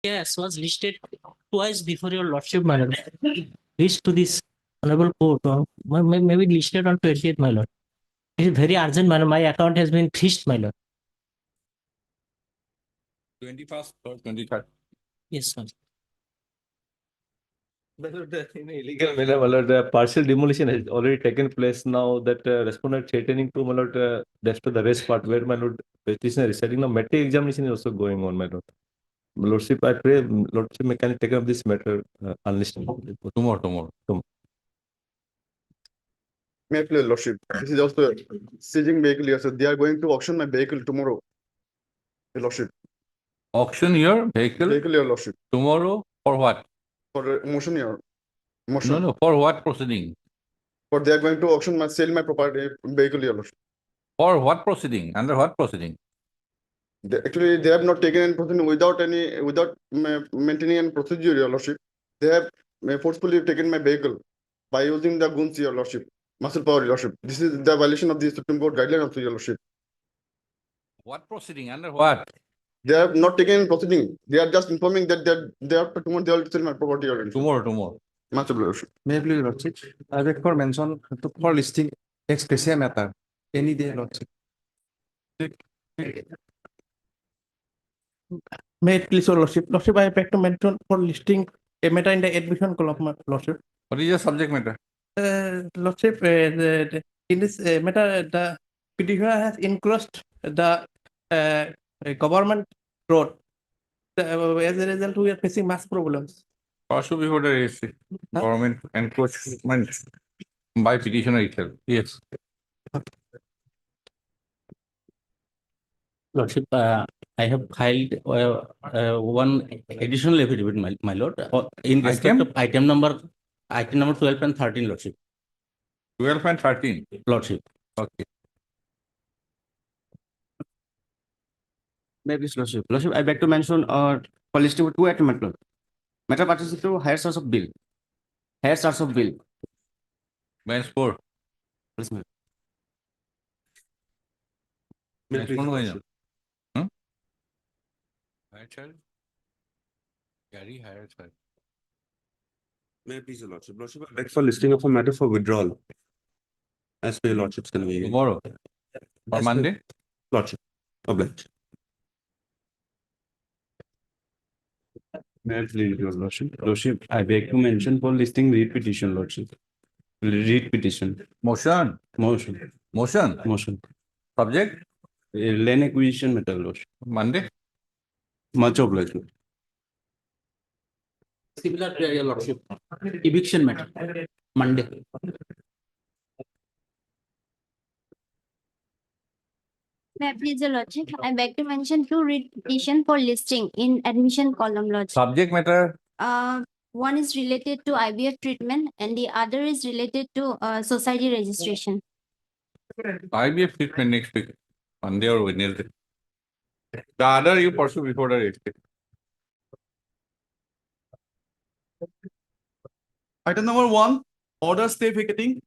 case was listed twice before your lordship, my lord. Reached to this honorable court, maybe listed on 20th, my lord. It is very urgent, my lord. My account has been fished, my lord. 21st or 23rd? Yes, sir. My lord, in illegal manner, my lord, partial demolition has already taken place now that respondent threatening to, my lord, destroy the rest part where, my lord, petitioner is setting. Now, metric examination is also going on, my lord. My lordship, I pray, lordship, may can take up this matter unlisted. Tomorrow. May I please, Lordship? This is also seizing vehicle here, so they are going to auction my vehicle tomorrow. Your Lordship. Auction your vehicle Vehicle, Your Lordship. tomorrow for what? For motion here. Motion. No, for what proceeding? But they are going to auction my sell my property vehicle, Your Lordship. For what proceeding? Under what proceeding? Actually, they have not taken any proceeding without maintaining any procedure, Your Lordship. They have forcefully taken my vehicle by using the guns, Your Lordship. Muscle power, Your Lordship. This is the violation of the Supreme Court guideline of Your Lordship. What proceeding? Under what? They have not taken any proceeding. They are just informing that they are tomorrow they will sell my property, Your Lordship. Tomorrow. Much obliged. May I please, Lordship? I beg for mention for listing ex gratia matter any day, Lordship. May it please, your Lordship. Lordship, I beg to mention for listing a matter in the admission column, Lordship. What is your subject matter? Lordship, in this matter, the petitioner has encroached the government road. As a result, we are facing mass problems. Also before the registry. Government encroachment by petitioner itself. Yes. Lordship, I have filed one additional affidavit, my lord, in respect of item number 12 and 13, Lordship. 12 and 13. Lordship. Okay. May I please, Lordship? Lordship, I beg to mention for listing with two items, Lord. Matter pertains to higher source of bill. Higher source of bill. Bench 4. Please, ma'am. Bench 4 no hai. Higher child. Carry higher child. May I please, your Lordship? Lordship, I beg for listing of a matter for withdrawal. As per your Lordship's convenience. Tomorrow. Or As per- Monday. Lordship, obliged. May I please, your Lordship? Lordship, I beg to mention for listing read petition, Lordship. Read petition. Motion. Motion. Subject. Land acquisition matter, Lordship. Monday. Much obliged, Lord. Similar to your Lordship. Eviction matter, Monday. May I please, your Lordship? I beg to mention two read petition for listing in admission column, Lordship. Subject matter. One is related to IVF treatment and the other is related to society registration. IBF treatment next week. Monday or Wednesday. The other you pursue before the registry. Item number 1, order stay vacating.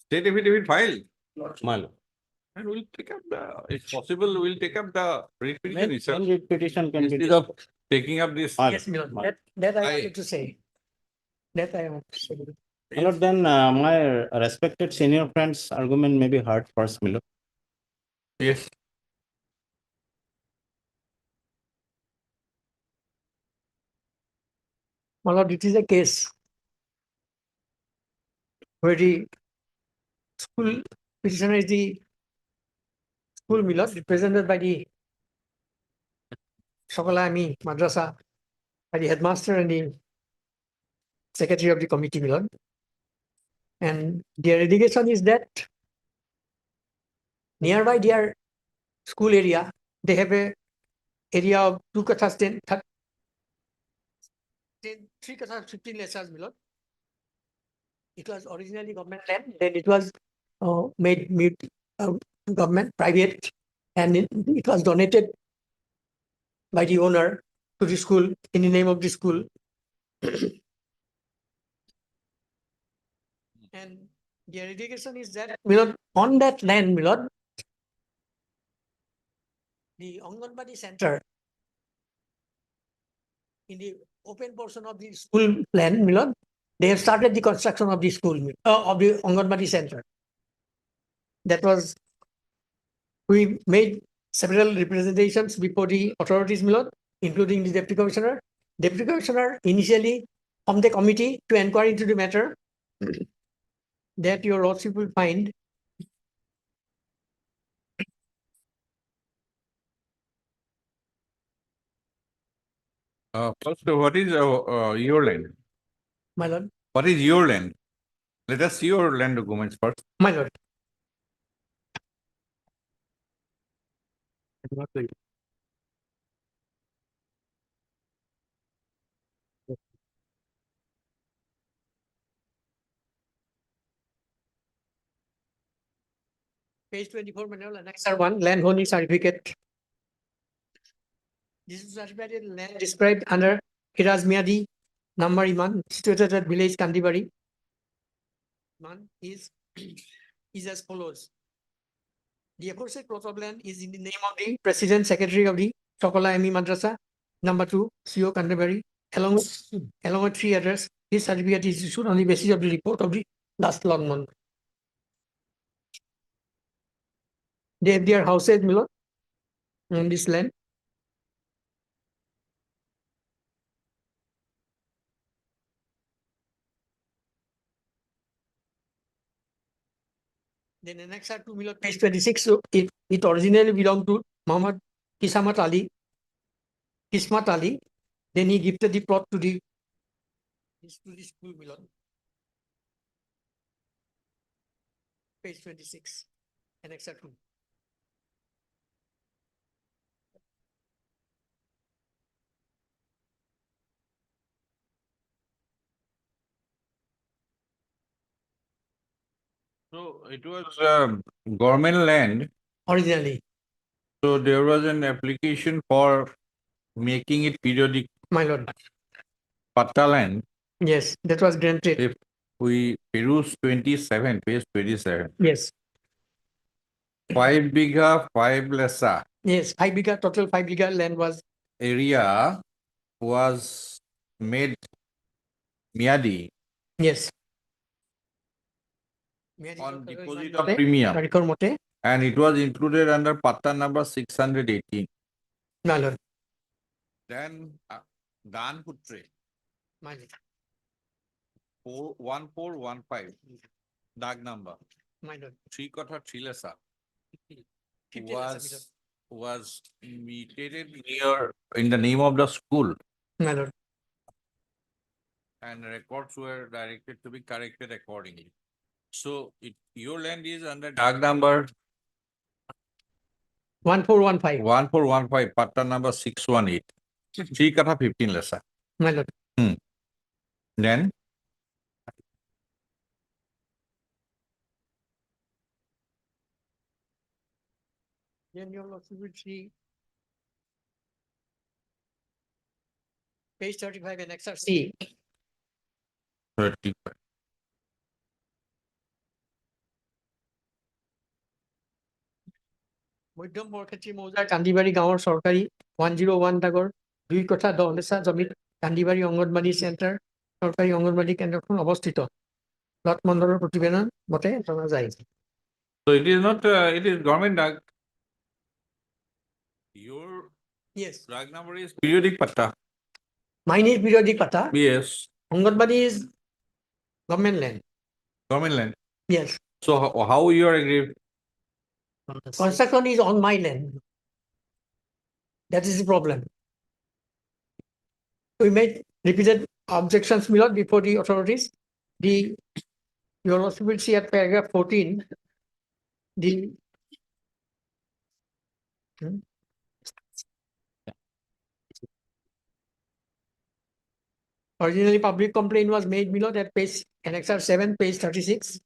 State affidavit file. My lord. And we'll take up if possible, we'll take up the writ petition itself. When read petition can be. Instead of taking up this. Yes, my lord. That I I- wanted to say. That I want to say. My lord, then my respected senior friend's argument may be heard first, my lord. Yes. My lord, it is a case where the school petitioner is the school, my lord, represented by the Shokolami Madrasa, by the headmaster and the secretary of the committee, my lord. And their allegation is that nearby their school area, they have a area of 2 kathas 3 kathas 15 acres, my lord. It was originally government land, then it was made government private, and it was donated by the owner to the school in the name of the school. And the allegation is that, Milord, on that land, Milord, the Anganwadi center in the open portion of the school plan, Milord, they have started the construction of the school, of the Anganwadi center. That was, we made several representations before the authorities, Milord, including the Deputy Commissioner. Deputy Commissioner initially formed the committee to inquire into the matter that your lordship will find. First, what is your land? My lord, What is your land? Let us see your land documents first. my lord. Page 24, manual, annexure 1, land holding certificate. This is certified land described under Hiraz Miadi, number Iman, situated at village Kandibari. Iman is as follows. The aforesaid plot of land is in the name of the President Secretary of the Chokola ME Madrasa, number 2, CO Kandibari, along with 3 address. This certificate is issued on the basis of the report of the last long month. They have their houses, Milord, on this land. Then annexure 2, Milord, page 26. So it originally belonged to Muhammad Kismat Ali. Then he gifted the plot to the school, Milord. Page 26, annexure 2. So it was government land. Originally, So there was an application for making it periodic my lord. patta land. Yes, that was granted. If we peruse 27, page 27, Yes, 5 bigha, 5 lessa yes, 5 bigha, total 5 bigha land was, area was made Miadi yes. on deposit of premium, Tarikor mote, and it was included under patta number 618. my lord. Then Dan Putre My lord. 1415 dag number My lord. 3 kotha 3 lessa 50 less, was mutated near in the name of the school, my lord. and records were directed to be corrected accordingly. So your land is under dag number 1415, 1415, patta number 618, 3 kotha 15 lessa. my lord. Then Then your lordship will see page 35 annexure C. 35. মধ্যম বৰক্ষেত্ৰী মৌজাৰ কান্দিবাৰী গাঁৱৰ চৰকাৰী 101 দাগৰ 2 কঠা 10 লেচা জমিত কান্দিবাৰী anganwadi centre চৰকাৰী অংগনবাদী কেন্দ্ৰখন অৱস্থিত। Plot মণ্ডলৰ প্ৰতিবেদন মতে জনা যায়। So it is not, it is government dag. Your Yes, dag number is periodic patta. mine is periodic pata. Yes, anganwadi is government land. government land. Yes, So how you are aggrieved? construction is on my land. That is the problem. We made repeated objections, my lord, before the authorities. Your lordship will see at paragraph 14, the originally public complaint was made, my lord, at page annexure 7, page 36.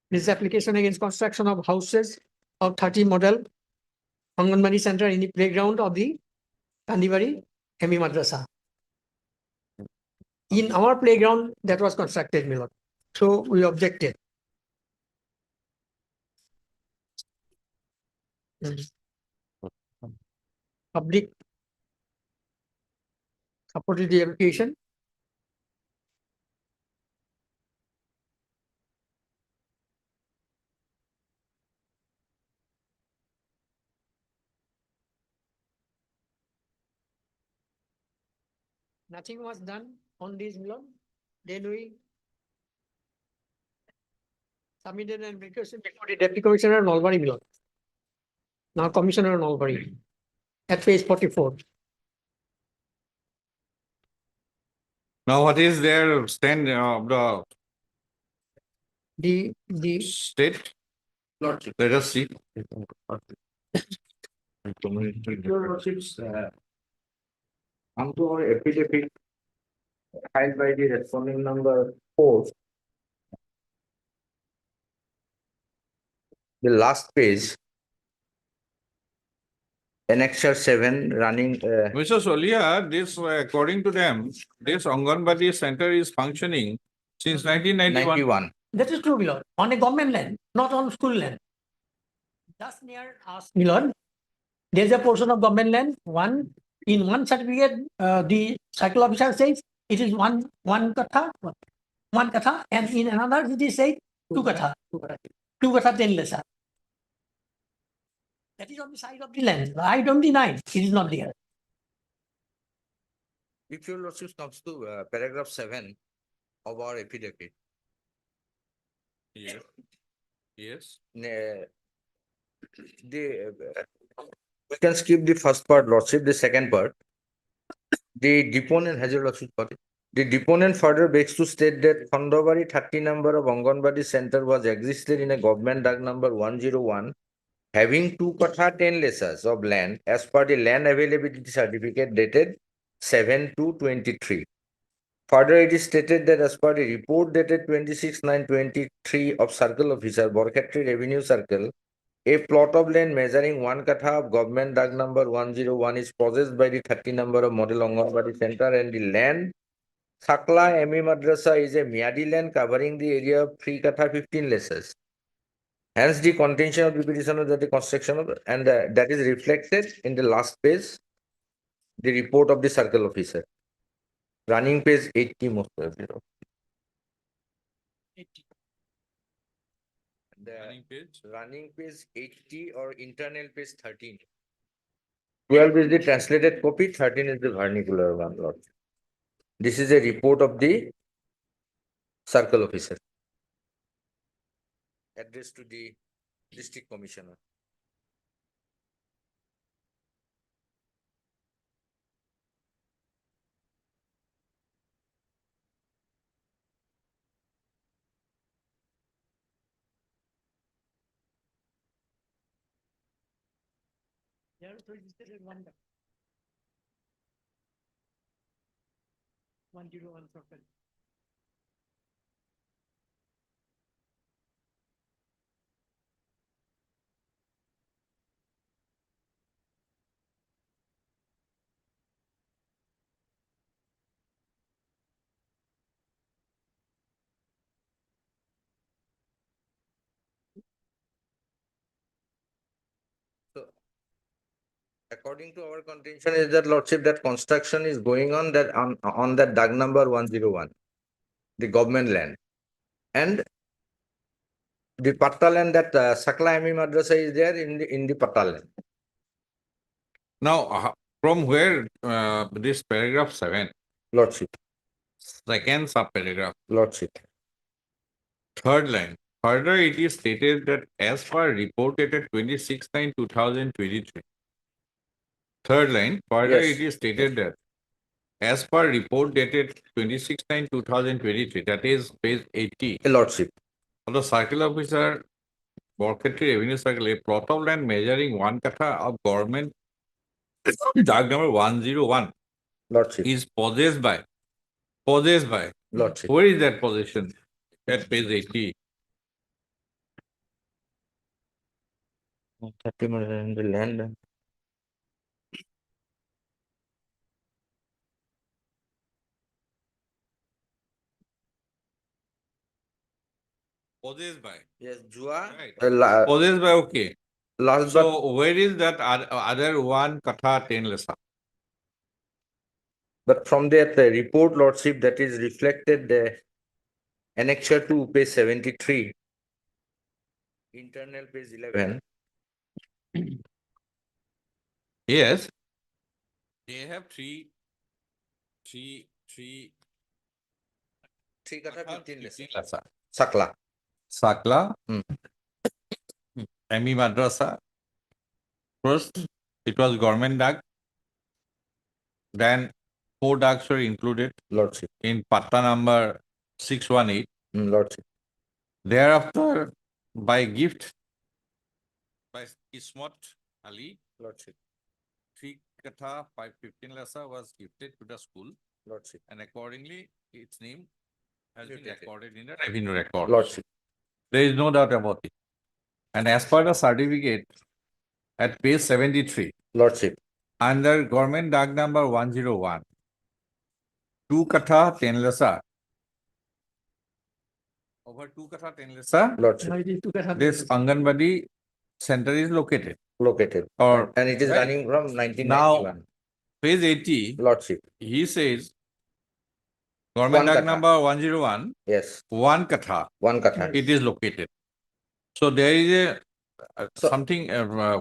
This application against construction of houses of 30 model Anganwadi center in the playground of the Kandibari ME Madrasa. In our playground, that was constructed, my lord. So we objected. Public supported the application. Nothing was done on this, my lord. Then we submitted an application before the Deputy Commissioner Nalbari, my lord. Now Commissioner Nalbari at phase 44. Now, what is their stand of the The state? Let us see. Your Lordships, onto our affidavit filed by the respondent number 4. The last page. Annexure 7 running, Mr. Solia, this, according to them, this Anganwadi center is functioning since 1991. 91. That is true, my lord. On a government land, not on school land. Just near us, my lord, there is a portion of government land. In one certificate, the cycle officer says it is one katha, and in another it is said 2 katha. 2 katha 10 lesser. That is on the side of the land. I don't deny it is not there. If your Lordships comes to paragraph 7 of our affidavit, Yes. Yes. We can skip the first part, Lordship, the second part. The deponent has your Lordship got it. The deponent further begs to state that Khandabari 30 number of Anganwadi center was existed in a government Dag number 101, having 2 katha 10 lesas of land as per the land availability certificate dated 7/2/23. Further, it is stated that as per the report dated 26/9/23 of Circle Officer, Borkhetri Revenue Circle, a plot of land measuring 1 katha of government Dag number 101 is possessed by the 30 number of Model Anganwadi Center, and the land Sakla ME Madrasa is a Miadi land covering the area of 3 katha 15 lesas. Hence, the contention of the petitioner that the construction of, and that is reflected in the last page, the report of the Circle Officer. Running page 80 most probably. Running page 80 or internal page 13. 12 is the translated copy, 13 is the vernacular one, Lord. This is a report of the Circle Officer addressed to the District Commissioner. There is registered 101 circle. According to our contention is that, Lordship, that construction is going on that on that Dag number 101, the government land, and the Patta land that Sakla ME Madrasa is there in the Patta land. Now, from where this paragraph 7, Lordship, second subparagraph, Lordship. third line. Further, it is stated that as per reported at 26/9/2023. Third line, further Yes. it is stated that as per report dated 26/9/2023, that is page 80 Lordship. of the Circle Officer, Borkhetri Revenue Circle, a plot of land measuring 1 katha of government Dag number 101 Lordship. is possessed by. Lordship. Where is that possession? At page 80. 30 million in the land. Possessed by. Yes, Jua. Right. Possessed by, okay. Last but So where is that other one katha 10 lesa? but from that report, Lordship, that is reflected annexure 2, page 73, internal page 11. Yes. They have three Three katha katha 15 15 lesa. lesa. Sakla. Sakla, Hmm. ME Madrasa. First, it was government dak. Then 4 daks were included Lordship. in patta number 618. Lordship. Thereafter, by gift by Ismat Ali, Lordship. 3 katha 515 lesa was gifted to the school, Lordship. and accordingly, its name has been Mutated. recorded in the revenue records. Lordship. There is no doubt about it. And as per the certificate at page 73, Lordship. under government dak number 101, 2 katha 10 lesa, over 2 katha 10 lesa, Lordship. this Anganwadi center is located. Located. Or And it is right. running from 1991. Page 80, Lordship. he says, government One dak katha. number 101, Yes. 1 katha, One katha. it is located. So there is a So- something,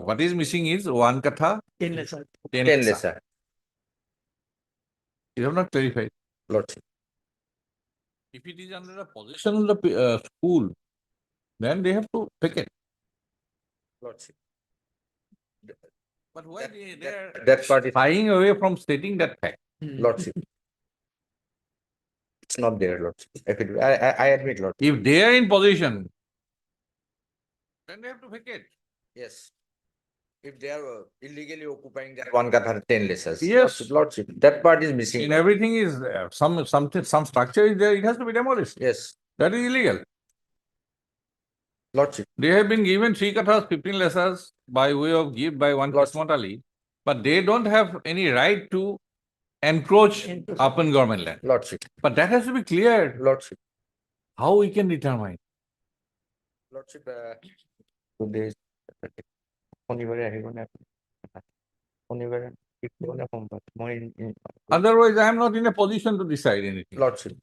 what is missing is 1 katha 10 lesa. 10 10 lesa. lesa. You have not clarified. Lordship. If it is under the possession of the school, then they have to take it. Lordship. But why That- they are that part is shying away from stating that fact? Lordship. It's not there, Lordship. I admit, Lordship. If they are in possession, then they have to vacate. Yes. If they are illegally occupying that 1 katha 10 lesas. Yes. Lordship. That part is missing. In everything is there. Some structure is there, it has to be demolished. Yes. That is illegal. Lordship. They have been given 3 kathas, 15 lesas by way of gift by one Lordship. Kismat Ali, but they don't have any right to encroach upon government land. Lordship. But that has to be clear. Lordship. How we can determine? Lordship. Today শনিবাৰে আহিব নে শনিবাৰে Otherwise, I am not in a position to decide anything. Lordship.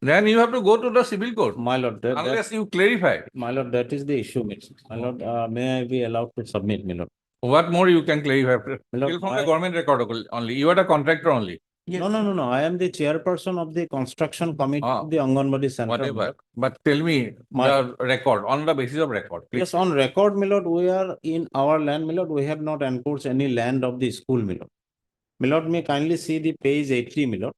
Then you have to go to the civil court My lord, unless you clarify. my lord, that is the issue, my lord. May I be allowed to submit, my lord? What more you can clarify? Lord, Till from the I- government record only. You are the contractor only. No, no, no, no. I am the chairperson of the construction committee of the Anganwadi Center. my Whatever. lord. But tell me the record, on the basis of record. Please. Yes, on record, my lord, we are in our land, my lord. We have not encroached any land of the school, my lord. My lord, may kindly see the page 80, my lord.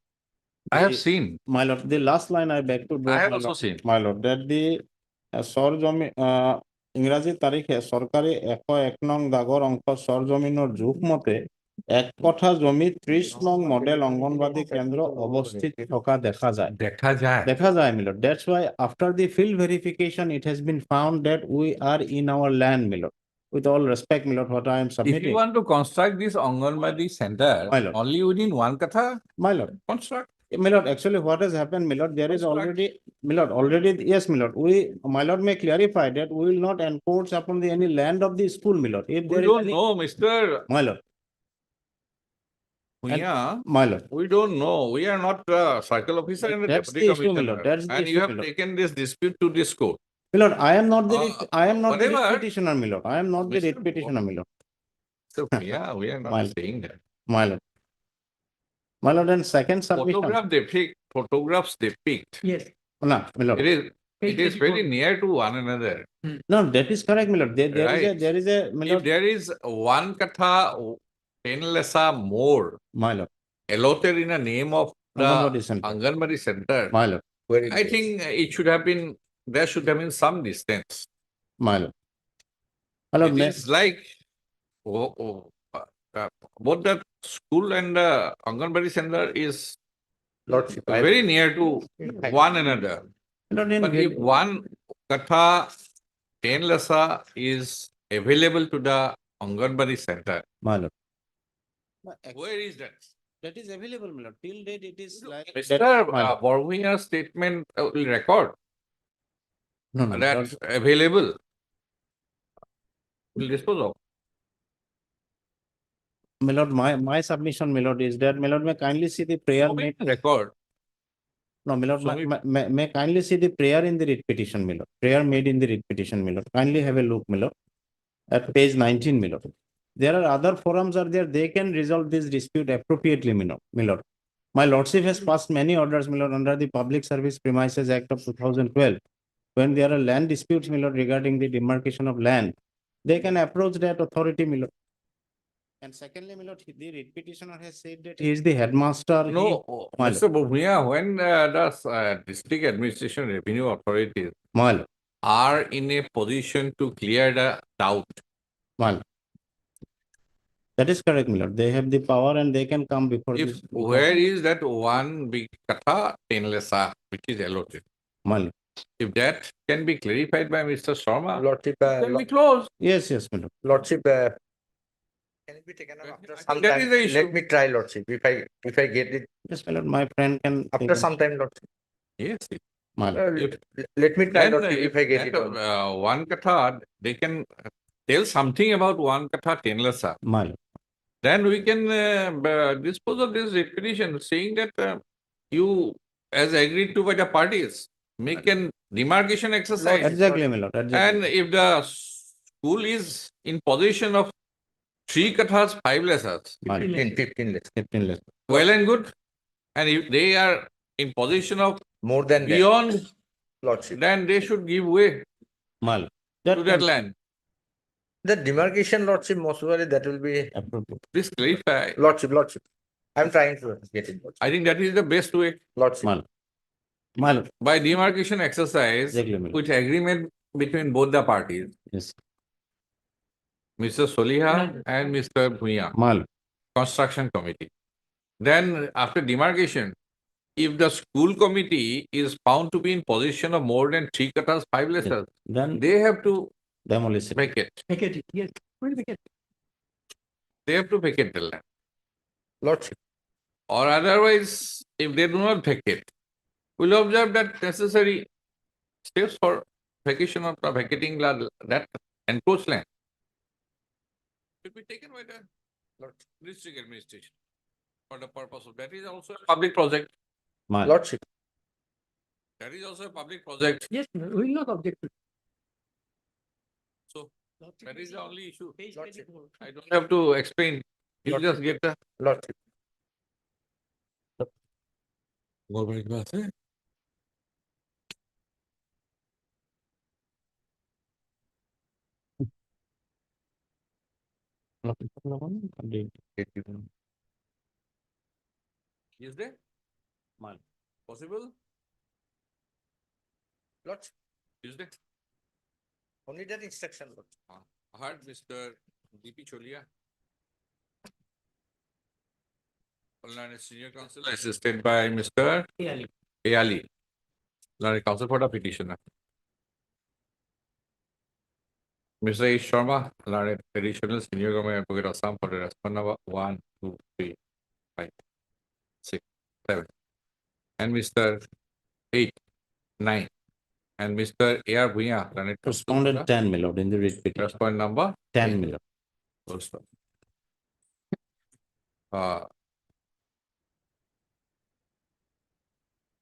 I have The- seen. My lord, the last line I beg to draw. I have my also lord- seen. My lord, that the সরজমি ইংৰাজী তাৰিখে চৰকাৰী 101 নং দাগৰ অংশ সৰজমিনৰ জোখ মতে 1 কঠা জমি 30 নং মডেল অঙ্গনবাদী কেন্দ্র অবস্থিত থকা দেখা যায়। দেখা যায়। দেখা যায়, my lord. That's why after the field verification, it has been found that we are in our land, my lord. With all respect, my lord, what I am If submitting. you want to construct this Anganwadi center My lord. only within 1 katha, My lord. construct. My lord, actually what has happened, my lord, there is already, my lord, already, yes, my lord, my lord may clarify that we will not encroach upon the any land of the school, my lord. If We there is don't any, know, Mr. my lord, Punya. my lord. We don't know. We are not the circle officer and the That's deputy the issue, my commissioner. lord. That's the And issue, you my have lord. taken this dispute to this court. My lord, I am not the, I am not the whatever. petitioner, my lord. I am not the Mr. petitioner, my lord. So, yeah, we are My not lord. saying that. My lord. My lord, and second submission. Photographs depict. Yes. No, my lord. It is very near to one another. No, that is correct, my lord. Right. There is a, my If lord, there is 1 katha 10 lesa more my lord. allotted in the name of Anganwadi the Center. Anganwadi center, My lord, I think it should have been, there should have been some distance. my lord. My lord, It may, is like both the school and the Anganwadi center is Lordship. very near to one another. my lord, in But if very- 1 katha 10 lesa is available to the Anganwadi center, my lord. where is that? That is available, my lord. Till date, it is like. Mr. My lord. Borwia's statement will record. No, no, that's available, will dispose of. my lord, my submission, my lord, is that, my lord, may kindly see the prayer made. Record. No, my lord, So we- may kindly see the prayer in the writ petition, my lord. Prayer made in the writ petition, my lord. Kindly have a look, my lord. At page 19, my lord. There are other forums are there, they can resolve this dispute appropriately, my lord. My lord. My lordship has passed many orders, my lord, under the Public Service Premises Act of 2012. When there are land disputes, my lord, regarding the demarcation of land, they can approach that authority, my lord. And secondly, my lord, the writ petitioner has said that he is the headmaster. No, My Mr. Bhumia, when the district administration revenue authorities My lord, are in a position to clear the doubt, my lord. That is correct, my lord. They have the power and they can come before if this. where is that one big katha 10 lesa which is allotted? My lord. If that can be clarified by Mr. Sharma, Lordship, then we close. Yes, yes, my lord. Lordship, can it be taken up after I some think that time? is the issue. Let me try, Lordship. If I get it Yes, my lord, my friend can. after some time, Lordship. Yes. My lord. If- Let me try, Then Lordship, if I get it. on. one katha, they can tell something about one katha 10 lesa. My lord. Then we can dispose of this petition, saying that you, as agreed to by the parties, make an demarcation exercise. Exactly, my lord. Exactly. And if the school is in possession of 3 kathas, 5 lessons, My lord. 15 less. 15 less. well and good. And if they are in possession of More than that, beyond, Lordship. then they should give way My lord. to that land. The demarcation, Lordship, most probably that will be Appropriate. Please clarify. Lordship. I'm trying to get it, Lordship. I think that is the best way. Lordship. My lord. My lord. By demarcation exercise, Exactly, my lord. with agreement between both the parties, Yes. Mr. Soliha and Mr. Bhuya, My lord. construction committee. Then after demarcation, if the school committee is found to be in possession of more than 3 kathas, 5 lessons, Then they have to demolish it. vacate. Vacate it, yes. Will vacate. They have to vacate the land. Lordship. Or otherwise, if they do not vacate, we'll observe that necessary steps for vacation of the vacating that enclosed land should be taken by the district administration for the purpose of that is also a public project. My lord. Lordship. That is also a public project. Yes, we will not object to it. So Lordship, that is the only issue. page Lordship. 24. I don't have to explain. You Lordship. just get the Lordship. government bus, eh? Is there My lord. possible? Lordship. Is there? Only that instruction, Lordship. I heard Mr. D.P. Cholia, Online Senior Counsel, assisted by Mr. Yeah, Ayali, Learned Counsel for the petitioner. Mr. A. Sharma, Learned Additional Senior Government Advocate Assam for the response number 1, 2, 3, 5, 6, 7. And Mr. 8, 9. And Mr. A.R. Bhuya, Learned Counsel for Responded the 10, my lord, in the writ petition. response number 10, my lord. also.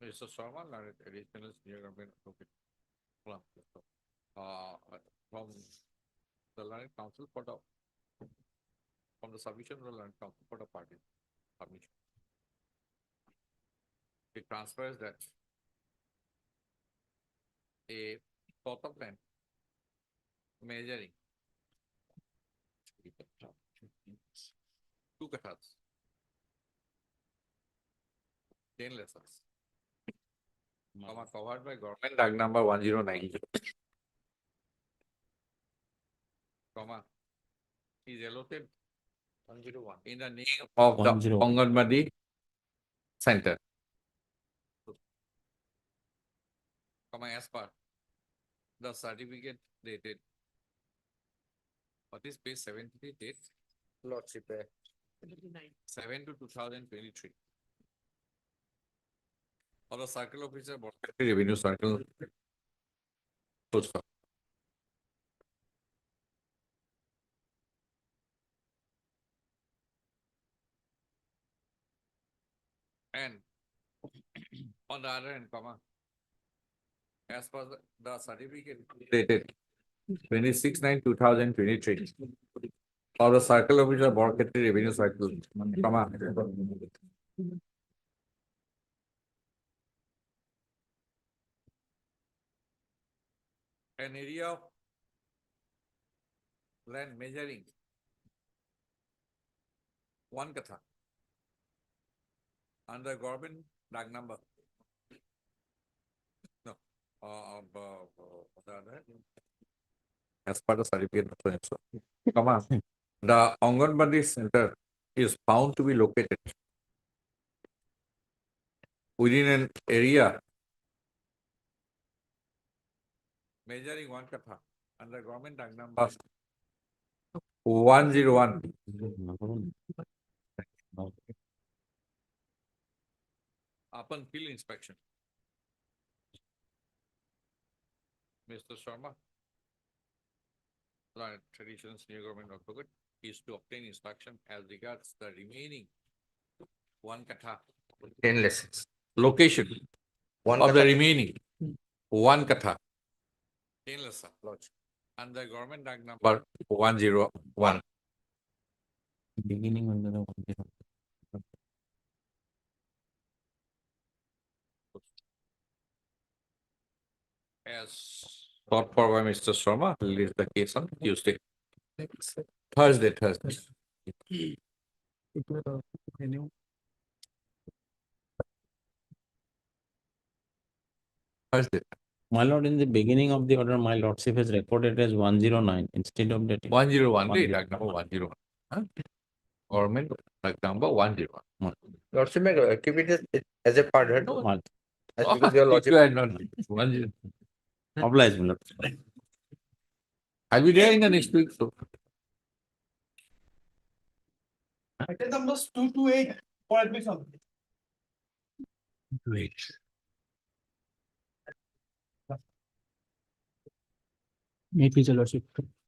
Mr. Sharma, Learned Additional Senior Government Advocate. From the Learned Counsel for the from the submission of the Learned Counsel for the party submission. It transfers that a plot of land measuring 2 kathas, 10 lessons, covered by government Act number 1090, is allotted 101 in the name of the 101. Anganwadi Center. As per the certificate dated. What is page 73 date? Lordship. 7 to 2023. For the circle officer, Borkati Revenue Circle. Full stop. And on the other hand, comma, as per the certificate dated 26/9/2023 of the Circle Officer Borketri Revenue Cycle, comma, an area of land measuring 1 katha under government DAG number. No, the other, as per the certificate, comma, the Anganwadi center is found to be located within an area measuring 1 katha under government DAG number 101. Upon field inspection, Mr. Sharma, Land Traditions New Government Advocate, is to obtain instruction as regards the remaining 1 katha 10 lessons. location One of the katha- remaining 1 katha 10 lessa lodge under government DAG number 101. Beginning under the 101. As thought for by Mr. Sharma, will leave the case on Tuesday. Thursday. Thursday. My lord, in the beginning of the order, my lordship has recorded as 109 instead of that. 101, 101. DAG number 101. Government DAG number 101. Lordship may keep it as a part, right? One. As because your lordship. 101. Oblige, my lord. I'll be there in the next week, so. Item numbers 2 to 8 for admission. Wait. May please, your lordship.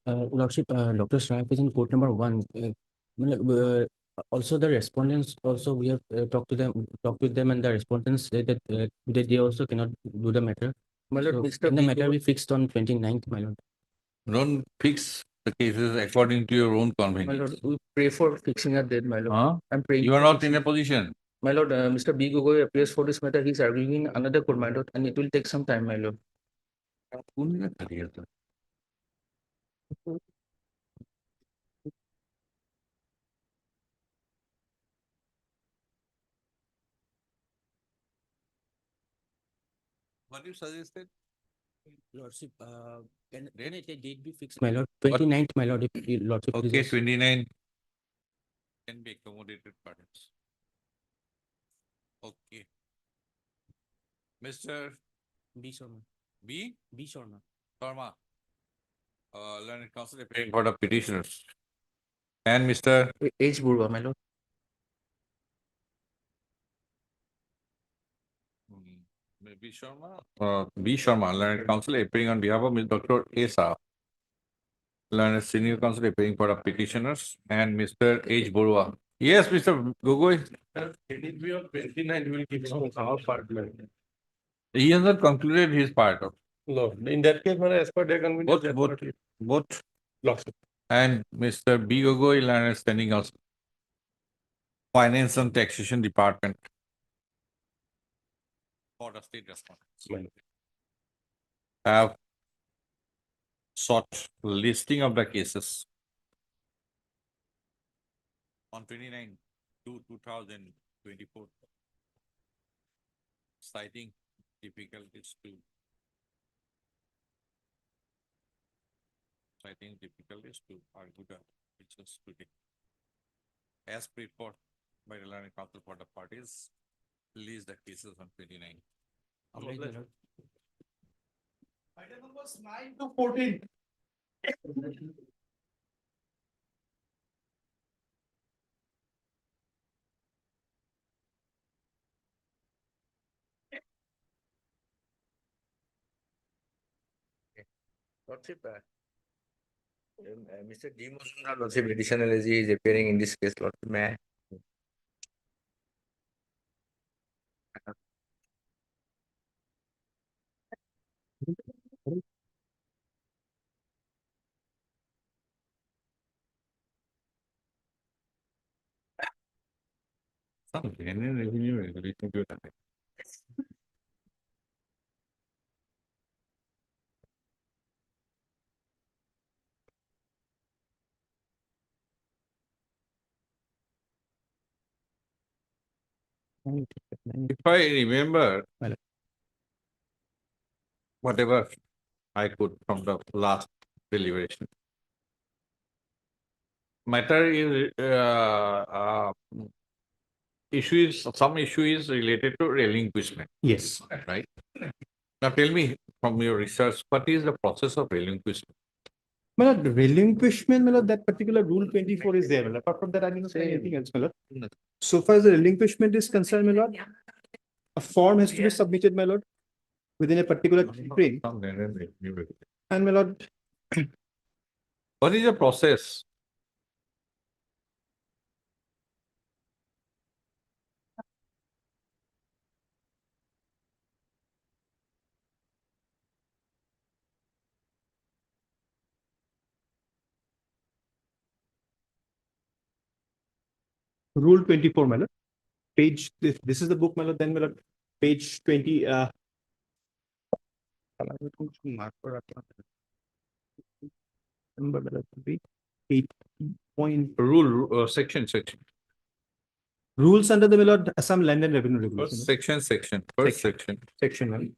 Lordship, Dr. Shraif is in court number 1. Also, the respondents also we have talked with them, and the respondents say that they also cannot do the matter. My lord, So, Mr. and the matter Bigo- we fixed on 29th, my lord. Don't fix the cases according to your own My convenience. lord, we pray for fixing a date, my lord. Huh? I'm praying. You are for not in a position. My lord, Mr. B. Gogoi appears for this matter. He's arguing in another court, my lord, and it will take some time, my lord. What you suggested? Lordship, can a date be fixed, my lord? 29th, my lord, if your lordship Okay, pleases. 29 can be accommodated perhaps. Okay. Mr. B. Sharma. B. B. Sharma. Sharma, learned counsel appearing for the petitioners. And Mr. H. Burwa, my lord. B. Sharma. B. Sharma, learned counsel appearing on behalf of Ms. Dr. A. Shah, learned senior counsel appearing for the petitioners, and Mr. H. Burwa. Yes, Mr. Gogoi. It will be on 29, we will give some our part. He has not concluded his part of No, in that case, as per their convenience. both. Lordship. And Mr. B. Gogoi, learned standing counsel, Finance and Taxation Department for the state respondents. Have sought listing of the cases on 29/2/2024, citing difficulties to argue the cases today. As paid for by the learned counsel for the parties, release the cases on 29. Item numbers 9 to 14. Lordship, Mr. D. Mozumdar, Lordship, additional as he is appearing in this case, Lordship, may I? Some genuine revenue regulation to that. If I remember, whatever I could from the last deliberation. Matter is, some issue is related to relinquishment, Yes. right? Now tell me from your research, what is the process of relinquishment? My lord, relinquishment, my lord, that particular rule 24 is there. My lord. Apart from that, I didn't say anything else, my lord. So far as the relinquishment is concerned, my lord, a form has to be submitted, my lord, within a particular frame. And my lord, What is the process? rule 24, my lord, page, this is the book, my lord, then my lord, page 20, number, my lord, would be 8 point, Rule, section. rules under the, my lord, Assam Land and Revenue Regulation. First section. Section, my lord.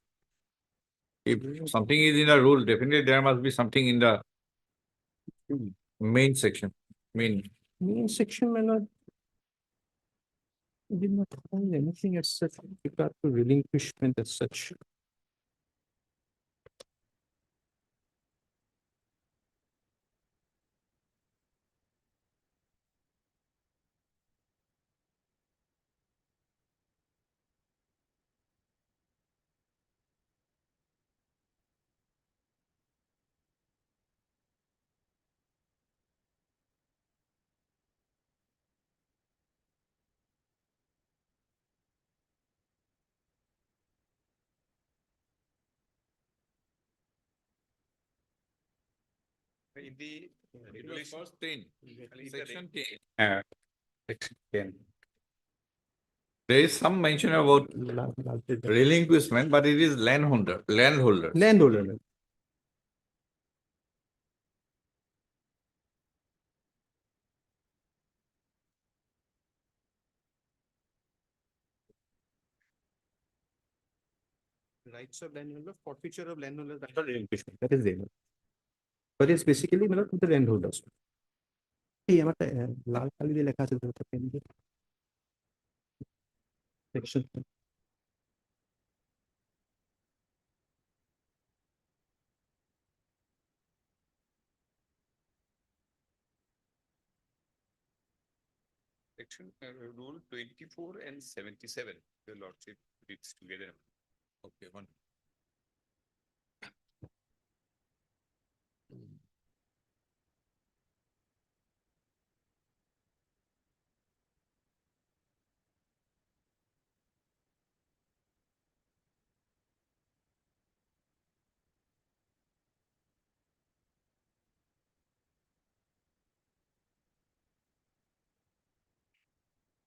If something is in a rule, definitely there must be something in the main section, main. Main section, my lord. Did not find anything as such with regard to relinquishment as such. In the first 10, section 10. Section 10. There is some mention about relinquishment, but it is landholder. Landholder. Rights of landholder, forfeiture of landholder, that's not relinquishment, that is there. But it's basically not the landholders. এই আমারটা লাল কালি দিয়ে লেখা আছে তো pen দিয়ে section Section rule 24 and 77, the lordship reads together. Okay, one.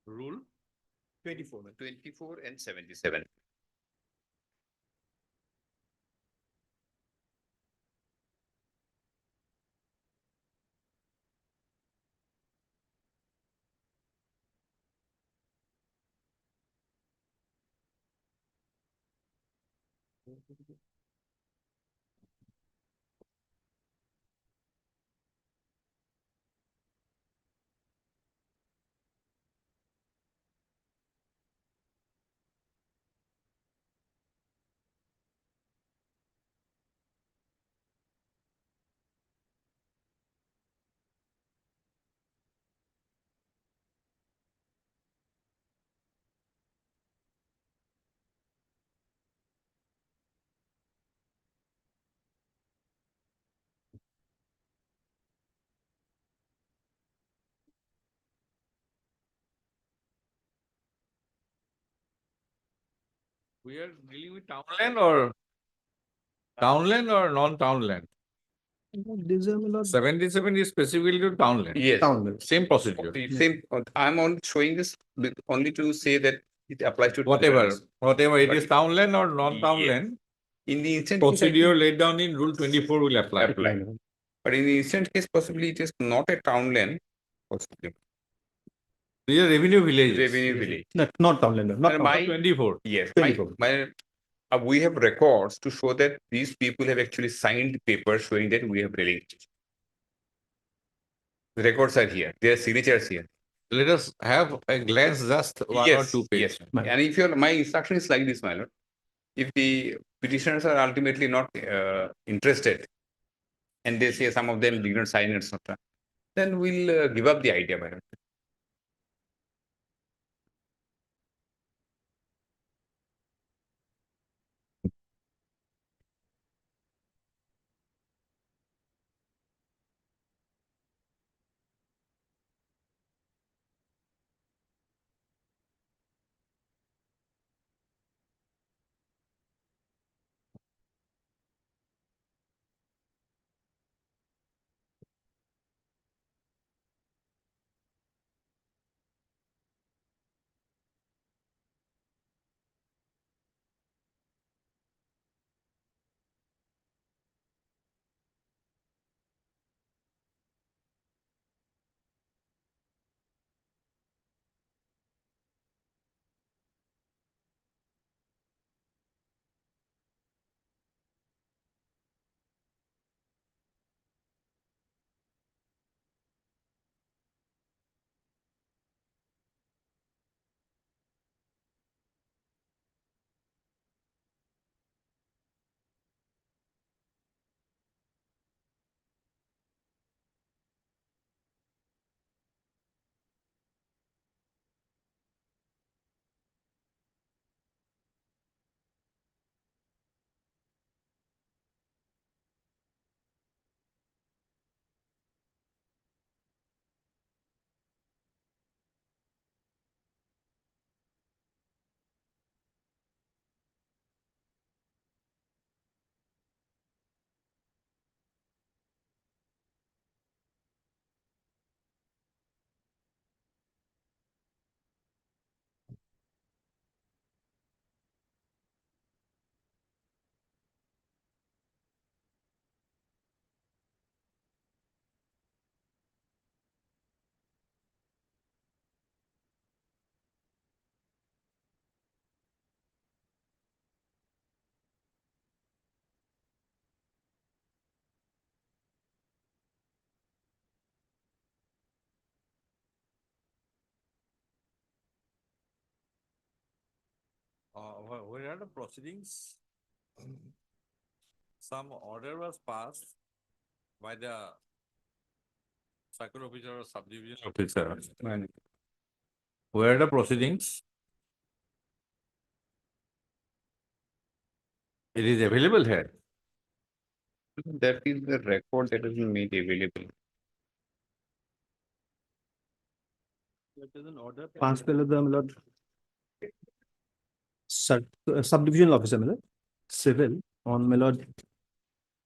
Rule 24 and 77. We are dealing with townland or non-townland? These are my lord. 77 is specifically to townland. Yes. Townland. Same procedure. The Same, I'm only showing this only to say that it applies to. Whatever it But- is townland or non-townland, In the instant. case, I think- procedure laid down in Rule 24 will apply. But in the instant case, possibly it is not a townland. Possibly. These are revenue villages. Revenue village. Not townland, not And my, 24. yes, 24. we have records to show that these people have actually signed papers showing that we have relinquished. The records are here, their signatures here. Let us have a glance, just one or two pages. Yes, and if your, my instruction is like this, my lord. If the petitioners are ultimately not interested, and they say some of them did not sign, etc., then we'll give up the idea, my lord. Where are the proceedings? Some order was passed by the circle officer or subdivision officer. Where are the proceedings? It is available here. That is the record that has been made available. Pass the lord. Subdivision officer, my lord. Civil on my lord.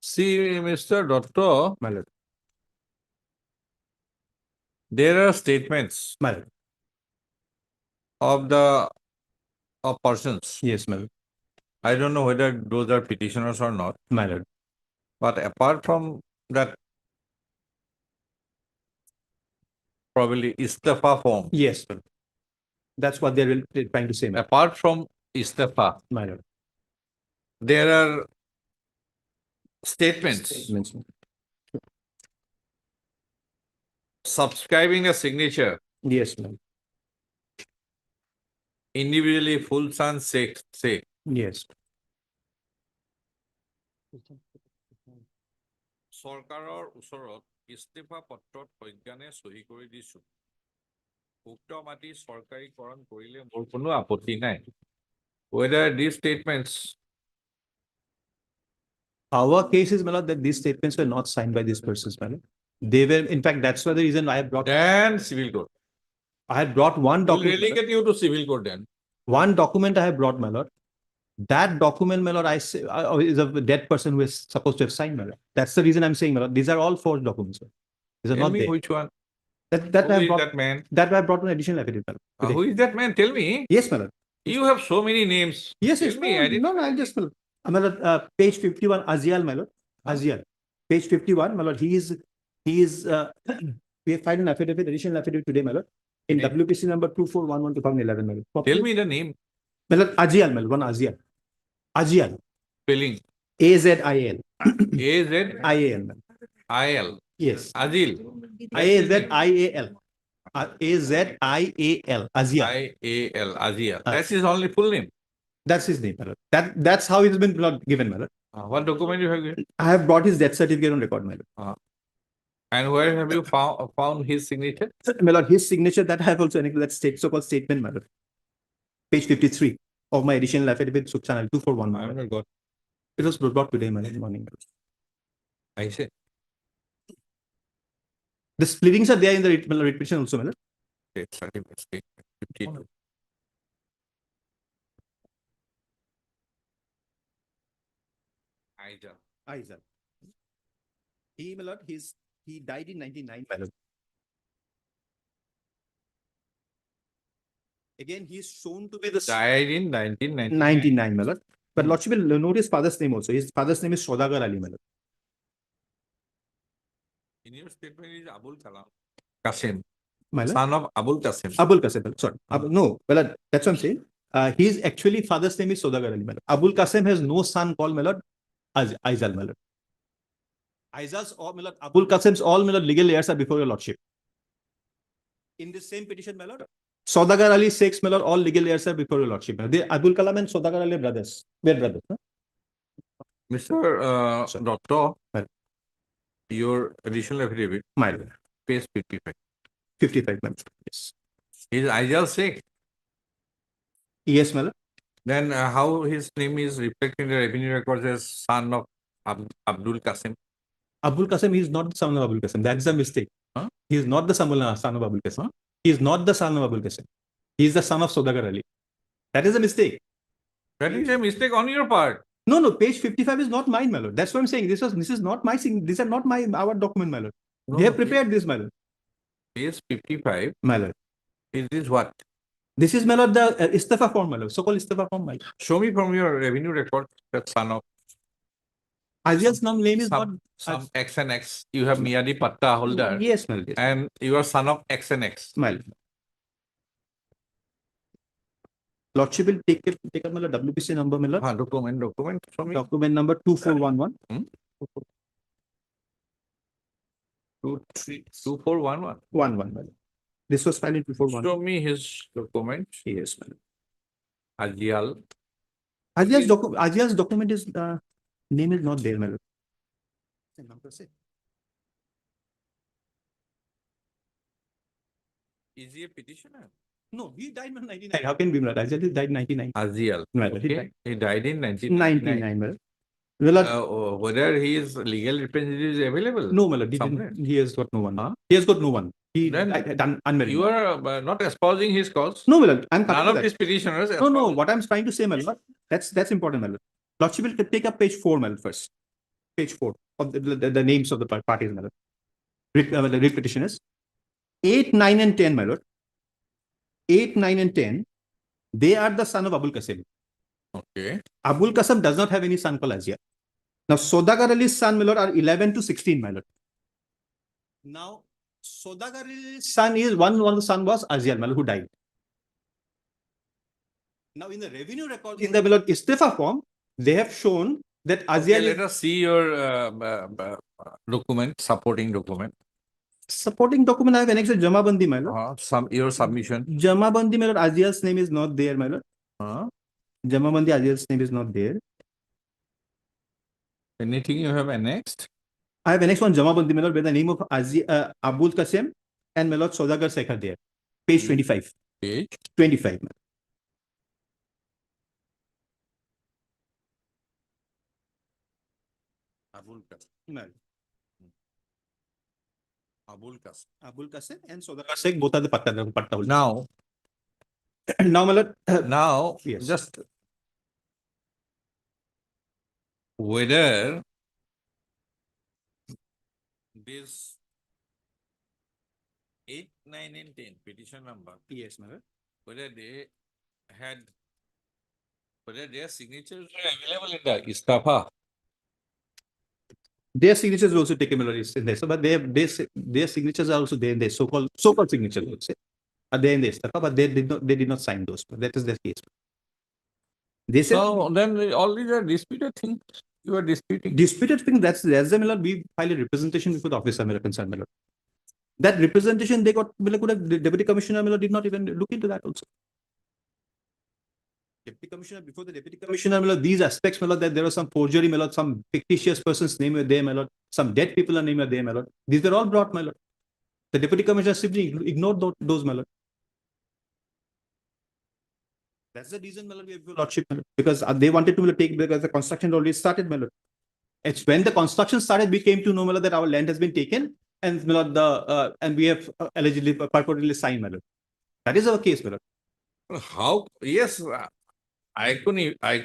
See, Mr. Dotto, My lord. there are statements My lord. of persons. Yes, my lord. I don't know whether those are petitioners or not, My lord. but apart from that, probably istifa form. Yes, sir. That's what they're trying to say, my Apart from istifa, lord. there are statements subscribing a signature Yes, my lord. individually full son say. Yes. চৰকাৰৰ ওচৰত ইস্তিফা পত্ৰত সজ্ঞানে চহী কৰি দিছো। উক্ত মাটি চৰকাৰীকৰণ কৰিলে মোৰ কোনো আপত্তি নাই। Whether these statements Our case is, my lord, that these statements were not signed by these persons, my lord. They were, in fact, that's why the reason I have brought, then civil court. I had brought one Will document. relegate you to civil court then. One document I have brought, my lord. That document, my lord, I say, is a dead person who is supposed to have signed, my lord. That's the reason I'm saying, my lord. These are all forged documents, sir. These are Tell not me there. which one. That Who I is brought, that man? that I brought an additional affidavit, my lord, today. Who is that man? Tell me. Yes, my lord. You have so many names. Yes, Tell yes. me. I didn't. No, I'll just, my lord, page 51, Azial, my lord. Huh? Azial. Page 51, my lord, he is, we have filed an affidavit, additional affidavit today, my lord, in Name. WPC number 2411/2011, my lord. Copy Tell it. me the name. My lord, Azial, my lord, one Azial. Azial. Spelling. AZIAL. AZIL. IAL. Yes. Azil. That's his name. AZIAL. AZIAL. Azial. IAL. Azia. That's his only full name. That's his name, my lord. That's how it's been given, my lord. What document you have given? I have brought his death certificate on record, my lord. And where have you found his signature? My lord, his signature that I have also annexed that so-called statement, my lord. Page 53 of my additional affidavit, sub channel 241. I have not got. It was brought today, my lord, morning. I say. The splittings are there in the writ petition also, my lord. State certificate. State 52. Aija. Aizal. He, my lord, he died in 99, my lord. Again, he is shown to be the Died in 1999. 99, my lord. But lordship will note his father's name also. His father's name is Sodagar Ali, my lord. In your statement is Abul Kalam Qasim, My lord. son of Abul Qasim. Abul Qasim, sorry. No, well, that's what I'm saying. His actually father's name is Sodagar Ali, my lord. Abul Qasim has no son called, my lord, Aizal, my lord. Aizal's all, my lord, Abul Qasim's all, my lord, legal heirs are before your lordship. In this same petition, my lord, Sodagar Ali, Sheikhs, my lord, all legal heirs are before your lordship. They, Abul Kalam and Sodagar Ali brothers. We're brothers. Huh? Mr. Doctor, Well. your additional affidavit, My lord. page 55. 55, my lord. Yes. Is Aijal Sheikh? Yes, my lord. Then how his name is reflected in the revenue records as son of Abdul Qasim? Abul Qasim, he is not the son of Abul Qasim. That's the mistake. Huh? He is not the son of Abul Qasim. Huh? He is not the son of Abul Qasim. He is the son of Sodagar Ali. That is a mistake. That is a mistake on your part. No, page 55 is not mine, my lord. That's what I'm saying. This is not my thing. These are not our document, my lord. No, They have prepared this, my lord. Page 55. My lord. Is this what? This is, my lord, the istifa form, my lord. So-called istifa form, my lord. Show me from your revenue record that son of Azial's name is not. some X and X. You have Miyadi Patta holder. Yes, my lord. Yes. And you are son of X and X. My lord. Lordship will take up my lord, WPC number, my lord. Document. Show me. Document number 2411. 2411. 11, my lord. This was filed in 2411. Show me his document. Yes, my lord. Ajial. Azial's document is name is not there, my lord. Is he a petitioner? No, he died in 99. How can we, my lord? Azial died in 99. Azial. My lord, Okay. He died in 1999. 99, my lord. Well, Whether his legal representative is available? no, my lord. somewhere. He has got no one. Huh? He has got no one. He Then died unmarried. You are not espousing his cause. No, my lord. I'm coming None to of that. these petitioners. No. What I'm trying to say, my lord, that's important, my lord. Lordship will take up page 4, my lord, first. Page 4 of the names of the parties, my lord. The writ petitioners. 8, 9, and 10, my lord. 8, 9, and 10. They are the son of Abul Qasim. Okay. Abul Qasim does not have any son called Azia. Now, Sodagar Ali's son, my lord, are 11 to 16, my lord. Now, Sodagar Ali's son is one of the son was Azia, my lord, who died. Now, in the revenue record, in the my lord, istifa form, they have shown that Azia Let us see your document, supporting document. supporting document. I have annexed Jamabandi, my lord. Your submission. Jamabandi, my lord, Azia's name is not there, my lord. Huh? Jamabandi, Azia's name is not there. Anything you have annexed? I have annexed one Jamabandi, my lord, where the name of Abul Qasim and my lord Sodagar Sheikh are there. Page 25. Page 25. Abul Qasim. My Abul Qasim. Abul Qasim and Sodagar Sheikh, both are the patta holders. Now, Now, my lord, now, yes. just whether this 8, 9, and 10 petition number, Yes, my lord. whether they had, whether their signatures were available in the Istafa. Their signatures are also taken, my lord, is in there. So, but their signatures are also there in their so-called signatures, I would say. Are there in the istafa, but they did not sign those. But that is the case. They said So then all these are disputed things you are disputing. disputed thing. That's the my lord. We filed a representation before the office, American concerned, my lord. That representation they got, my lord, the deputy commissioner, my lord, did not even look into that also. Deputy commissioner, before the deputy commissioner, my lord, these aspects, my lord, that there was some forgery, my lord, some fictitious person's name were there, my lord, some dead people are name are there, my lord. These were all brought, my lord. The deputy commissioner simply ignored those, my lord. That's the reason, my lord, we have your lordship, my lord, because they wanted to take, because the construction already started, my lord. It's when the construction started, we came to know, my lord, that our land has been taken, and my lord, and we have allegedly purportedly signed, my lord. That is our case, my lord. How? Yes, I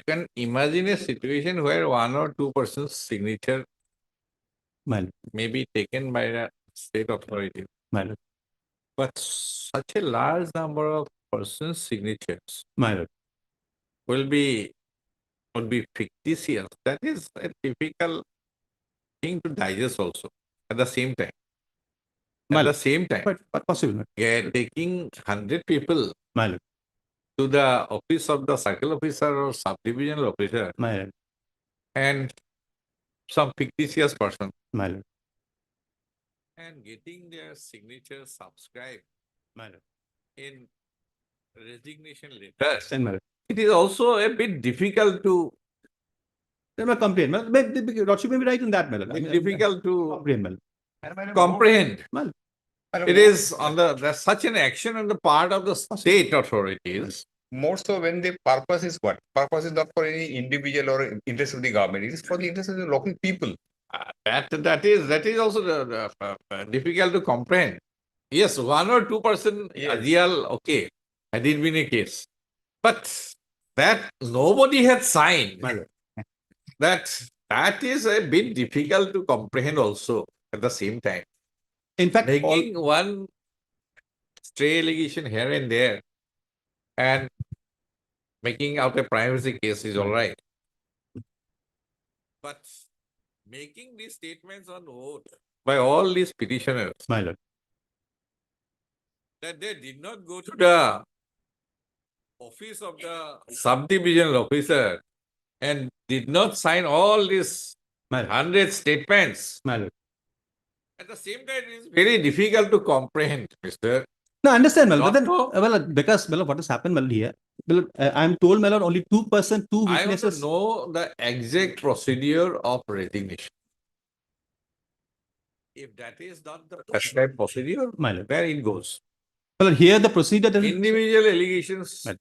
can imagine a situation where 1 or 2 persons' signature My lord, may be taken by the state authority. my lord, But such a large number of persons' signatures my lord. would be fictitious. That is a difficult thing to digest also at the same time. My At the lord. same time, But possible, my lord. yeah, taking 100 people My lord, to the office of the circle officer or subdivisional officer my lord, and some fictitious person my lord, and getting their signature subscribed my lord. in resignation letters. And my lord. It is also a bit difficult to Then my complaint, my lord, the lordship may be right in that, my lord. I mean, difficult to comprehend, my lord. comprehend. My lord. It is on there's such an action on the part of the state authorities. More so when the purpose is what? Purpose is not for any individual or interest of the government. It is for the interest of the local people. That is also difficult to comprehend. Yes, 1 or 2% Yes. real, okay, had it been a case. But that nobody had signed, My lord. that is a bit difficult to comprehend also at the same time. In fact, all, Making one stray allegation here and there and making out a privacy case is all right. But making these statements on oath by all these petitioners my lord, that they did not go to the office of the subdivisional officer and did not sign all these my lord, 100 statements. my lord. At the same time, it is very difficult to comprehend, Mr. No, I understand, my lord. But then, Not well, because, my lord, what has happened, my lord, here, my lord, I'm told, my lord, only 2%, two I want to witnesses. know the exact procedure of resignation. If that is not the prescribed procedure, My lord. then it goes. Well, here the procedure doesn't. Individual allegations. Right.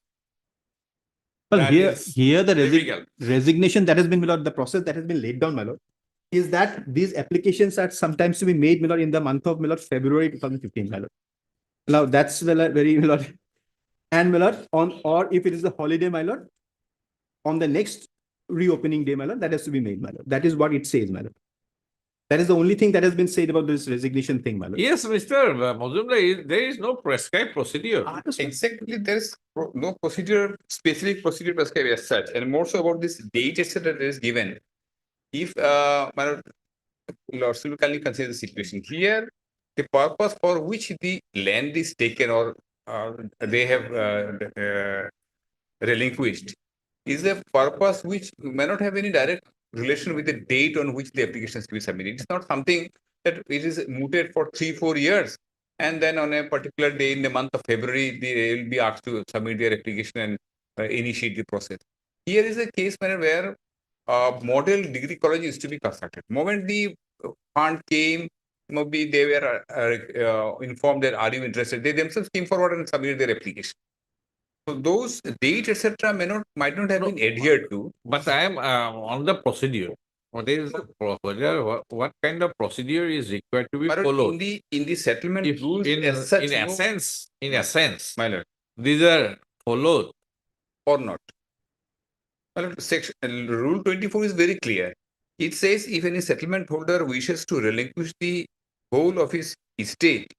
Well, that here, is here the difficult. resignation that has been, my lord, the process that has been laid down, my lord, is that these applications are sometimes to be made, my lord, in the month of, my lord, February 2015, my lord. Now, that's, my lord, very, my lord, and, my lord, or if it is a holiday, my lord, on the next reopening day, my lord, that has to be made, my lord. That is what it says, my lord. That is the only thing that has been said about this resignation thing, my lord. Yes, Mr. Mazumdar, there is no prescribed procedure. Exactly, there is no procedure, specific procedure prescribed as such, and more so about this date, etc. that is given. If my lord, Lordship kindly consider the situation here, the purpose for which the land is taken or they have relinquished is a purpose which may not have any direct relation with the date on which the application is to be submitted. It's not something that it is mooted for 3-4 years, and then on a particular day in the month of February, they will be asked to submit their application and initiate the process. Here is a case where model degree college is to be constructed. Moment the fund came, maybe they were informed that are you interested? They themselves came forward and submitted their application. So those dates, etc., might not have been adhered to. But I am on the procedure. What is the procedure? What kind of procedure is required to be My lord, followed? in the settlement If rules, in as such, essence, my lord, these are followed. or not. My lord, section rule 24 is very clear. It says if any settlement holder wishes to relinquish the whole of his estate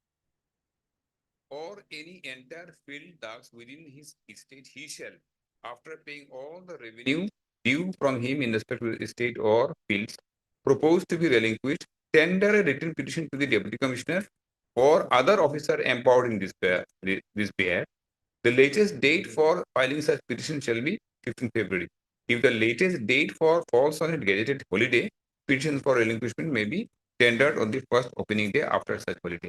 or any entire field ducts within his estate, he shall, after paying all the revenue due from him in respect to the estate or fields proposed to be relinquished, tender a written petition to the deputy commissioner or other officer empowered in this behalf. The latest date for filing such petition shall be 15th February. If the latest date falls on a gazetted holiday, petitions for relinquishment may be tendered on the first opening day after such holiday.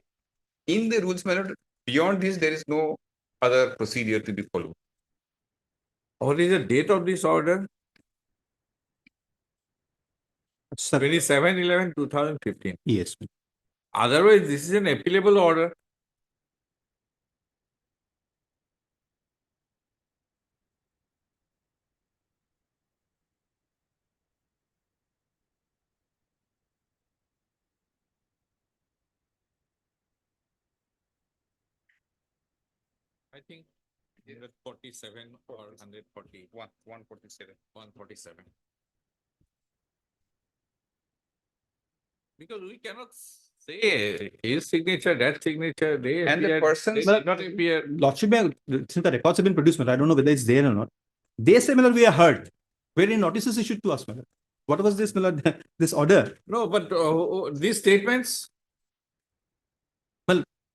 In the rules, my lord, beyond this, there is no other procedure to be followed. What is the date of this order? 27/11/2015. Yes. Otherwise, this is an appealable order. I think 147 or 140. 147. 147. Because we cannot say his signature, that signature, they And the appeared, person- they did not appear. Lordship, since the records have been produced, I don't know whether it's there or not. They say, my lord, we are heard. Wherein notices issued to us, my lord. What was this, my lord, this order? No, but these statements,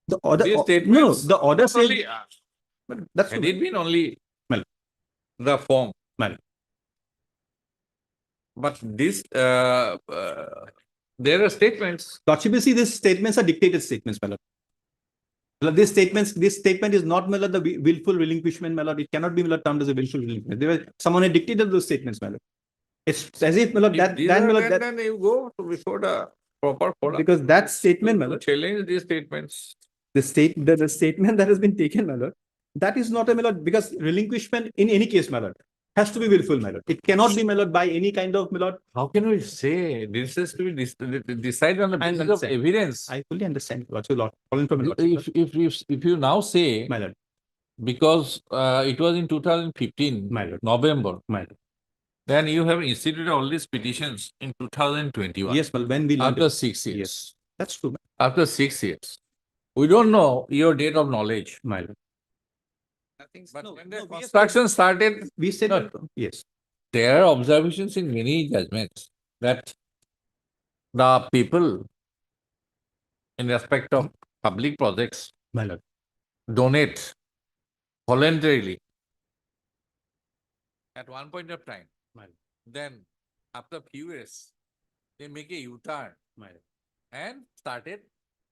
The order, These no, statements the order says, only, that's had true. it been only Well. the form. Well. But this, there are statements. Lordship, you see, these statements are dictated statements, my lord. My lord, these statements, this statement is not, my lord, the willful relinquishment, my lord. It cannot be, my lord, termed as a willful relinquishment. Someone had dictated those statements, my lord. It's as if, my lord, If that, these then, are my lord, then, that, then you go before the proper forum. because that statement, my To lord, challenge these statements. the statement that has been taken, my lord, that is not a, my lord, because relinquishment in any case, my lord, has to be willful, my lord. It cannot be, my lord, by any kind of, my lord. How can we say this is to be decided on the I basis of understand. evidence? I fully understand. Lordship, Lord, calling from a lordship, If you now say, my lord, because it was in 2015, my lord, November, my lord. then you have instituted all these petitions in 2021. Yes, well, when we learned After it. 6 years. Yes, that's true, After 6 years. We don't know your date of knowledge. my lord. But No, when no, the we have- construction started, We said, No. yes, there are observations in many judgments that the people in respect of public projects my lord. donate voluntarily at one point of time. Right. Then after few years, they make a U-turn My lord. and started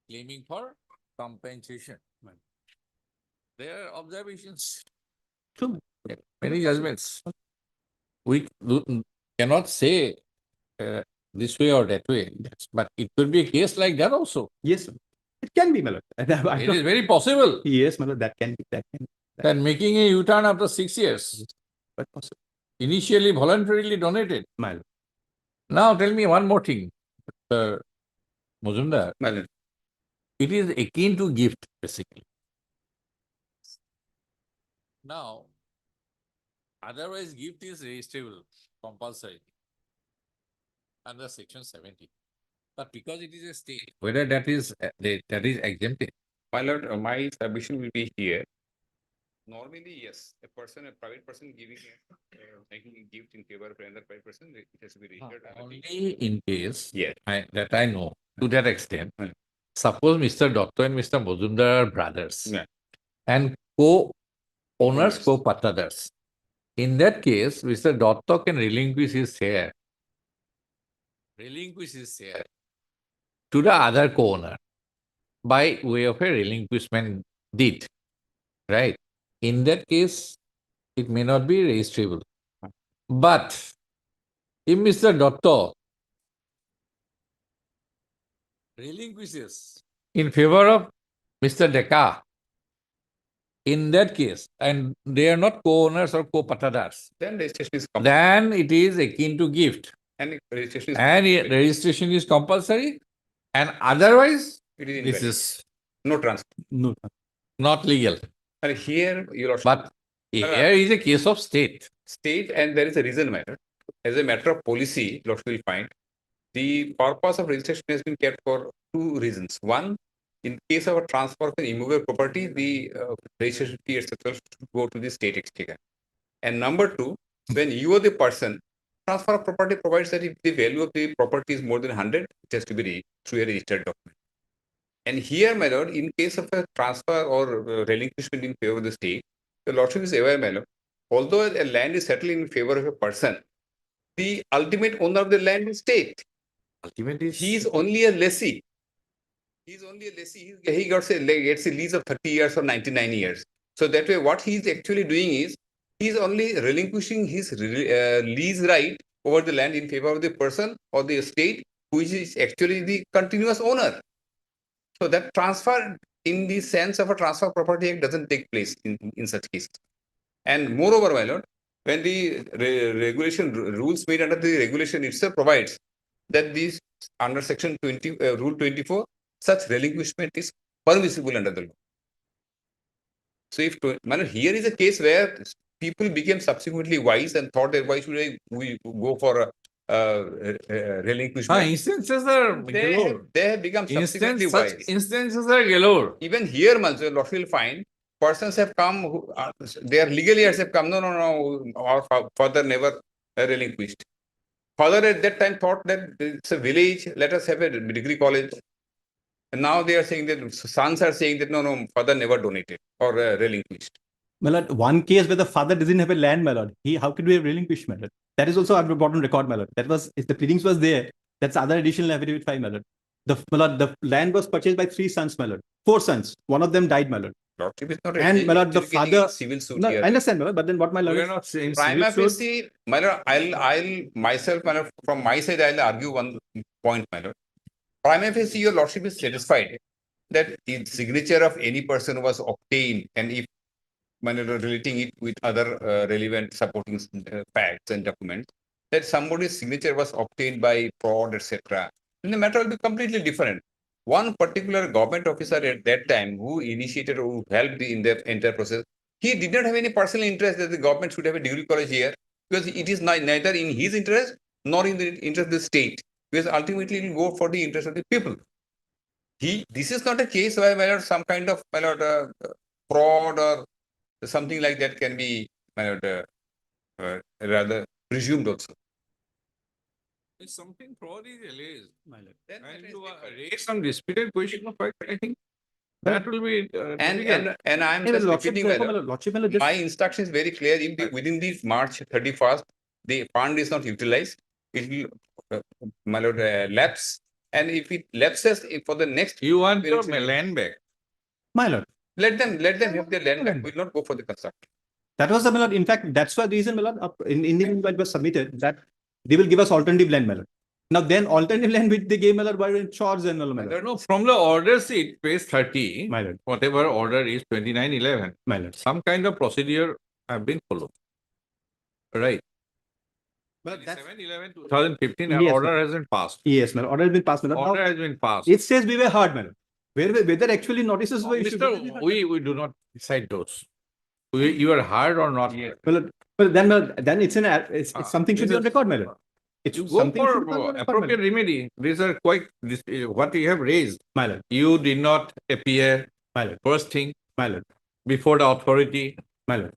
claiming for compensation. Right. There are observations, True. many judgments. We cannot say this way or that way, but it could be a case like that also. Yes, sir. It can be, my lord. I It don't- is very possible Yes, my lord, that can be, that making a U-turn after 6 years, but possible, initially voluntarily donated. my lord. Now tell me one more thing, Mr. Muzumdar. My lord. It is akin to gift, basically. Now, otherwise gift is registrable, compulsory, under section 70. But because it is a state, whether that is exempted. My lord, my submission will be here. Normally, yes, a private person making a gift in favor of another private person, it has to be registered. Only in case Yes. that I know, to that extent. Right. Suppose Mr. Dotto and Mr. Muzumdar are brothers. Yeah. And co-owners, Owners. co-partners. In that case, Mr. Dotto can relinquish his share. To the other co-owner by way of a relinquishment deed. Right? In that case, it may not be registrable. But if Mr. Dotto relinquishes in favor of Mr. Deka, in that case, and they are not co-owners or co-partners, Then registration is then it is akin to gift. and registration is And registration is compulsory, and otherwise, it is this invalid. is No transfer. No, not legal. And here, your lordship, But here is a case of state. state, and there is a reason matter. As a matter of policy, lordship will find the purpose of registration has been kept for two reasons. One, in case of a transfer of an immovable property, the registration fee, etc., should go to the state exchequer. And number two, when you are the person, transfer of property provides that if the value of the property is more than 100, it has to be through a registered document. And here, my lord, in case of a transfer or relinquishment in favor of the state, the lordship is aware, my lord, although a land is settled in favor of a person, the ultimate owner of the land is state. Ultimately, He is only a lessee. He is only a lessee. He gets a lease of 30 years or 99 years. So that way, what he is actually doing is, he is only relinquishing his lease right over the land in favor of the person or the estate, which is actually the continuous owner. So that transfer, in the sense of a transfer of property act, doesn't take place in such cases. And moreover, my lord, when the regulation rules made under the regulation itself provides that these under section 20, rule 24, such relinquishment is permissible under the law. So if my lord, here is a case where people became subsequently wise and thought that why should we go for a relinquishment? Instances are galore. They have become subsequently Such wise. instances are galore. Even here, Malzo, Lord will find persons have come who their legal heirs have come. No. Our father never relinquished. Father at that time thought that it's a village. Let us have a degree college. And now they are saying that sons are saying that no, father never donated or relinquished. My lord, one case where the father doesn't have a land, my lord. How could we have relinquished, my lord? That is also our important record, my lord. That was, if the pleadings was there, that's other additional affidavit 5, my lord. My lord, the land was purchased by 3 sons, my lord. 4 sons. One of them died, my lord. Lordship is not And my lord, the adjudicating father. civil suit No, here. I understand, my lord, but then what my lord We is are not saying Prima civil suit. facie, my lord, I'll myself, my lord, from my side, I'll argue one point, my lord. Prima facie, your lordship is satisfied that the signature of any person was obtained, and if my lord, relating it with other relevant supporting facts and documents, that somebody's signature was obtained by fraud, etc., then the matter will be completely different. One particular government officer at that time who initiated or who helped in the entire process, he did not have any personal interest that the government should have a degree college here, because it is neither in his interest nor in the interest of the state, because ultimately it will go for the interest of the people. This is not a case where, my lord, some kind of, my lord, fraud or something like that can be, my lord, rather presumed also. If something fraud is alleged, my lord. Then and that is you different. raise some disputed question of fact, I think that will be difficult. And I am Hey, just lordship, repeating, my therefore, my lord. lord, lordship, my lord, just My instruction is very clear. If within the March 31st, the fund is not utilized, it will, my lord, lapse. And if it lapses for the next, You want your financial year, land back. my lord. let them have their land back. Will not go for the construction. That was the, my lord. In fact, that's why the reason, my lord, in the meanwhile it was submitted that they will give us alternative land, my lord. Now then, alternative land which they gave, my lord, by chores and all, my lord. No, from the order sheet, page 30, My lord, whatever order is 2911, my lord. some kind of procedure have been followed. Right. But that's 7/11/2015, an Yes, order has been passed. yes, my lord. Order has been passed, my lord. Now, Order has been passed. it says we were heard, my lord. Whether actually notices were issued. Mister, we do not decide those. You are hired or not. Well, then it's something should be on record, my lord. It's You go something should be for on record, my appropriate lord. remedy. These are quite what you have raised. My lord, You did not appear my lord, first thing my lord, before the authority. my lord,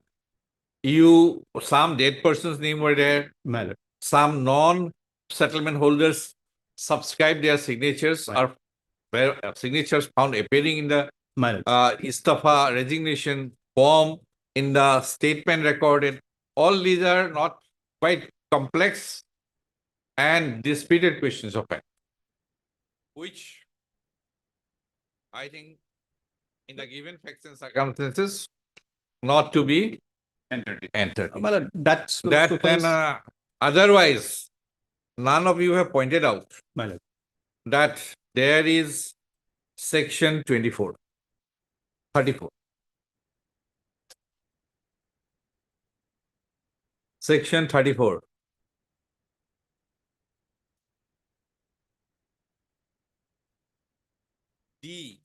Some dead person's name were there. my lord. Some non-settlement holders subscribed their signatures Right. where signatures found appearing in the My lord. istifa resignation form, in the statement recorded. All these are not quite complex and disputed questions of fact, which I think in the given facts and circumstances not to be entered. My lord, that's That then otherwise, none of you have pointed out my lord. that there is section 34, 34. Section 34. D.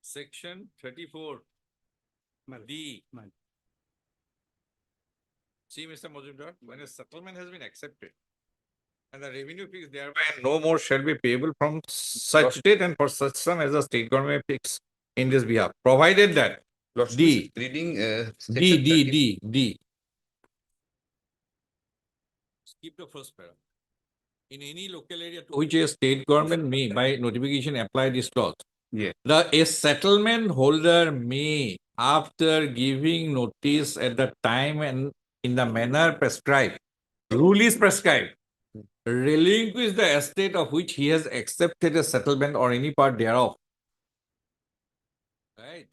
Section 34. D. See, Mr. Majumdar, when a settlement has been accepted and the revenue fixed thereby and no more shall be payable from such date and for such sum as the state government fix in this behalf, provided that Lordship D. is reading D, D, D, D. Skip the first paragraph. In any local area to which a state government may by notification apply this clause. Yeah. A settlement holder may, after giving notice at the time and in the manner prescribed, rule is prescribed, relinquish the estate of which he has accepted a settlement or any part thereof. Right.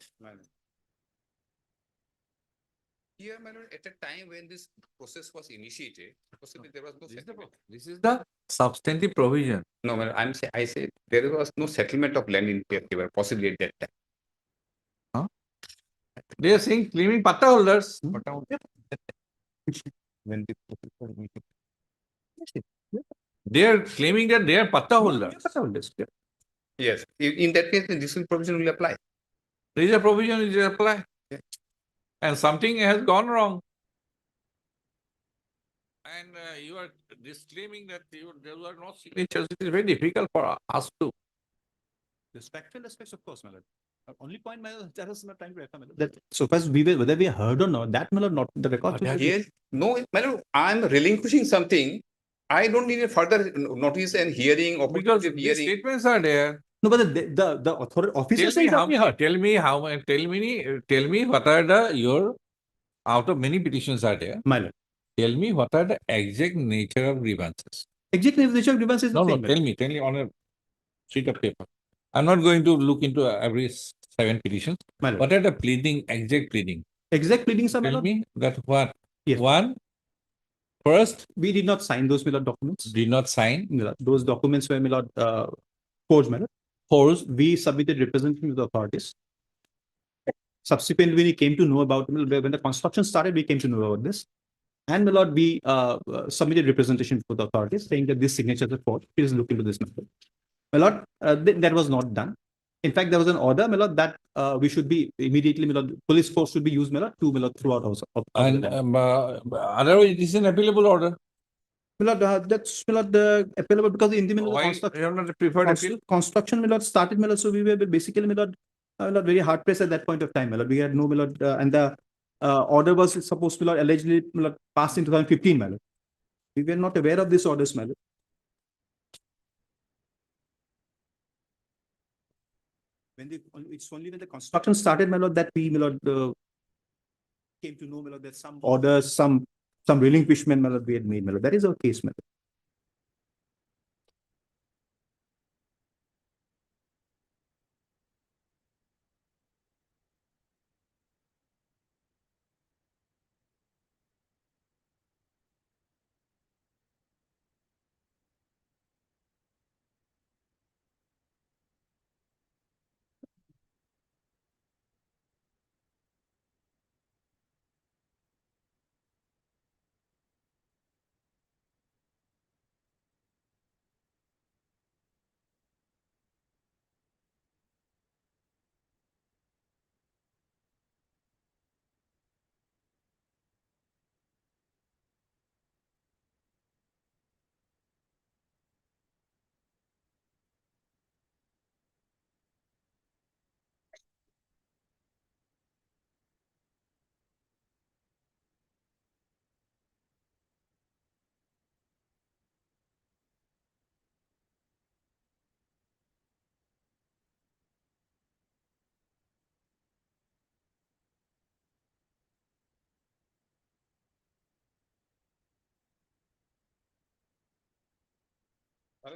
Here, my lord, at a time when this process was initiated, possibly there was no settlement. This is the substantive provision. No, my lord, I say there was no settlement of land in favor, possibly at that time. They are saying claiming patta holders. When the process was initiated. They are claiming that they are patta holders. Yes, in that case, then this provision will apply. There is a provision which will apply. And something has gone wrong. And you are disclaiming that there were no signatures. It is very difficult for us to. The factual aspects, of course, my lord. Only point, my lord, there was no time to refer, my lord. That so far as we were, whether we heard or not, that, my lord, not the record. Here, no, my lord, I'm relinquishing something. I don't need a further notice and hearing or Because these statements are there. No, but the authority officer Tell me says how. Tell me what are your out of many petitions are there. my lord. Tell me what are the exact nature of grievances. Exact nature of grievance is the No, same. tell me on a sheet of paper. I'm not going to look into every 7 petitions. My lord. What are the pleading, exact pleading? Exact pleadings are, my Tell lord. me that what? Yes. One, first, We did not sign those, my lord, documents. did not sign. My lord. Those documents were, my lord, forged, my lord. Forced. We submitted representation to the authorities. Subsequently, when we came to know about, when the construction started, we came to know about this. And my lord, we submitted representation for the authorities saying that this signature is forged. Please look into this matter. My lord, that was not done. In fact, there was an order, my lord, that we should be immediately, my lord, police force should be used, my lord, to, my lord, throughout also. And otherwise, it is an appealable order. My lord, that's, my lord, applicable because in the middle of the Why construction. you have not preferred appeal? Construction, my lord, started, my lord, so we were basically, my lord, very hard pressed at that point of time, my lord. We had no, my lord, and the order was supposed to, my lord, allegedly, my lord, passed in 2015, my lord. We were not aware of this orders, my lord. It's only when the construction started, my lord, that we, my lord, came to know, my lord, that some orders, some relinquishment, my lord, we had made, my lord. That is our case, my lord.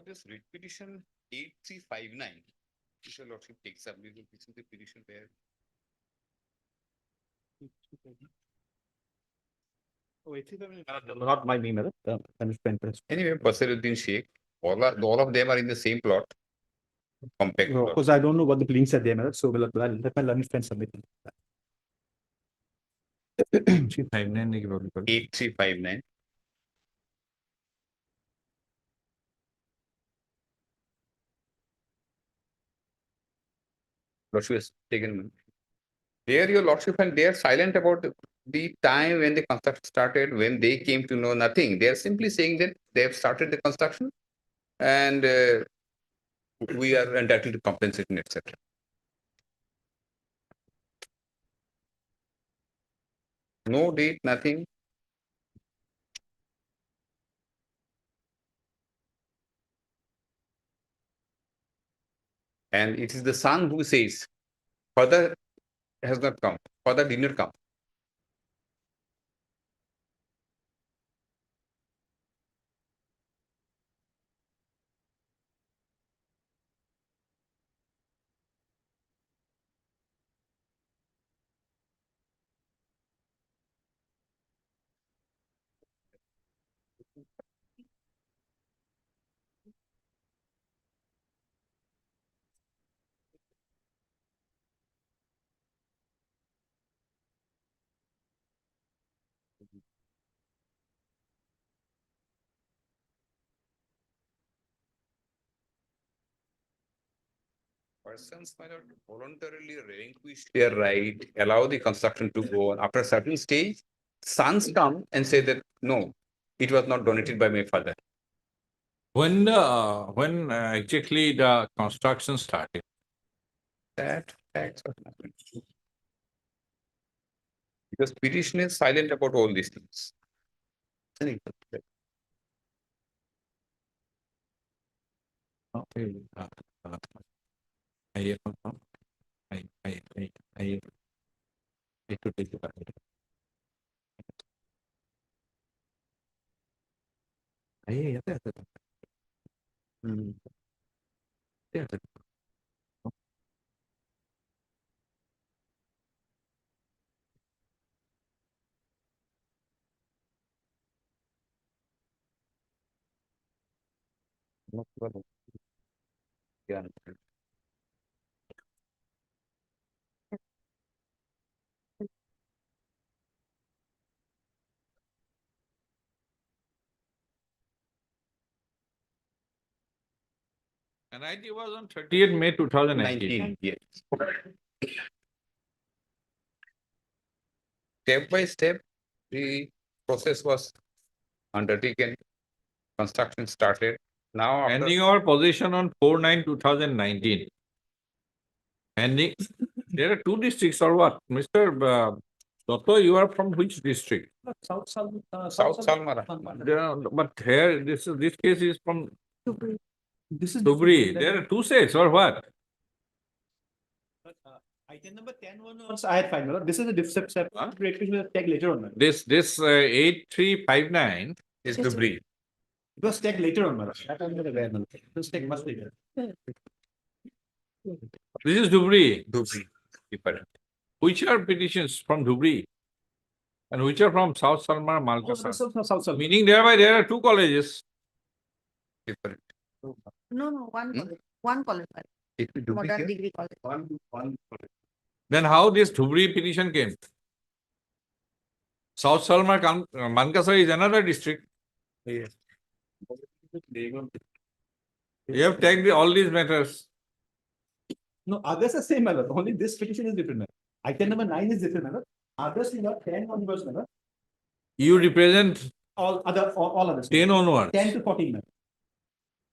This writ petition 8359, which your lordship takes up, this is the petition where. Not my name, my lord. Anyway, Basiruddin Sheikh, all of them are in the same plot. Compact Of plot. course, I don't know what the links are there, my lord. So let my learned friend submit. 8359. Lordship has taken. There, your lordship, and they are silent about the time when the construction started, when they came to know nothing. They are simply saying that they have started the construction and we are entitled to compensation, etc. No date, nothing. And it is the son who says, father has not come, father did not come. Persons might not voluntarily relinquish their right, allow the construction to go on. After a certain stage, sons come and say that, no, it was not donated by my father. When exactly the construction started? That facts are nothing. Because petition is silent about all these things. Okay. I need to take it back. Yeah. And it was on 30th May 2019. 19, yes. Step by step, the process was undertaken, construction started. Now, after Ending our position on 4/9/2019. Ending, there are two districts or what? Mr. Dotto, you are from which district? South Salmara. But here, this case is from This is Dhubri. There are two states or what? Item number 10 was I had filed. This is a different step. Creation will take later on. This 8359 is Dhubri. It was tagged later on. That I'm not aware. It was tagged much later. This is Dhubri. Dhubri. Different. Which are petitions from Dhubri? And which are from South Salmar, Malkasa? South Salmar. Meaning thereby there are two colleges. Different. No, one college. It will Modern Dhubri. degree college. One. Then how this Dhubri petition came? South Salmar, Mankasa is another district. Yes. You have taken all these matters. No, others are same. Only this petition is different. Item number 9 is different. Others, 10 onwards. You represent All others. 10 onwards. 10 to 14.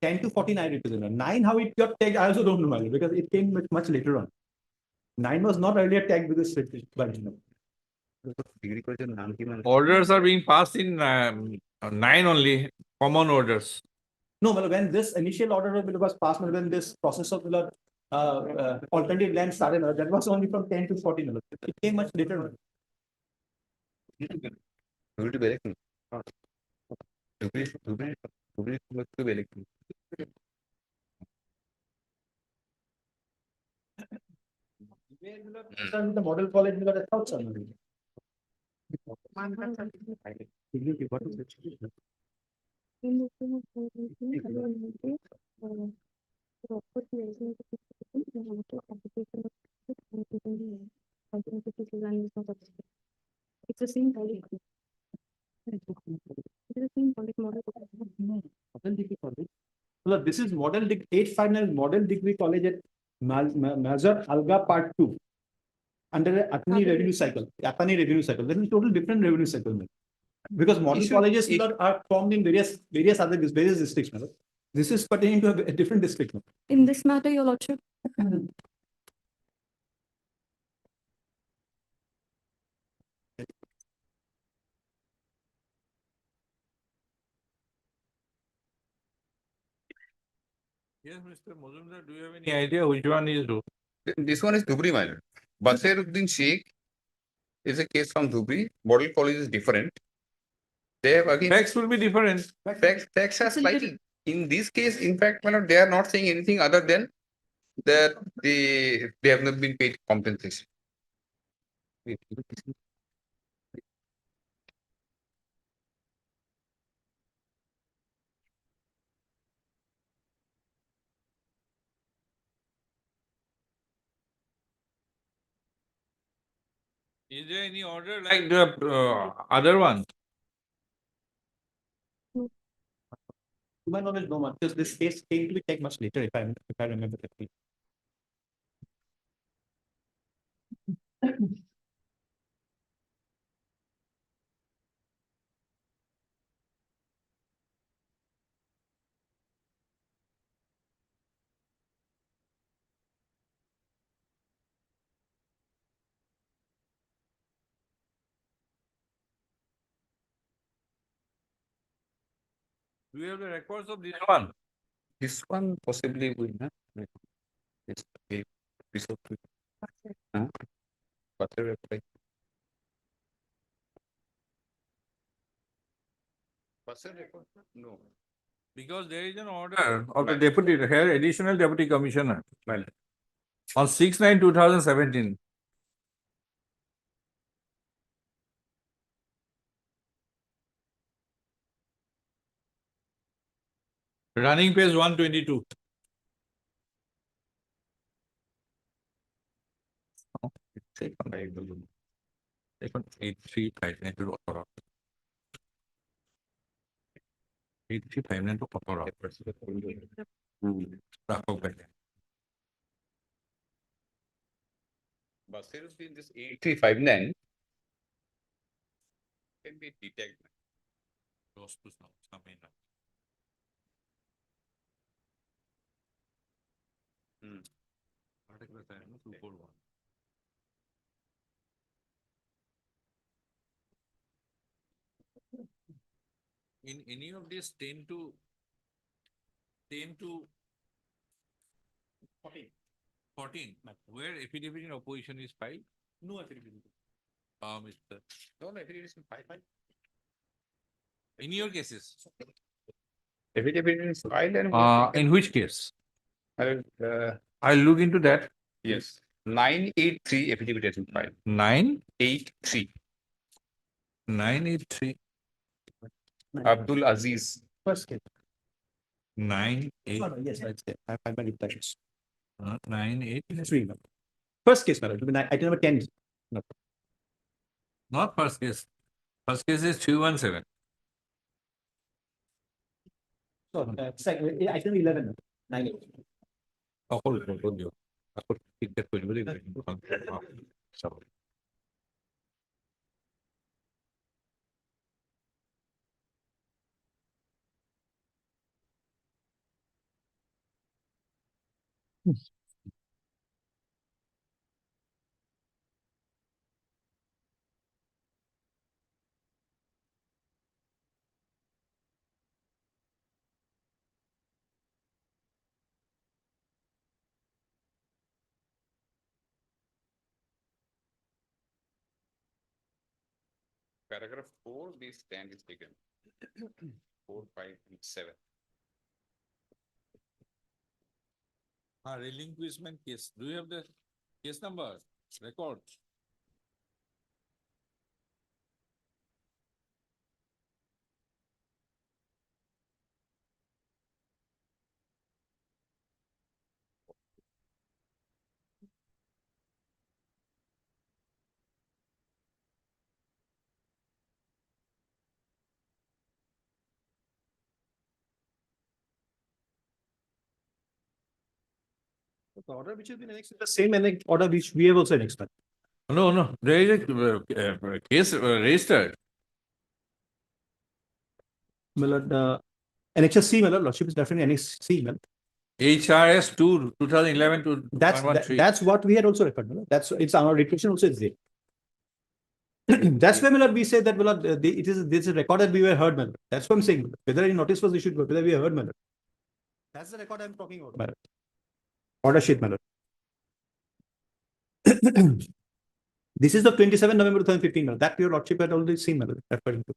10 to 14 I represent. 9, how it got tagged, I also don't know, because it came much later on. 9 was not earlier tagged with this petition. Orders are being passed in 9 only, common orders. No, well, when this initial order was passed, when this process of alternative land started, that was only from 10 to 14. It came much later on. The model college got a South Salmar. It's the same college. It's the same college model. Well, this is model 859 model degree college at Mazar Alga Part 2. under an attorney revenue cycle, then it's total different revenue cycle. Madam. Because model colleges are formed in various other various districts. Madam. This is pertaining to a different district. Madam. In this matter, your lordship. Yes, Mr. Mozumdar, do you have any idea which one is who? This one is Dhubri, my lord. Basiruddin Sheikh is a case from Dhubri. Model college is different. They have again. Facts will be different. Facts are slightly. In this case, in fact, my lord, they are not saying anything other than that they have not been paid compensation. Is there any order like the other one? To my knowledge, no, because this case came to be taken much later, if I remember correctly. Do you have the records of this one? This one possibly will not. This piece of reply. No. Because there is an order of the deputy, here additional deputy commissioner. On 6/9/2017. Running page 122. Second, 8359 to author. 8359 to author. Basiruddin, this 8359 can be detected. Close to some Article 241. In any of these 10 to 14, where affidavit in opposition is filed? No affidavit. Mr. No affidavit is filed. In your cases? Affidavit is filed and. In which case? I'll look into that. Yes, 983 affidavit has been filed. 983. 983. Abdul Aziz. First case. 983. Oh, no, yes, that's it. I have my reflections. 983. First case, madam, item number 10. No. Not first case. First case is 317. So, second, item 11. 9. Paragraph 4, the stand is taken. 4, 5, and 7. Relinquishment case. Do you have the case number? Record. The order which has been annexed is the same order which we have also annexed. No, there is a case registered. My lord, Annexure C, my lord, lordship is definitely Annex C, my lord. HRS 2, 2011 to That's 113. that's what we had also referred. My lord. That's it's our restriction also is there. That's why, my lord, we say that, my lord, it is this is a record that we were heard, my lord. That's what I'm saying. Whether any notice was issued, whether we were heard, my lord. That's the record I'm talking about, my lord. Order sheet, my lord. This is the 27 November 2015, my lord. That your lordship had already seen, my lord, referring to.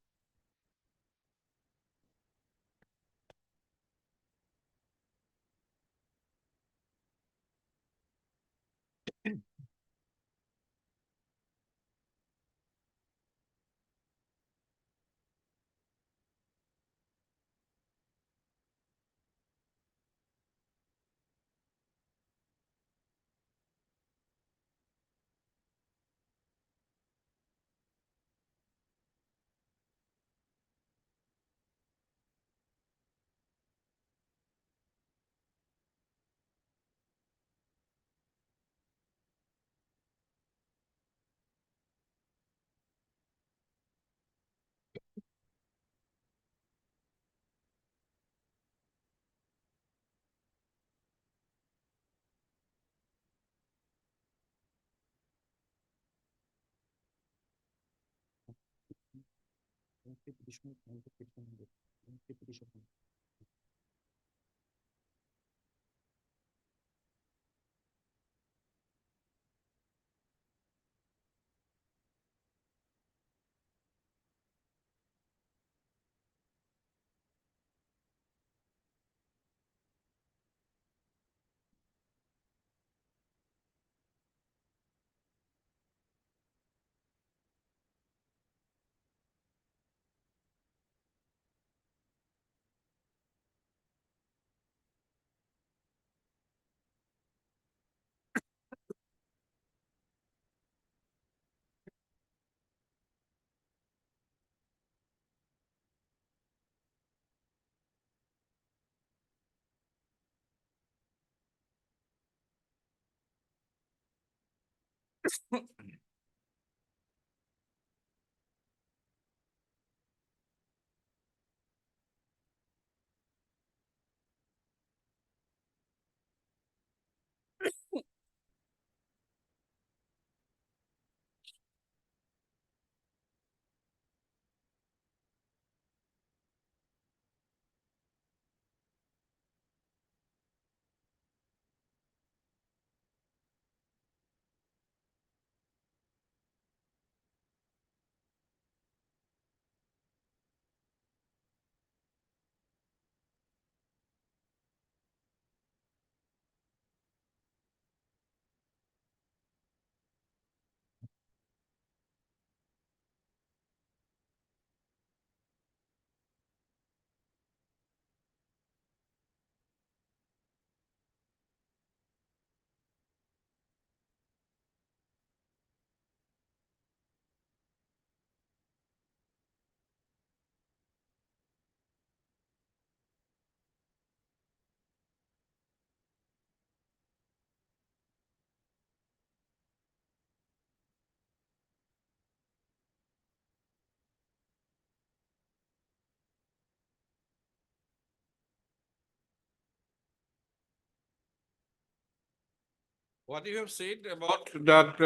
What you have said about that,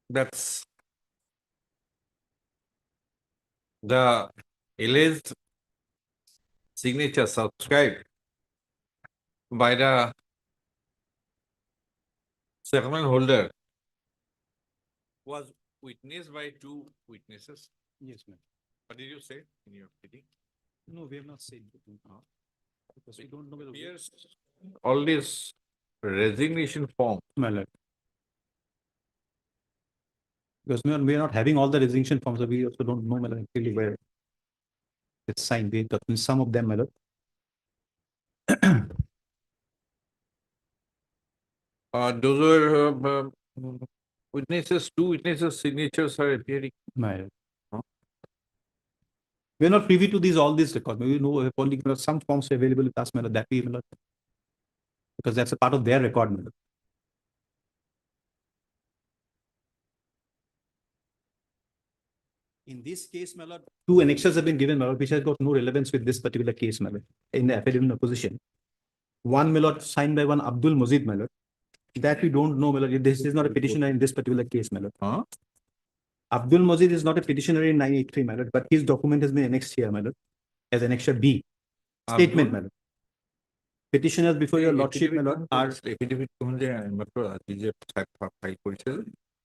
that's the alleged signature subscribed by the settlement holder was witnessed by two witnesses. Yes, ma'am. What did you say in your pleading? No, we have not said. Because we don't know whether. Appears all this resignation form. My lord. Because we are not having all the resignation forms, so we also don't know, my lord, actually where it's signed. We got some of them, my lord. Those were witnesses, two witnesses' signatures are appearing. My lord. We're not privy to all these records. We know we have only got some forms available with us, my lord, that we, my lord. Because that's a part of their record, my lord. In this case, my lord, two annexures have been given, my lord, which has got no relevance with this particular case, my lord, in the affidavit of opposition. One, my lord, signed by one Abdul Mujid, my lord. That we don't know, my lord. This is not a petitioner in this particular case, my lord. Huh? Abdul Mujid is not a petitioner in 983, my lord, but his document has been annexed here, my lord, as annexure B. Statement, my lord. Petitioners before your lordship, my lord, are affidavit কোন যে মাত্র আজি যে file কৰিছে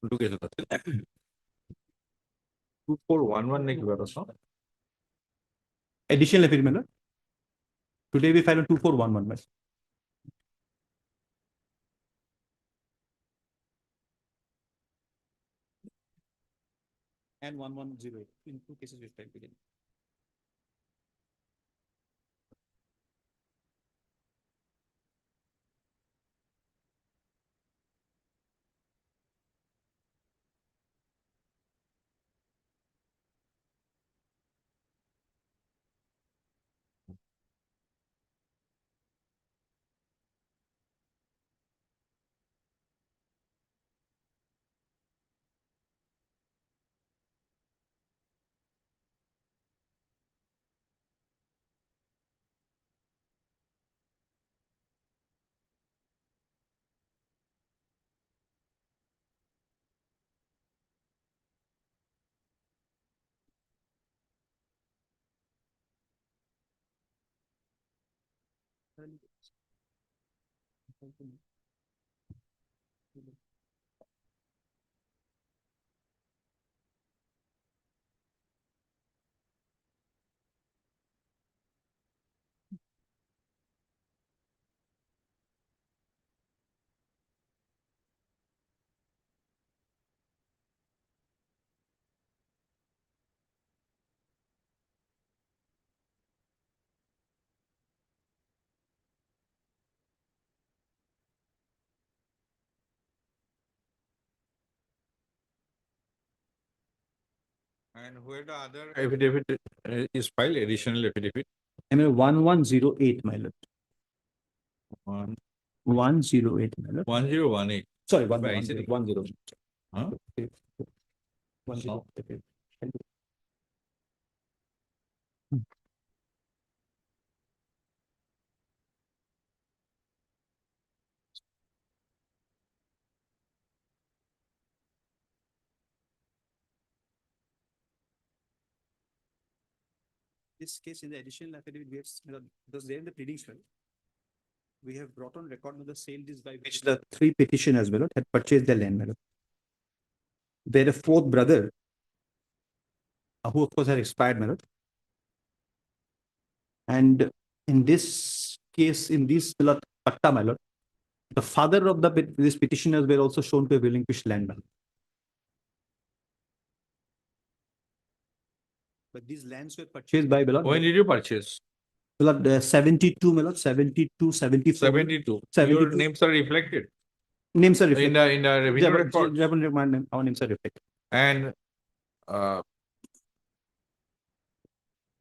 ঢুকেছে তাতে 2411 নে কিবা আছে additional affidavit, my lord. Today we filed on 2411, my lord. And 1108. In two cases we filed again. and where the other affidavit is filed additional affidavit I mean, 1108, my lord. on 108, my lord. 1018 Sorry, By 108. 108. Huh? 108. This case in the additional affidavit, we have, because there in the pleadings, well, we have brought on record of the sale deeds by which the three petitioners, my lord, had purchased their land, my lord. They had a fourth brother, who of course had expired, my lord. And in this case, in this patta, my lord, the father of these petitioners were also shown to have relinquished land, my lord. But these lands were purchased by, my lord. when did you purchase 72, my lord, 72, 74. 72 your 72. names are reflected Names are reflected. in the revenue record Our names are reflected. and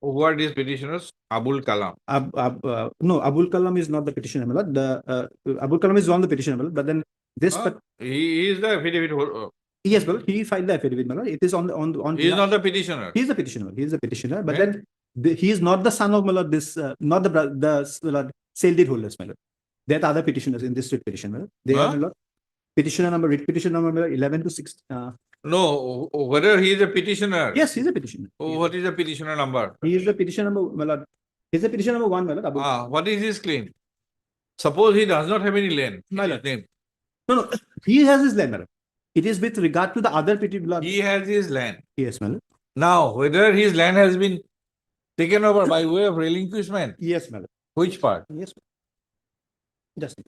who are these petitioners? Abul Kalam. No, Abul Kalam is not the petitioner, my lord. Abul Kalam is one of the petitioner, my lord. But then this, He is the affidavit. yes, well, he filed the affidavit, my lord. It is on. He is not the petitioner. He is the petitioner. He is the petitioner, but Okay. then he is not the son of, my lord, this, not the sale deed holders, my lord. There are other petitioners in this writ petition, my lord. They are, my lord. Petitioner number, writ petition number, my lord, 11 to 6. No, whether he is a petitioner. Yes, he is a petitioner. What is the petitioner number? He is the petition number, my lord. He is the petition number 1, my lord. What is his claim? Suppose he does not have any land. My lord. Name. No, he has his land, my lord. It is with regard to the other petitioner. He has his land. Yes, my lord. Now, whether his land has been taken over by way of relinquishment. Yes, my lord. Which part? Yes. Just.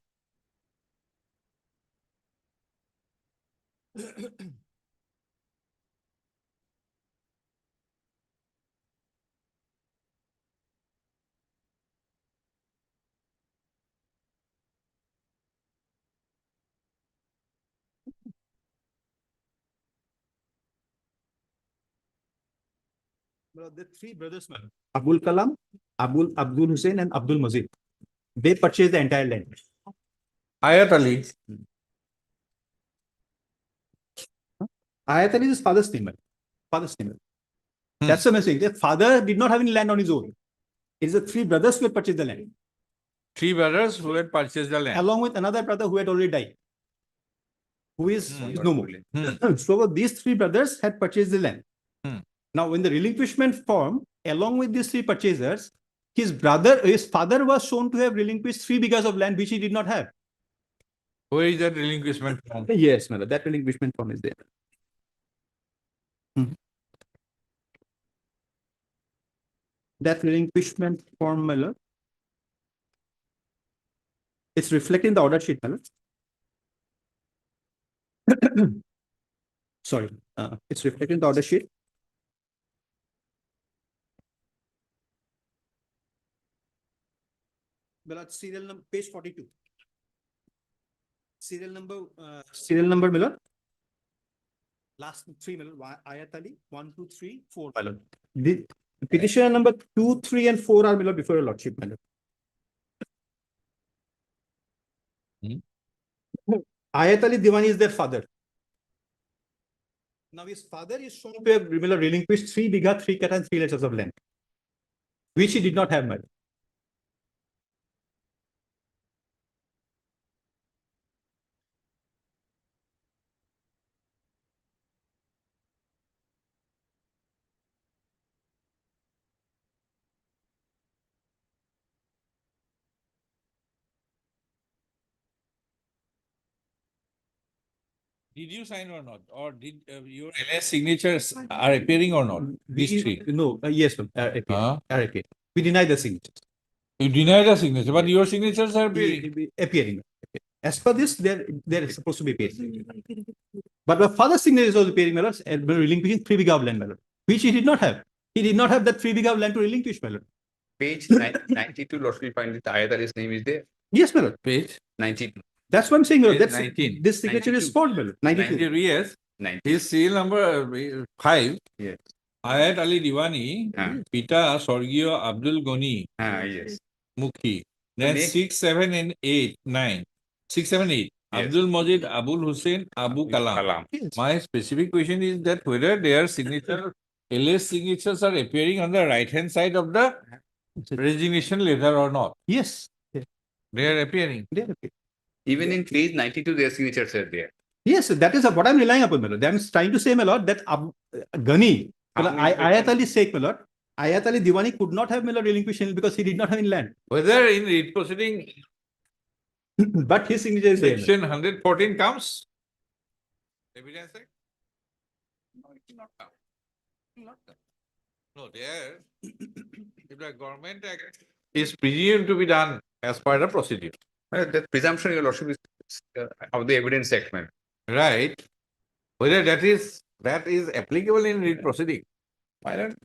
The three brothers, man. Abul Kalam, Abdul Hussain, and Abdul Mazid. They purchased the entire land. Ayat Ali. Ayat Ali is his father's name, man. Father's name. That's the message. The father did not have any land on his own. It is the three brothers who had purchased the land, Three brothers who had purchased the land. along with another brother who had already died, who is no more. So these three brothers had purchased the land. Now, when the relinquishment formed, along with these three purchasers, his father was shown to have relinquished 3 bighas of land which he did not have. Where is that relinquishment from? Yes, madam, that relinquishment form is there. That relinquishment form, my lord, it's reflected in the order sheet, my lord. Sorry, it's reflected in the order sheet. My lord, serial number, page 42. Serial number, my lord. Last 3, my lord. Ayat Ali, 1, 2, 3, 4, my lord. The petitioner number 2, 3, and 4 are, my lord, before your lordship, my lord. Ayat Ali Diwani is their father. Now his father is shown to have relinquished 3 bigha, 3 kata, and 3 acres of land, which he did not have, my lord. Did you sign or not? Or did your LS signatures are appearing or not? These three. No, yes, ma'am, are appearing. We deny the signatures. You deny the signature, but your signatures are appearing. Appearing. As per this, they're supposed to be appearing. But my father's signature is also appearing, my lord, and relinquishing 3 bigha of land, my lord, which he did not have. He did not have that 3 bigha of land to relinquish, my lord. Page 92, Lord, will find that Ayat Ali's name is there. Yes, my lord. Page 92. That's what I'm saying, my lord. Page That's 19. This signature 92. is false, my lord. 92. Yes. 90. His serial number 5. Yes. Ayat Ali Diwani, Pita Sorgio Abdul Goni, Yes. Mukhi. Then next- 6, 7, and 8, 9. 6, 7, 8. Yes. Abdul Majid Abul Hussein Abu Kalam. My specific question is that whether their signature, LS signatures are appearing on the right hand side of the resignation letter or not. Yes. They are appearing. They're appearing. Even in page 92, their signatures are there. Yes, that is what I'm relying upon, my lord. I'm trying to say, my lord, that Ghani, Ayat Ali's sake, my lord, Ayat Ali Diwani could not have, my lord, relinquished because he did not have any land. Whether in read proceeding But his signature is there. section 114 comes? Evidence Act? No, it will not come. It will not come. No, there, if the government act is presumed to be done as per the procedure. The presumption, your lordship, is of the evidence act, ma'am. Right. Whether that is applicable in read proceeding. My lord,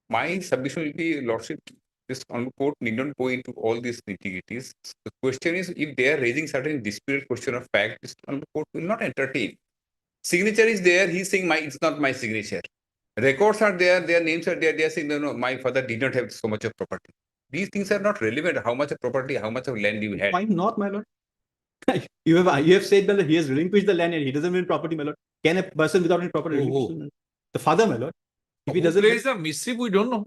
my submission will be, lordship, this honorable court need not go into all these nitty-gritties. The question is, if they are raising certain disputed question of fact, this honorable court will not entertain. Signature is there, he's saying it's not my signature. Records are there, their names are there, they are saying, no, my father did not have so much of property. These things are not relevant. How much of property, how much of land you had. Why not, my lord? You have said that he has relinquished the land and he doesn't mean property, my lord. Can a person without any property relinquish the father, my lord? If he Who doesn't, plays the mischief, we don't know.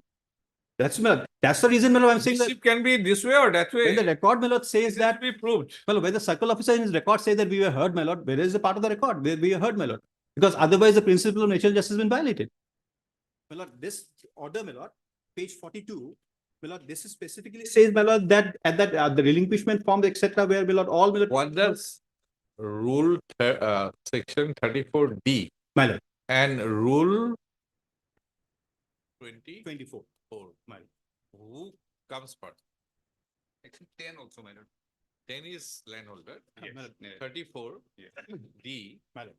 that's the reason, my lord, I'm saying that Mischief can be this way or that way. when the record, my lord, says that, be proved. well, when the circle officer in his record says that we were heard, my lord, where is the part of the record where we were heard, my lord? Because otherwise the principle of natural justice has been violated. My lord, this order, my lord, page 42, my lord, this is specifically says, my lord, that at that the relinquishment forms, etc., where, my lord, all, my lord, What does rule section 34D my lord, and rule 24, my lord. who comes first? Section 10 also, my lord. 10 is landholder. Yes. 34 D My lord.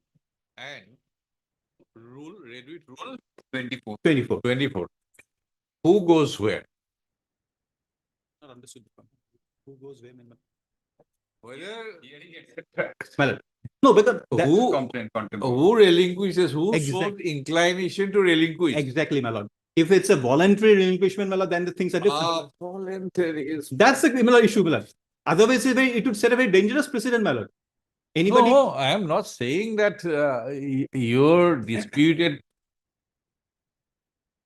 and rule, read with rule 24. 24. 24. Who goes where? Not understood. Who goes where, my lord? Whether My lord. No, because that, who Complaint, contempt. who relinquishes, who shows Exactly. inclination to relinquish? exactly, my lord. If it's a voluntary relinquishment, my lord, then the things are different. Voluntary is. That's the criminal issue, my lord. Otherwise, it would set a very dangerous precedent, my lord. Anybody, No, I am not saying that your disputed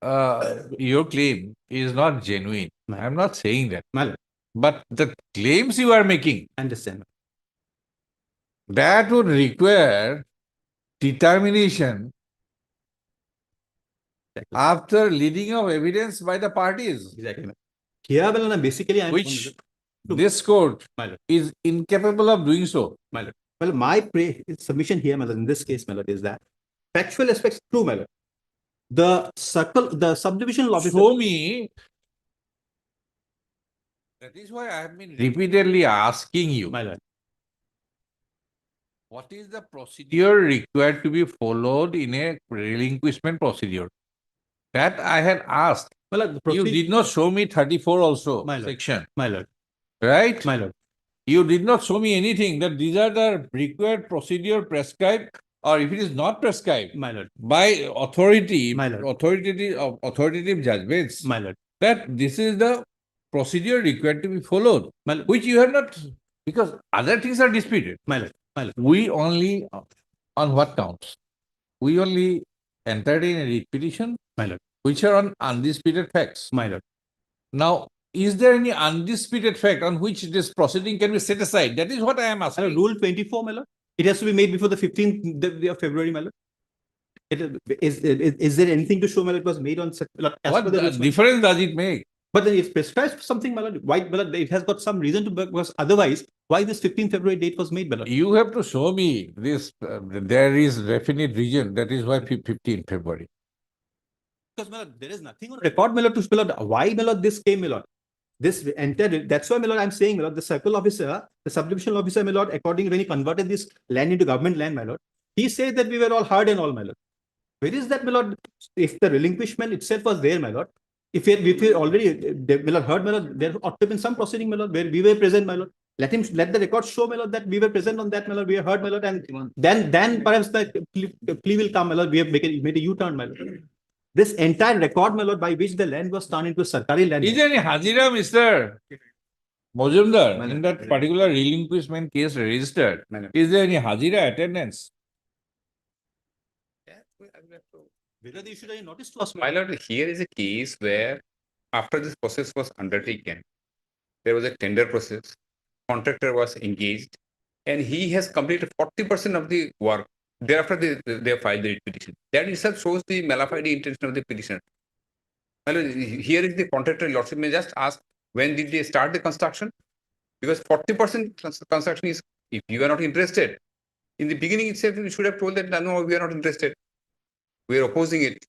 your claim is not genuine. I'm not saying that. My lord, But the claims you are making, understand. that would require determination Exactly. after leading of evidence by the parties, Exactly. my lord. Here, well, basically, I'm which to- this court my lord. is incapable of doing so. My lord. Well, my submission here, my lord, in this case, my lord, is that factual aspects true, my lord. The subdivision officer. Show me. That is why I have been repeatedly asking you, My lord. what is the procedure required to be followed in a relinquishment procedure? That I had asked. My lord, the You procedure. did not show me 34 also My lord. section, My lord. right? My lord. You did not show me anything that these are the required procedure prescribed, or if it is not prescribed My lord. by authority, My lord. authoritative judgments, My lord. that this is the procedure required to be followed, My lord. which you have not, because other things are disputed. My lord. My lord. We only, on what counts? We only entertain a writ petition, My lord. which are on undisputed facts. My lord. Now, is there any undisputed fact on which this proceeding can be set aside? That is what I am My lord, asking. Rule 24, my lord. It has to be made before the 15th day of February, my lord. Is there anything to show, my lord, it was made on such, my lord, as per What the rules, my lord? difference does it make? But then it's prescribed something, my lord. Why, my lord, it has got some reason to, because otherwise, why this 15th February date was made, my lord? You have to show me this, there is definite reason, that is why 15 February. Because, my lord, there is nothing on record, my lord, to, my lord, why, my lord, this came, my lord. This entire, that's why, my lord, I'm saying, my lord, the circle officer, the subdivision officer, my lord, according when he converted this land into government land, my lord, he said that we were all hard and all, my lord. Where is that, my lord? If the relinquishment itself was there, my lord, if we already, my lord, heard, my lord, there ought to have been some proceeding, my lord, where we were present, my lord. Let the record show, my lord, that we were present on that, my lord, we heard, my lord, and then perhaps the plea will come, my lord, we have made a U-turn, my lord. This entire record, my lord, by which the land was turned into Sarkari land. Is there any Hazira, Mr. Mojumdar, in that particular relinquishment case registered? Is there any Hazira attendance? Whether they issued any notice to us, My lord, here is a case where after this process was undertaken, there was a tender process, contractor was engaged, and he has completed 40% of the work. Thereafter, they have filed the writ petition. That itself shows the mala fide intention of the petitioner. My lord, here is the contractor lordship may just ask, when did they start the construction? Because 40% construction is, if you are not interested, in the beginning itself, you should have told that, no, we are not interested. We are opposing it.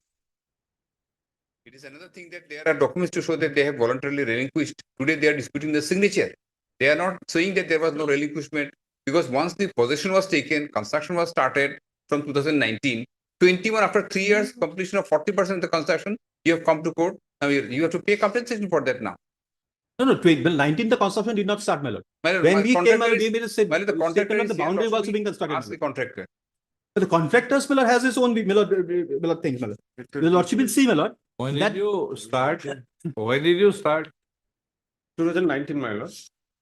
It is another thing that there are documents to show that they have voluntarily relinquished. Today, they are disputing the signature. They are not saying that there was no relinquishment, because once the possession was taken, construction was started from 2019, 21 after 3 years, completion of 40% of the construction, you have come to court. Now you have to pay compensation for that now. No, 19, the construction did not start, my lord. My lord, When my we came, contractor my lord, is- we made a statement. my lord, the contractor Statement of is the here, boundary was lordship, also being constructed. ask the contractor. But the contractors, my lord, has his own, my lord, things, my lord. The lordship will see, my lord. When That- did you start? When did you start? 2019, my lord,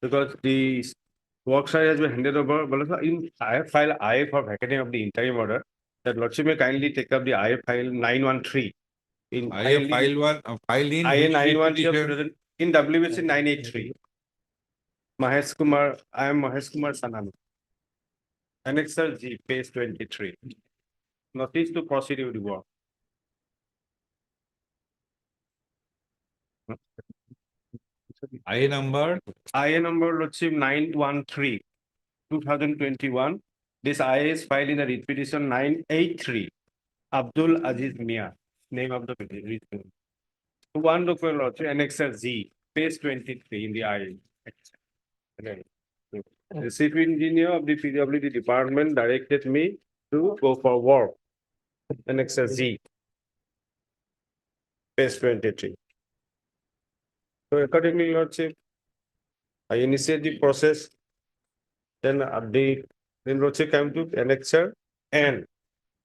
because the work site has been handed over. But in I have filed IA for vacating of the interim order. That lordship may kindly take up the IA file 913. In I have filed in IA which 913 of petition? 2000 in WBC 983. Mahesh Kumar, I am Mahesh Kumar Sanani. Annexer G, page 23. Notice to proceed with the work. IA number? IA number lordship 913, 2021. This IA is filed in the writ petition 983. Abdul Aziz Mia, name of the petition. One local lordship, Annexer Z, page 23 in the IA. Right. The chief engineer of the PWD department directed me to go for work. Annexer Z, page 23. So accordingly, lordship, I initiate the process. Then lordship came to annexer N.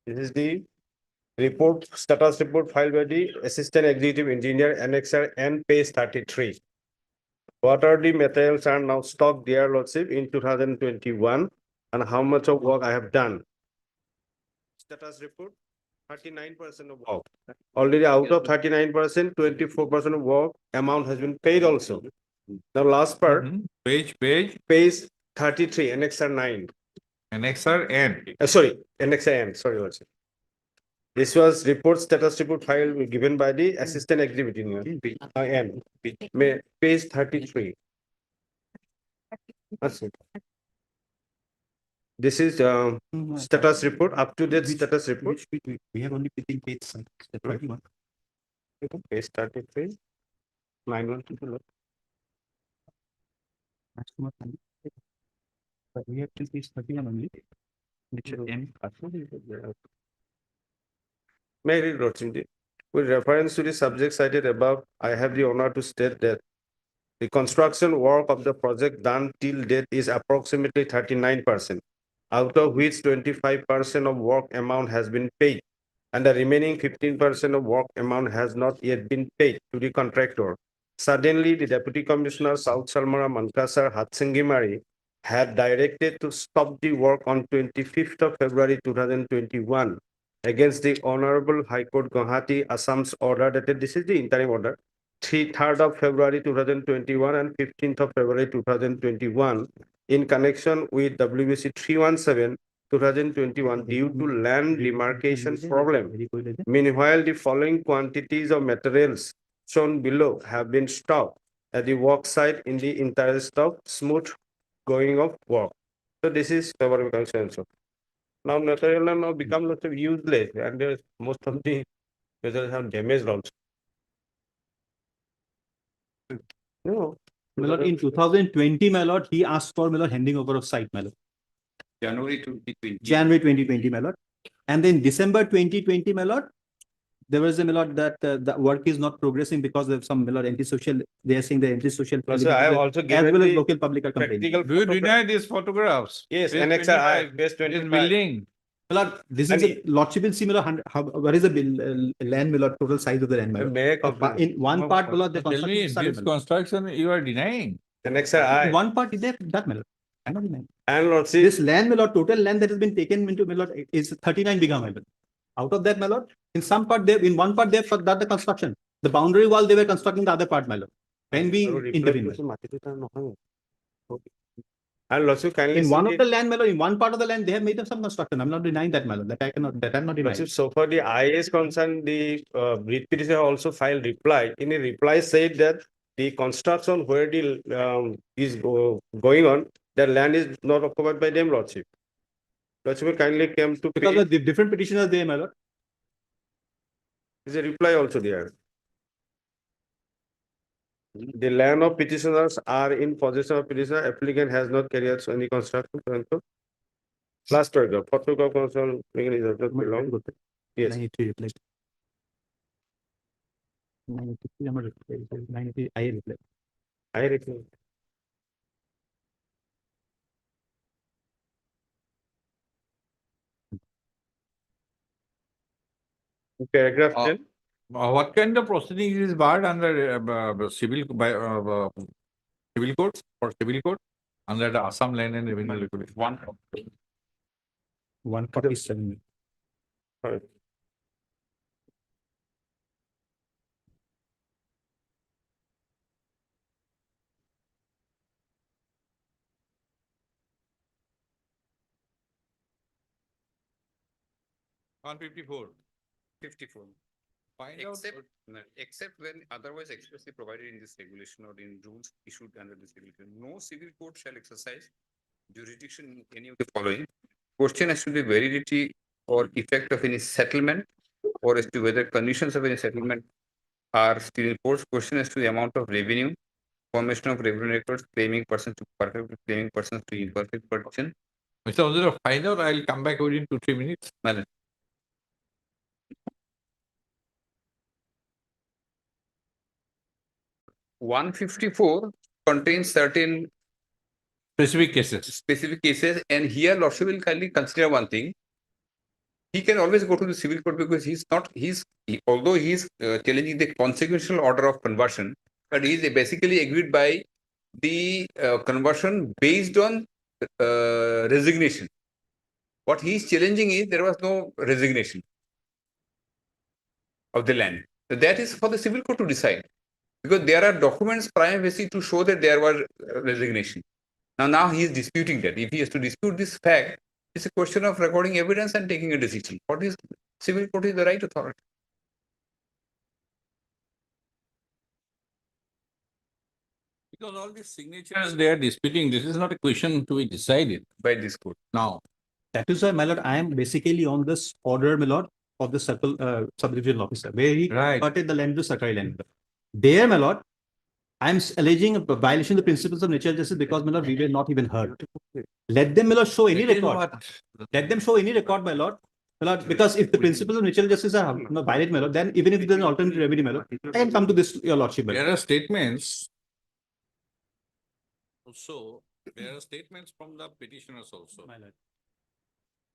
This is the report, status report filed by the assistant executive engineer, annexer N, page 33. What are the materials are now stocked there, lordship, in 2021, and how much of work I have done? Status report, 39% of work. Already out of 39%, 24% of work amount has been paid also. The last part, Page, page 33, Annexure 9. Annexure N. Sorry, Annexure N, sorry, Lord Chief. This was status report file given by the assistant exhibit engineer. N, page 33. That's it. This is status report, up to date status report. We have only page 21. Page 33. 912. But we have till page 31 only. Which is M. May I read, Lord Chief? With reference to the subject cited above, I have the honor to state that the construction work of the project done till date is approximately 39%, out of which 25% of work amount has been paid, and the remaining 15% of work amount has not yet been paid to the contractor. Suddenly, the Deputy Commissioner South Salmora Mankasar Hatsingimari had directed to stop the work on 25th of February 2021 against the Honorable High Court Guwahati, Assam's order dated, this is the interim order, 3rd of February 2021 and 15th of February 2021 in connection with WBC 317 2021 due to land demarcation problem. Meanwhile, the following quantities of materials shown below have been stopped at the work site in the interest of smooth going of work. So this is our concern. Now material now become lots of useless, and there's most of the results have damaged also. No. My lord, in 2020, my lord, he asked for, my lord, handing over of site, my lord. January 2020. January 2020, my lord. And then December 2020, my lord, there was a, my lord, that the work is not progressing because of some, my lord, antisocial, they are saying the antisocial. Also, I have also as given well as the local public are complaining. practical Do you deny these photographs? Yes, Page Annexure I, 25, page This 25. building. My lord, this is a lordship will see, my lord, what is the land, my lord, total size of the land, my lord. May I complete? In one part, my lord, the Tell me, construction started, this my lord. construction you are denying. Annexure I. In one part is there, that, my lord. I'm not denying. And Lord, see, This land, my lord, total land that has been taken into, my lord, is 39 bigha, my lord. Out of that, my lord, in some part, in one part, they've done the construction. The boundary wall, they were constructing the other part, my lord. When we intervene. and Lord, kindly In see one the- of the land, my lord, in one part of the land, they have made some construction. I'm not denying that, my lord. That I cannot, that I'm not denying. Lordship, so far the IAS concerned, the writ petitioner also filed reply. In a reply said that the construction where the is going on, the land is not occupied by them, Lordship. Lordship kindly came to Because pay. of the different petitioners there, my lord. There's a reply also there. The land of petitioners are in possession of petitioner, applicant has not carried out any construction. Last paragraph, photograph concern, is not belong. Yes. 93 replied. 93, I'm not replied. 93, I replied. I reckon. Paragraph 10. What kind of proceeding is barred under civil civil codes or civil code under the Assam Land and Revenue Regulation? 147. Sorry. One 54. 54. Find out. Except when otherwise expressly provided in this regulation or in rules issued under this regulation, no civil court shall exercise jurisdiction in any of the following. Question as to the validity or effect of any settlement, or as to whether conditions of any settlement are still in force. Question as to the amount of revenue, formation of revenue records, claiming persons to perfect, claiming persons to imperfect possession. Mr. Ozura, find out. I'll come back within 2-3 minutes. Madam. (154) contains certain specific cases, and here Lordship will kindly consider one thing. He can always go to the civil court because although he is challenging the consequential order of conversion, but he is basically agreed by the conversion based on resignation. What he is challenging is there was no resignation. of the land. So that is for the civil court to decide. Because there are documents prima facie to show that there was resignation. Now he is disputing that. If he has to dispute this fact, it's a question of recording evidence and taking a decision. What is civil court is the right authority. Because all these signatures they are disputing, this is not a question to be decided by this court. Now, That is why, my lord, I am basically on this order, my lord, of the subdivision officer, where he Right. converted the land to Sakai land. There, my lord, I am alleging a violation of the principles of natural justice because, my lord, we were not even heard. Let them, my lord, show any that is record. what- Let them show any record, my lord. My lord, because if the principles of natural justice are violated, my lord, then even if there is an alternative remedy, my lord, I can come to this, your lordship, my lord. There are statements. Also, there are statements from the petitioners also. My lord.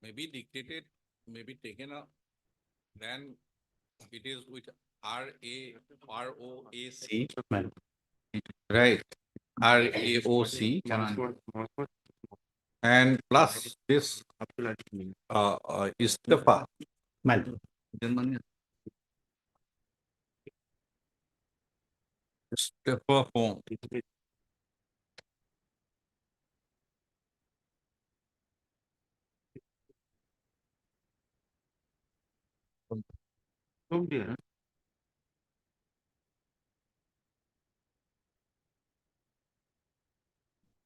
Maybe dictated, maybe taken up. Then it is with ROAC. Right, RAOC. And plus this Istifa. My lord. Istifa form.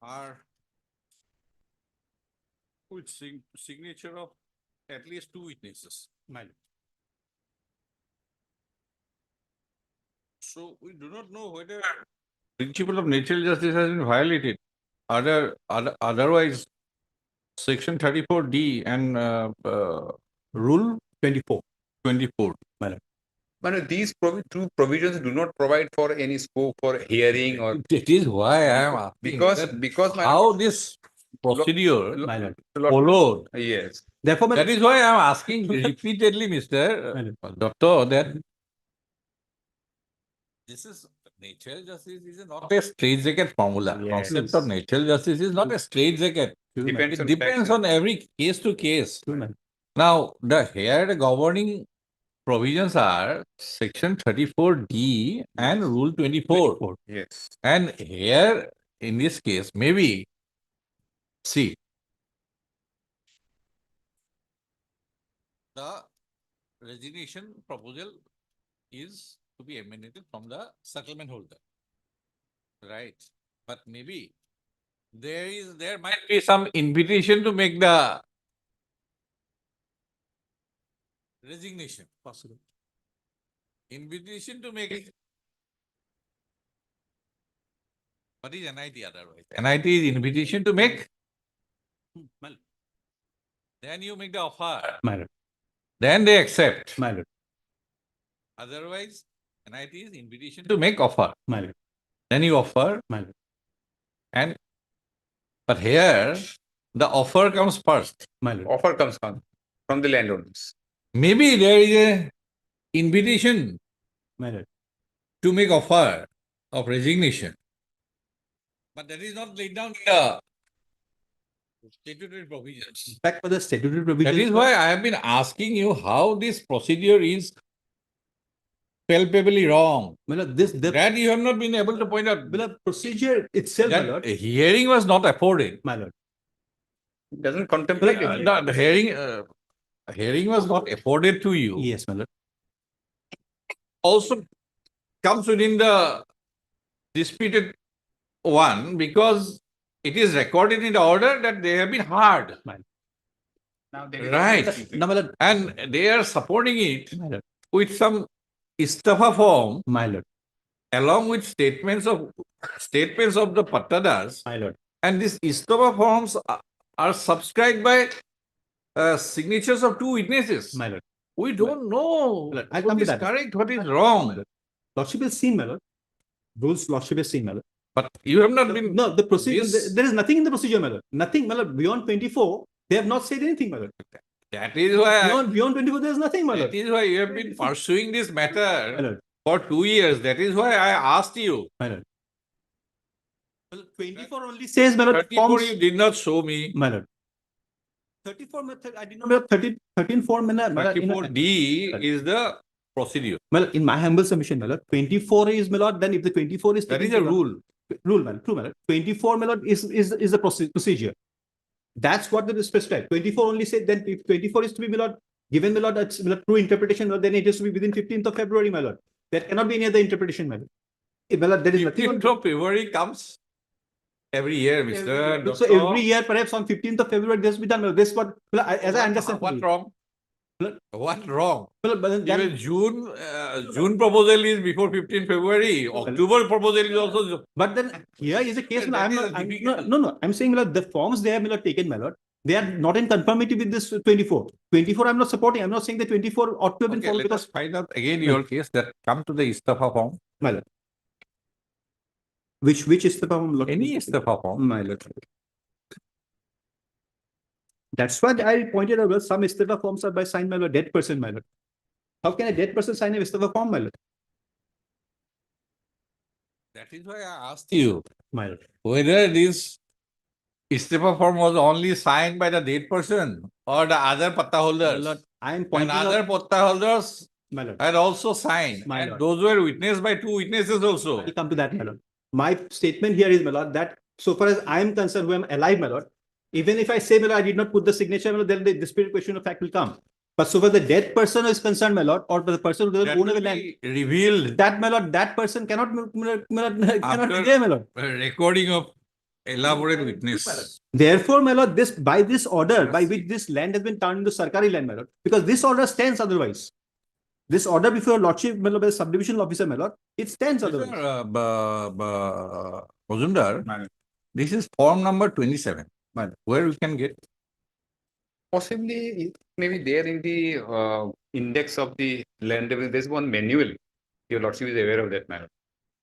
Are with signature of at least two witnesses. My lord. So we do not know whether principle of natural justice has been violated. Otherwise, section 34D and rule 24. 24. But these two provisions do not provide for any scope for hearing or That is why I am asking because my how this procedure My lord. followed. yes. Therefore, my That is why I am asking repeatedly, Mr. Doctor, that this is natural justice is not a straitjacket formula. Yes. Concept of natural justice is not a straitjacket. Depends It on depends facts. on every case to case. True, my lord. Now, the governing provisions are section 34D and rule 24. Yes. And here, in this case, maybe, see, the resignation proposal is to be emanated from the settlement holder. Right. But maybe there might be some invitation to make the resignation. Possible. Invitation to make it. What is NIT otherwise? NIT is invitation to make. My lord. Then you make the offer. My lord. Then they accept. My lord. Otherwise, NIT is invitation to make offer. My lord. Then you offer. My lord. And but here the offer comes first. My lord. Offer comes from the landowners. Maybe there is a invitation My lord. to make offer of resignation. But that is not laid down in the statutory provisions. Back for the statutory provisions. That is why I have been asking you how this procedure is palpably wrong. My lord, the That you have not been able to point out. my lord, procedure itself, my That lord. a hearing was not afforded. My lord. It doesn't contemplate it. The hearing was not afforded to you. Yes, my lord. Also comes within the disputed one because it is recorded in the order that they have been heard. Now Right. No, my lord. And they are supporting it My lord. with some istafa form My lord. along with statements of the pattadas. My lord. And these istafa forms are subscribed by signatures of two witnesses. My lord. We don't know Lord, I'll what come to is that. correct, what is wrong. Lordship is seen, my lord. Rules, lordship is seen, my lord. But you have not been. No, the procedure, This- there is nothing in the procedure, my lord. Nothing, my lord. Beyond 24, they have not said anything, my lord. That is why. Beyond 24, there is nothing, my lord. That is why you have been pursuing this My matter lord. for 2 years. That is why I asked you. My lord. Well, 24 only says, my lord, 34 forms. you did not show me. My lord. 34 method, I did not know 13 4 minute. 34D is the procedure. Well, in my humble submission, my lord, 24 is, my lord, then if the 24 is That taken is a to- rule. Rule, my lord, true, my lord. 24, my lord, is the procedure. That's what the specified. 24 only said, then if 24 is to be, my lord, given, my lord, that's, my lord, true interpretation, my lord, then it has to be within 15th of February, my lord. There cannot be any other interpretation, my lord. My lord, there is nothing. 15th of February comes every year, Mr. So Doctor. every year, perhaps on 15th of February, this will be done. my lord. This what, my lord, as I understand. What wrong? What wrong? My lord, but then- Even June proposal is before 15 February. October proposal is also. But then here is a case, That I'm is not, I'm, difficult. no, I'm saying, my lord, the forms they have, my lord, taken, my lord, they are not in conformity with this 24. 24, I'm not supporting. I'm not saying that 24 ought to have been Okay, followed let us because, find out again your case that come to the Istafa form. my lord. Which is the form, my lord? Any Istafa form. My lord. That's what I pointed out, well, some istifa forms are by signed by a dead person, my lord. How can a dead person sign a istifa form, my lord? That is why I asked you My lord. whether this Istifa form was only signed by the dead person or the other patta My holders. lord, I am And pointing other out, patta holders my lord. had also signed. My And lord. those were witnessed by 2 witnesses also. I'll come to that, my lord. My statement here is, my lord, that so far as I am concerned, who am alive, my lord, even if I say, my lord, I did not put the signature, my lord, then the disputed question of fact will come. But so far the dead person is concerned, my lord, or the person who doesn't That own will a land, be revealed that, my lord, that person cannot, cannot after be there, my lord. a recording of elaborate witness. Therefore, my lord, this by this order by which this land has been turned into Sarkari land, my lord, because this order stands otherwise. This order before lordship, my lord, by the subdivision officer, my lord, it stands otherwise. Majumdar, this is form number 27. Where we can get? Possibly, it may be there in the index of the land level. There's one manual. Your lordship is aware of that matter.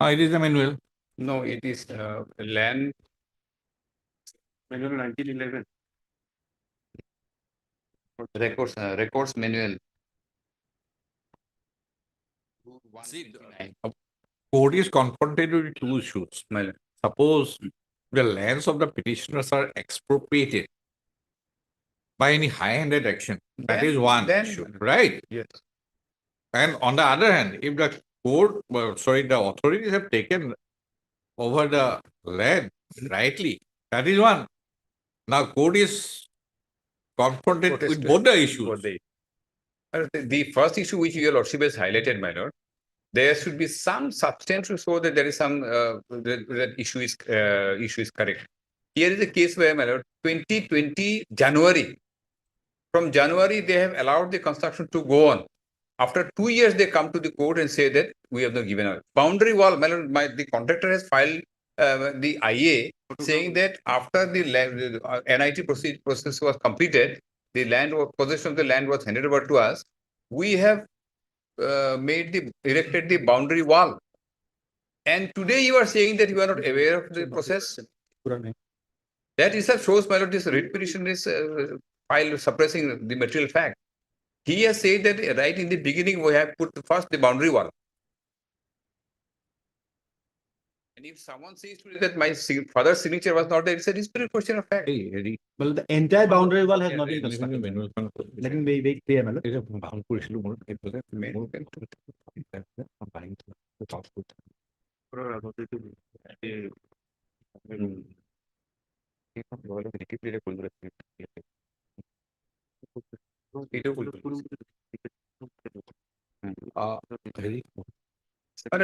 It is the manual. No, it is land. Manual 1911. Records manual. See, court is confronted with 2 issues. Suppose the lands of the petitioners are expropriated by any high-handed action. That is one issue, right? Yes. And on the other hand, if the court, the authorities have taken over the land rightly, that is one. Now court is confronted with both the issues. The first issue which your lordship has highlighted, my lord, there should be some substance to show that there is some that issue is correct. Here is a case where, my lord, 2020 January. From January, they have allowed the construction to go on. After 2 years, they come to the court and say that we have not given out. Boundary wall, my lord, the contractor has filed the IA saying that after the NIT process was completed, the possession of the land was handed over to us. We have erected the boundary wall. And today you are saying that you are not aware of the process. That itself shows, my lord, this writ petition is filed suppressing the material fact. He has said that right in the beginning we have put first the boundary wall. And if someone says today that my father's signature was not there, it's a disputed question of fact. Well, the entire boundary wall has not been constructed. Let me be very clear, my lord.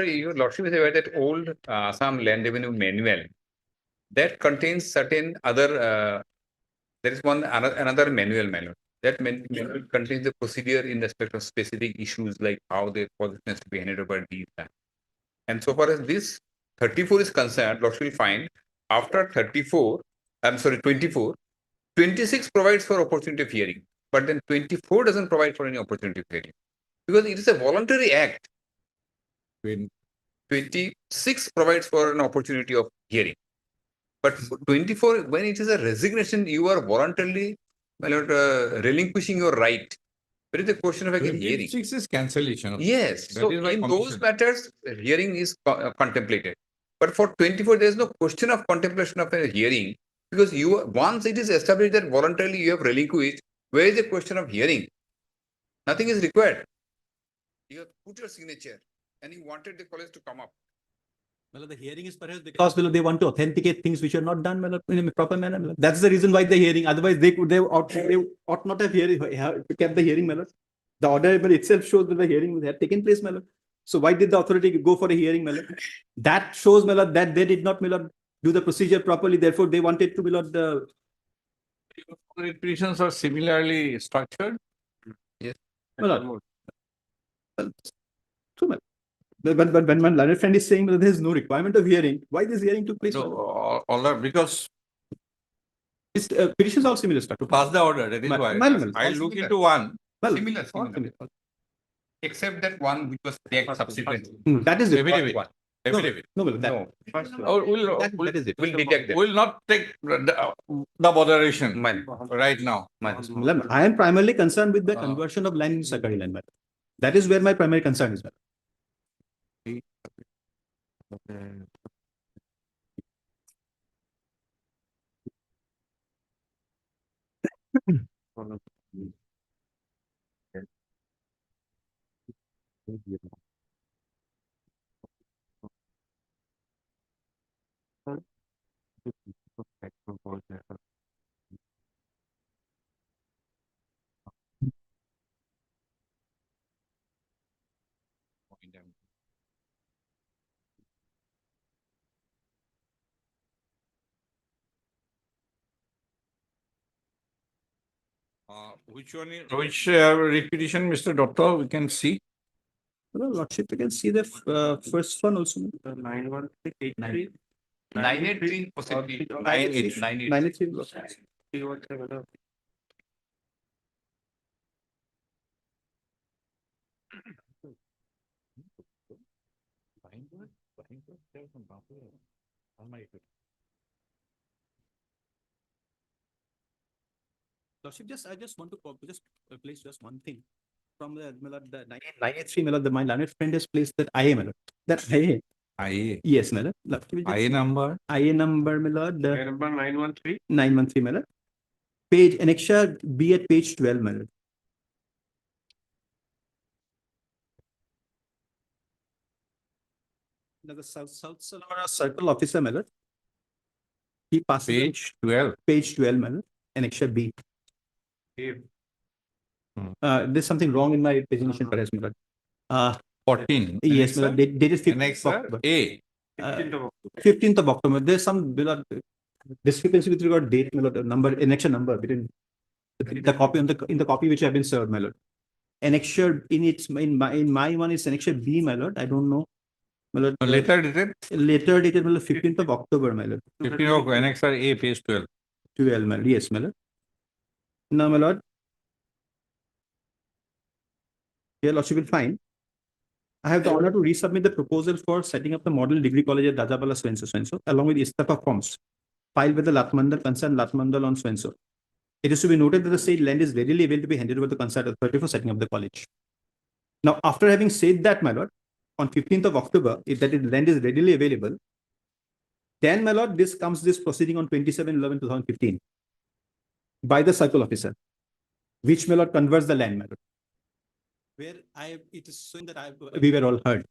Your lordship is aware that old Assam Land Revenue Manual that contains certain other. There is another manual. That manual contains the procedure in respect of specific issues like how the possession has to be handed over these. And so far as this 34 is concerned, lordship will find after 34, I'm sorry, 24, 26 provides for opportunity of hearing, but then 24 doesn't provide for any opportunity of hearing because it is a voluntary act. When 26 provides for an opportunity of hearing. But 24, when it is a resignation, you are voluntarily relinquishing your right. There is a question of again hearing. 26 is cancellation. Yes. That So is my in those condition. matters, hearing is contemplated. But for 24, there is no question of contemplation of a hearing because once it is established that voluntarily you have relinquished, where is the question of hearing? Nothing is required. You have put your signature and you wanted the college to come up. Well, the hearing is perhaps because well, they want to authenticate things which are not done well, in a proper manner. Well. That's the reason why the hearing. Otherwise, they ought not have kept the hearing. Well. The order well, itself shows that the hearing had taken place. Well. So why did the authority go for a hearing? Well? That shows well, that they did not well, do the procedure properly. Therefore, they wanted to well, the Petitions are similarly structured. Yes. well, true, well. But when my learned friend is saying that there is no requirement of hearing, why this hearing took place? No, all that because This petitions are similar structure. to pass the order, that is Well, why. well, I all look similar. into one. Well, Similar, all similar. similar. Except that one which was tagged subsequently. That is different. Affidavit. One. Affidavit. No, well, that, No, first one. Oh, we'll, that is it. We'll detect that. we'll not take the botheration Mine. right now. Mine. Well, I am primarily concerned with the conversion of land into Sarkari land. Well. That is where my primary concern is. Well. Which one is, which repetition, Mr. Doctor, we can see? Well, Lordship, you can see the first one also. 91683. 983 possibly. 983. 93. Lordship, I just want to just place just one thing. From the 983, my learned friend has placed that IA, my lord. That IA. IA. Yes, my lord. IA number. IA number, my lord. Number 913. 913, my lord. Page, annexure B at page 12, my lord. Now, the South Sonora Circle Officer, my lord. He passes Page 12. page 12, my lord. Annexure B. There's something wrong in my presentation, perhaps, my lord. 14. Yes, my lord. They did 15th of Annexure October. A. 15th of October. 15th of October. There's some my lord, discrepancy with regard date, my lord, number, annexure number between the copy on in the copy which have been served, my lord. Annexure in my one is annexure B, my lord. I don't know. My lord, Later dated. later dated, my lord, 15th of October, my lord. 15 of Annexure A, page 12. 12, my lord. Yes, my lord. Now, my lord. Here, Lordship will find. I have the honor to resubmit the proposal for setting up the model degree college at Dajapala Swenso, along with Istafa forms filed with the Latmandal concerned Latmandal on Swenso. It is to be noted that the said land is readily available to be handed over to the concerned authority for setting up the college. Now, after having said that, my lord, on 15th of October, if that land is readily available, then, my lord, this proceeding on 27/11/2015 by the circle officer, which, my lord, converts the land, my lord. Where it is showing that we were all heard.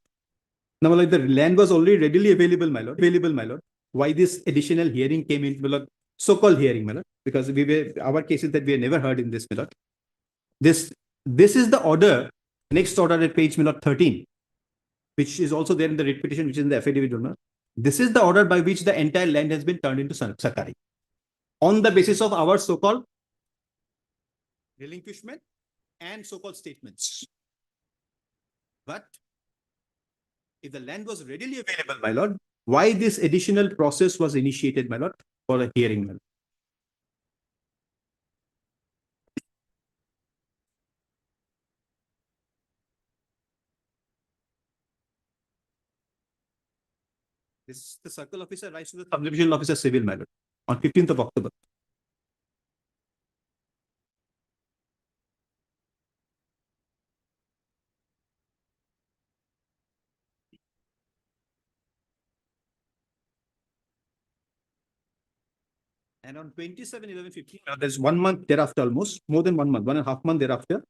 Now, like the land was already readily available, my lord. Why this additional hearing came in, my lord? So-called hearing, my lord, because our cases that we have never heard in this, my lord. This is the order, next order at page, my lord, 13, which is also there in the writ petition, which is in the affidavit. This is the order by which the entire land has been turned into Sarkari on the basis of our so-called relinquishment and so-called statements. But if the land was readily available, my lord, why this additional process was initiated, my lord, for a hearing, my lord? This is the circle officer writes to the subdivision officer civil, my lord, on 15th of October. And on 27/11/15, there's 1 month thereafter, almost more than 1 month, 1.5 months thereafter,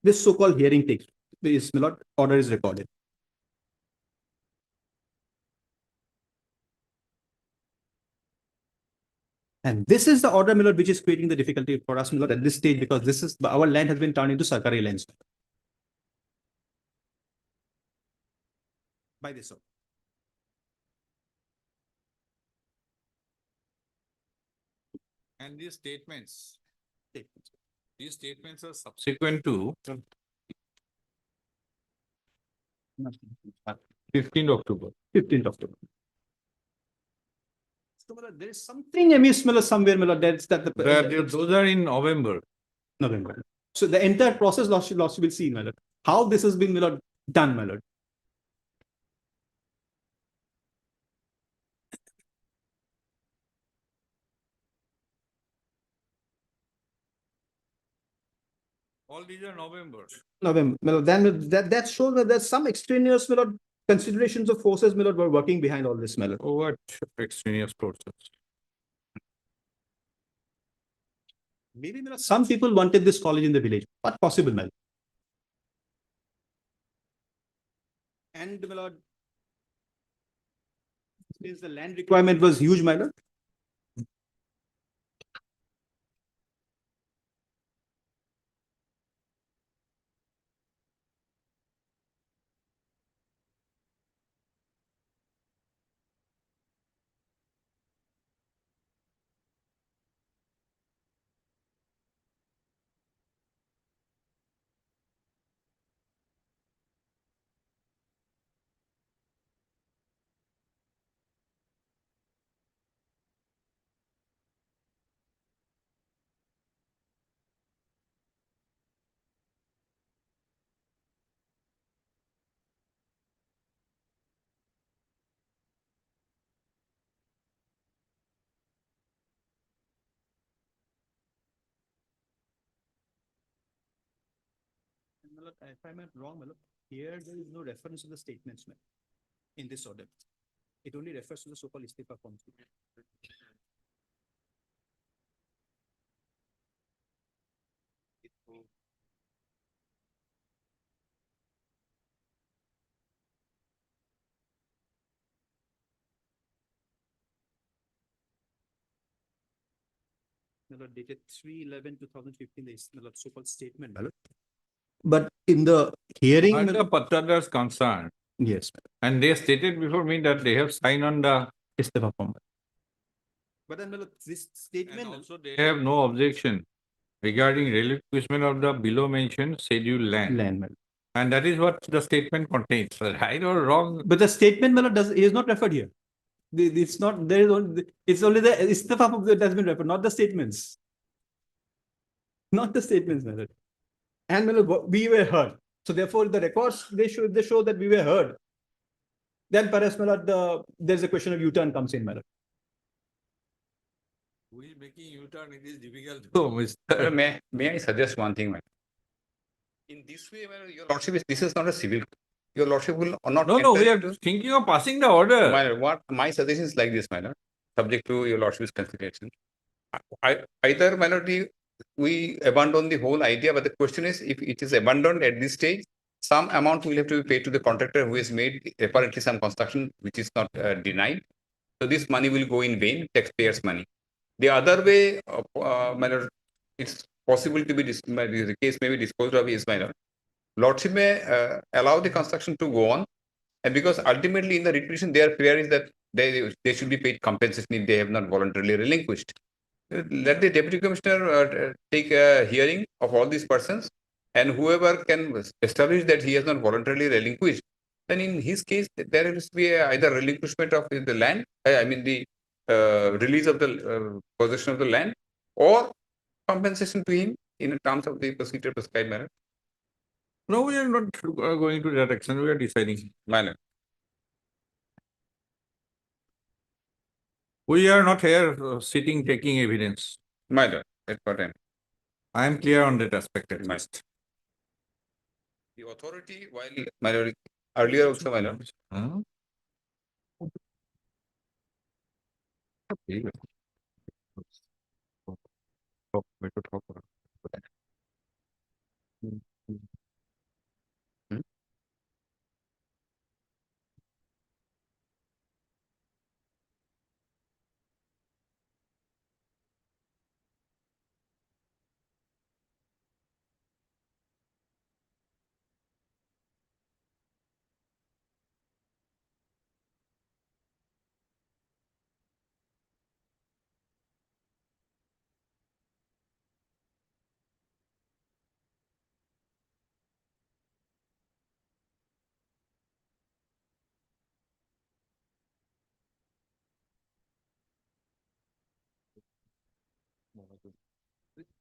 this so-called hearing takes. this, my lord, order is recorded. And this is the order, my lord, which is creating the difficulty for us, my lord, at this stage, because this is our land has been turned into Sarkari lands by this order. And these statements are subsequent to 15th October. 15th October. So, my lord, there is something amiss, my lord, somewhere, my lord, that's that Those are in November. November. So the entire process, lordship will see, my lord, how this has been, my lord, done, my lord. All these are November. November. My lord, then that shows that there's some extraneous, my lord, considerations of forces, my lord, were working behind all this, my lord. What extraneous process? Maybe, my lord, some people wanted this college in the village. What possible, my lord? And, my lord, since the land requirement was huge, my lord, my lord, if I'm not wrong, my lord, here there is no reference to the statements, my lord, in this order. It only refers to the so-called istifa forms. My lord, dated 3/11/2015, the my lord, so-called statement, my lord. But in the hearing, As the Patradars concerned, yes, and they stated before me that they have signed on the istifa form. But then, my lord, this and statement, also they have no objection regarding relinquishment of the below mentioned scheduled land. land, my lord. And that is what the statement contains. Right or wrong? But the statement, my lord, is not referred here. It's not there is only, it's only the istifa form that has been referred, not the statements. Not the statements, my lord. And, my lord, we were heard. So therefore, the records they show that we were heard. Then perhaps, my lord, there's a question of U-turn comes in, my lord. Who is making U-turn? It is difficult to, Mr. May I suggest one thing, man? In this way, your lordship this is not a civil. Your lordship will not. No, we enter are thinking of passing the order. What my suggestion is like this, my lord, subject to your lordship's consideration. Either, my lord, we abandon the whole idea, but the question is, if it is abandoned at this stage, some amount will have to be paid to the contractor who has made apparently some construction which is not denied. So this money will go in vain, taxpayers' money. The other way, my lord, it's possible to be the case may be disposed of is, my lord. Lordship may allow the construction to go on, and because ultimately in the writ petition their prayer is that they should be paid compensation if they have not voluntarily relinquished. Let the deputy commissioner take a hearing of all these persons, and whoever can establish that he has not voluntarily relinquished, then in his case there has to be either relinquishment of the land, I mean the release of the possession of the land, or compensation to him in terms of the procedure prescribed manner. No, we are not going to that extent. We are deciding. Manner. We are not here sitting taking evidence. Manner. That's what I am clear on that aspect at least. The authority, while my lord, earlier also, my lord. Huh?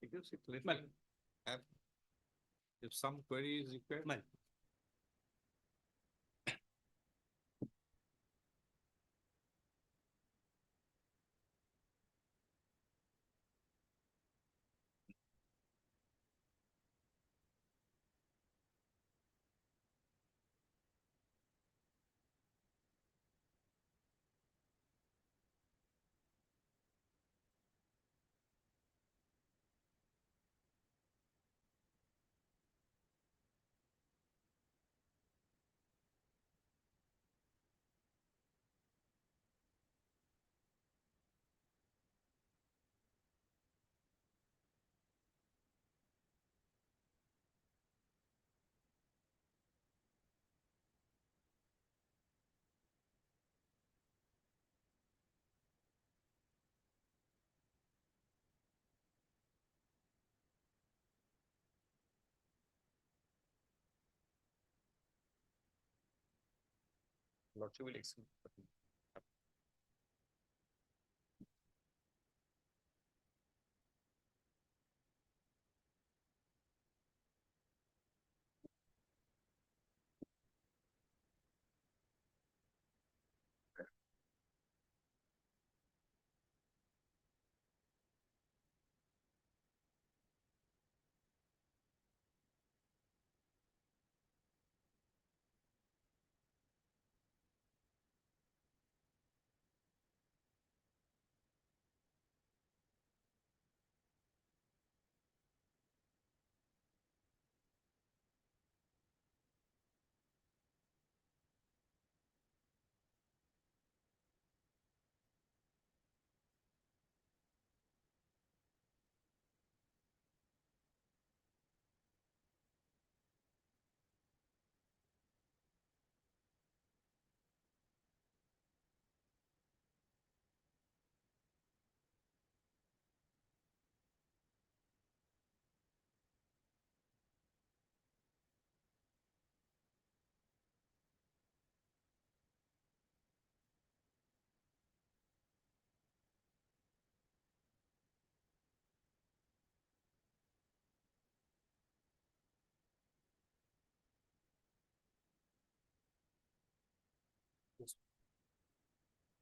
Because it little have, if some query is required. Lordship will accept.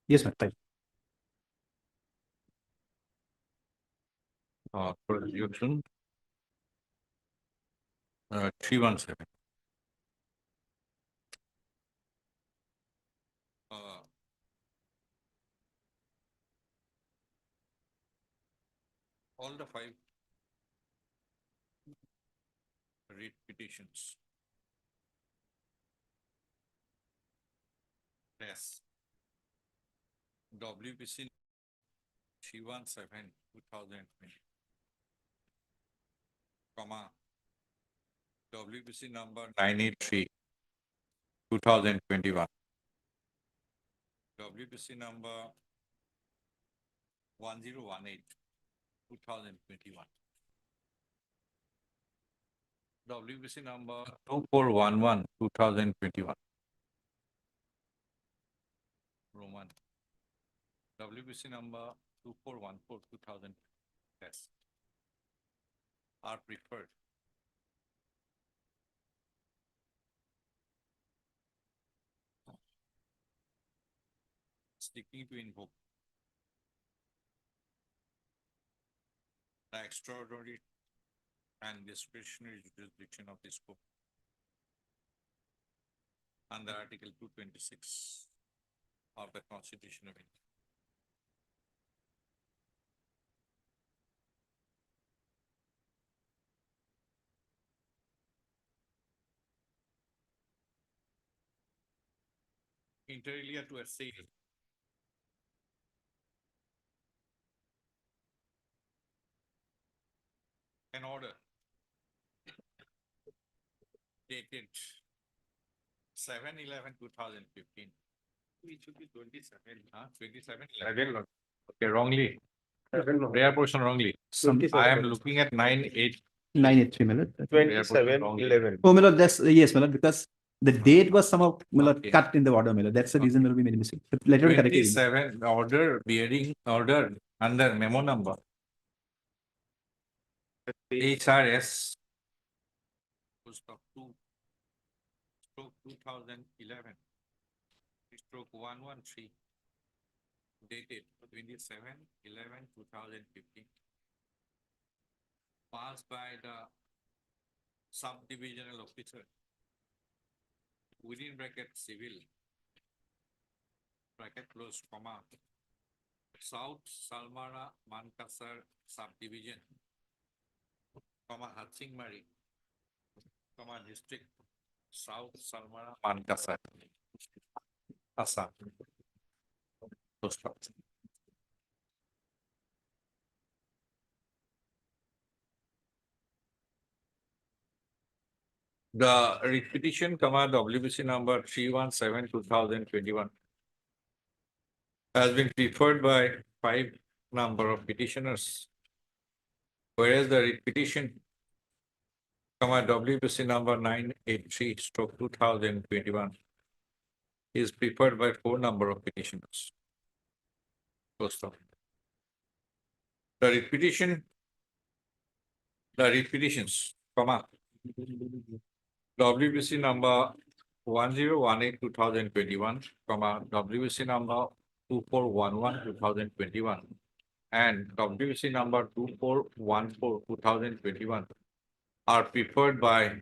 Yes, ma'am. Thank you. Resolution 317. All the 5 read petitions. Yes. WPC 317 2020, comma, WPC number 983 2021, WPC number 1018 2021, WPC number 2411 2021, Roman, WPC number 2414 2000 test are preferred. Seeking to invoke the extraordinary and discretionary jurisdiction of this court under Article 226 of the Constitution of India. Inter alia to assay an order dated 7/11/2015. It should be 27, 27/11. Okay, wrongly. Rare portion wrongly. I am looking at 9/8. 983, my lord. 27/11. Oh, my lord, that's, yes, my lord, because the date was somehow, my lord, Okay. cut in the order, my lord. That's the reason we'll be made a mistake. But later we correct it. 27 order bearing order under memo number HRS Post of 2/2011 stroke 113 dated 27/11/2015 passed by the subdivisional officer within bracket civil bracket close comma South Salmara Mankasar subdivision comma Hatsingmari comma district South Salmara Mankasar Assam. Full stop. The repetition comma WBC number 317/2021 has been preferred by 5 number of petitioners, whereas the repetition comma WBC number 983/2021 is preferred by 4 number of petitioners. Full stop. The repetitions, comma, WBC number 1018/2021, comma, WBC number 2411/2021, and WBC number 2414/2021 are preferred by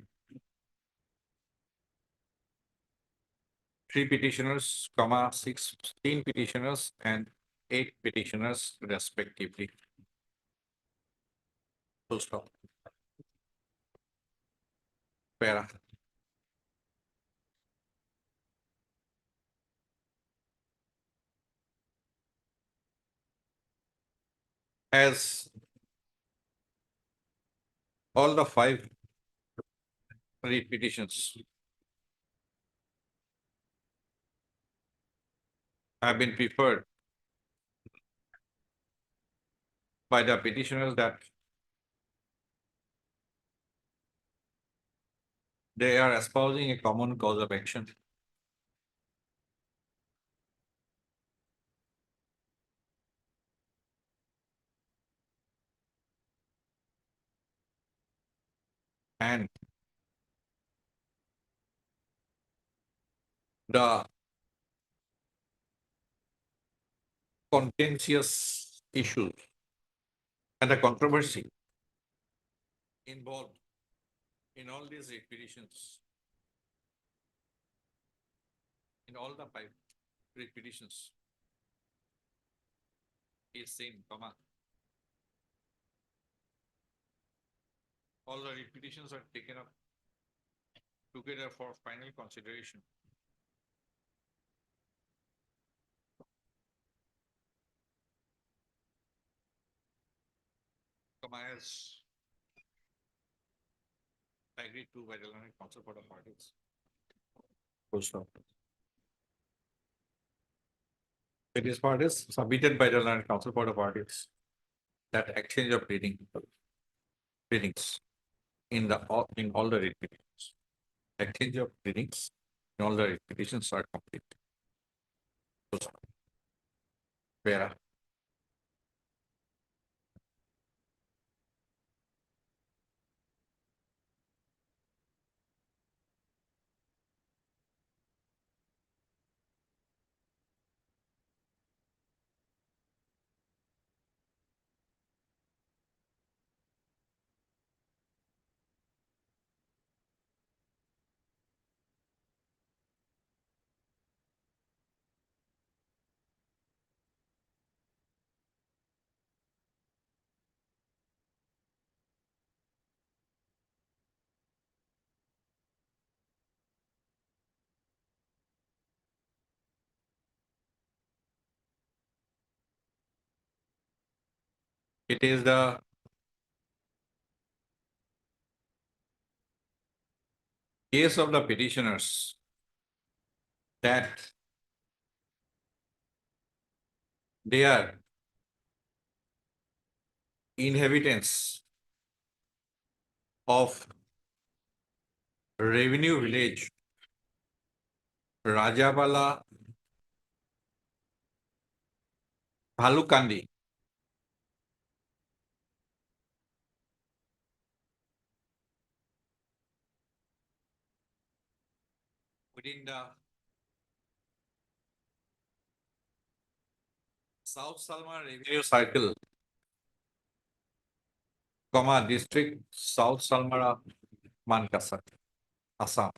3 petitioners, comma, 16 petitioners and 8 petitioners respectively. Full stop. Para. As all the 5 repetitions have been preferred by the petitioners that they are espousing a common cause of action. And the contentious issues and the controversy involved in all these repetitions, in all the 5 repetitions, is same, comma. All the repetitions are taken up together for final consideration. Comma, as agreed to by the learned counsel for the parties. Full stop. It is parties submitted by the learned counsel for the parties that exchange of readings in all the repetitions. Exchange of readings in all the repetitions are complete. Full stop. Para. It is the case of the petitioners that they are inhabitants of revenue village Rajabala Bhalukandi within the South Salma Revenue Circle, District South Salmara, Mankasa, Assam.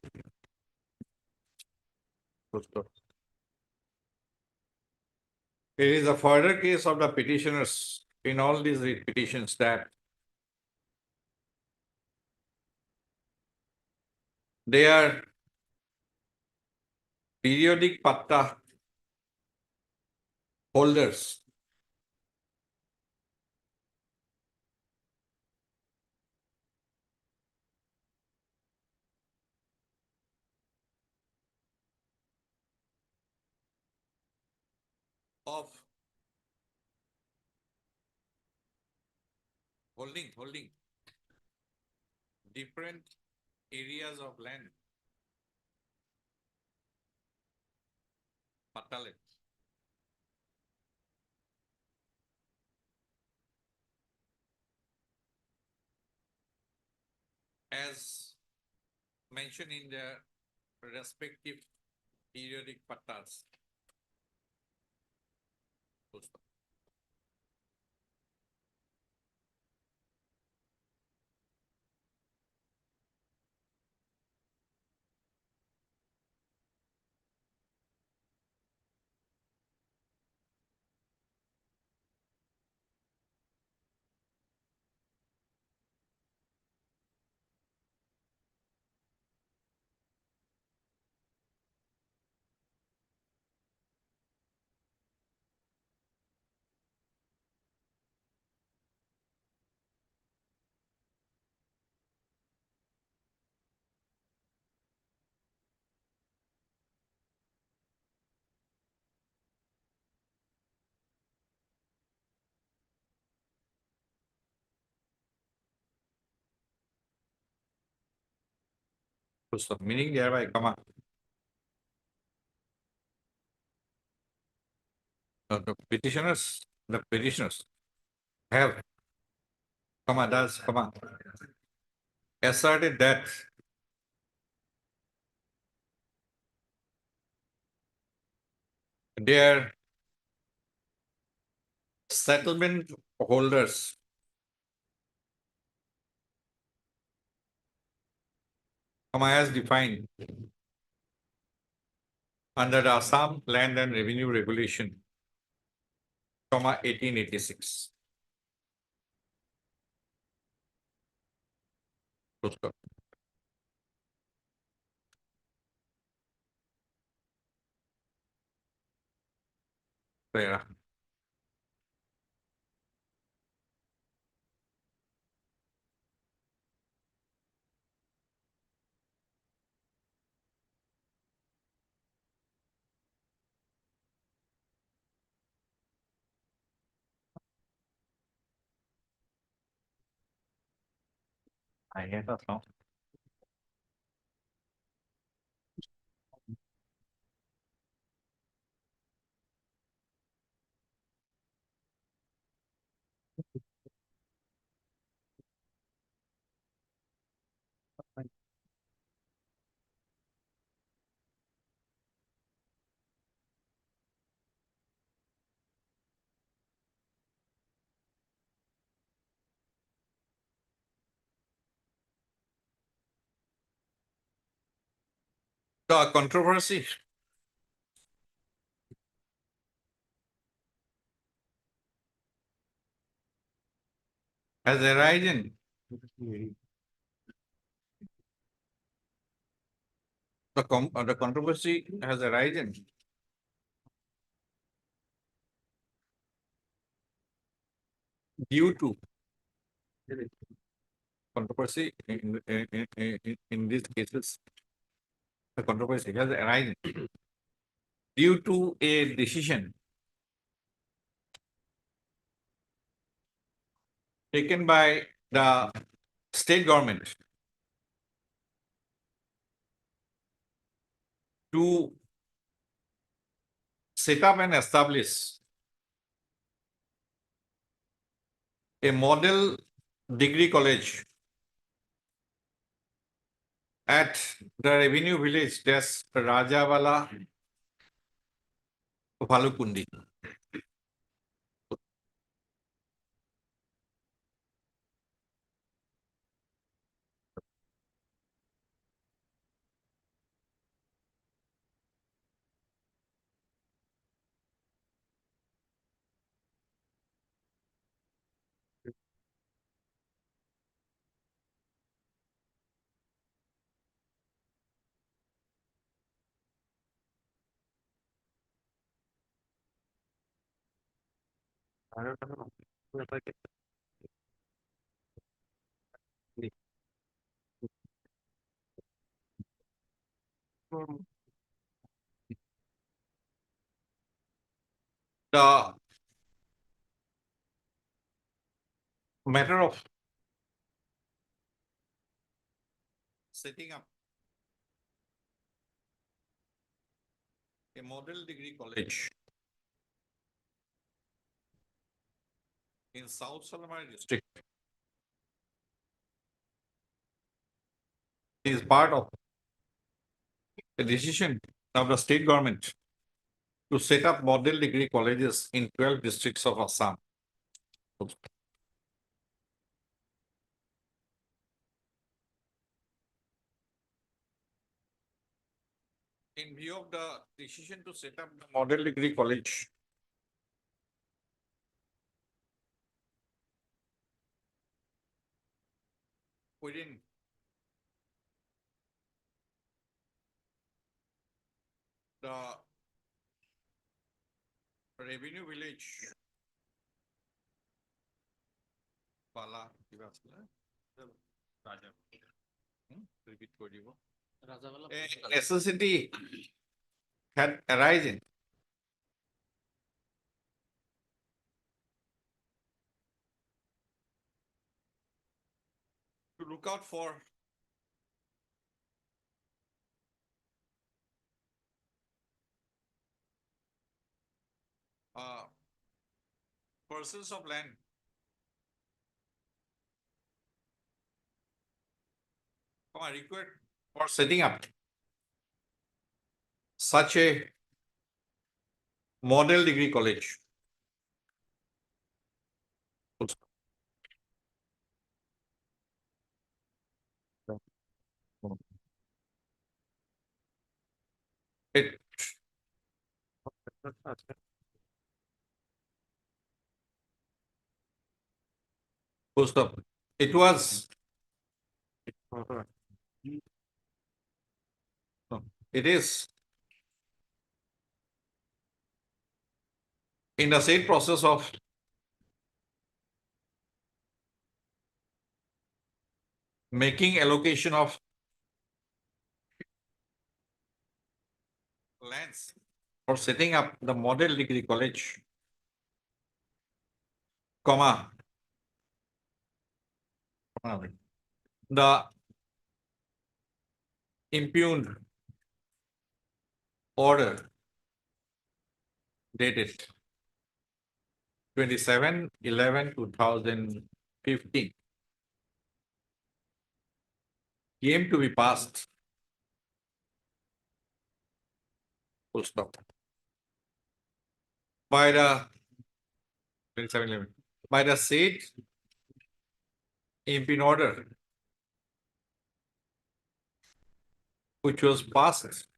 It is a further case of the petitioners in all these petitions that they are periodic patta holders of holding different areas of land, patta land. As mentioned in the respective periodic pattas. So meaning thereby, the petitioners have, asserted that their settlement holders as defined under the Assam Land and Revenue Regulation, 1886. There. I hear that now. The controversy has arisen the controversy has arisen due to controversy in these cases. The controversy has arisen due to a decision taken by the state government to set up and establish a model degree college At the revenue village, there's Rajawala Valukundi. The matter of setting up a model degree college in South Salmar district is part of a decision of the state government to set up model degree colleges in 12 districts of Assam. In view of the decision to set up the model degree college, within the revenue village, Bala, repeat কৰি দিব। A necessity had arisen to look out for parcels of land required for setting up such a model degree college. It post up. It was. No, it is in the same process of making allocation of lands for setting up the model degree college, comma, the impugned order dated 27/11/2015 came to be passed. Full stop. By the 27/11 by the said impugned order, which was passed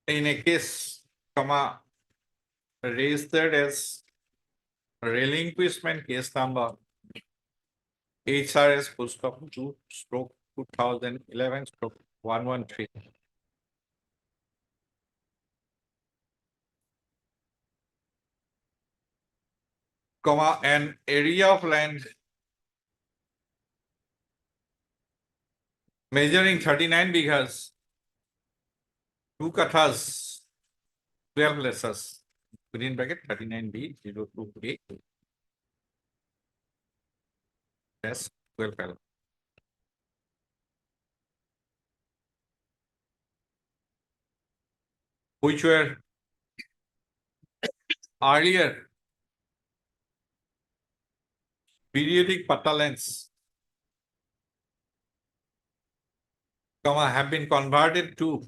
in a case, comma, registered as relinquishment case number HRS full stop 2/2011 113. Comma, an area of land measuring 39 bighas, 2 kathas, 12 lessas, within bracket 39B 02A. Yes, 12 L. Which were earlier periodic patta lengths, comma, have been converted to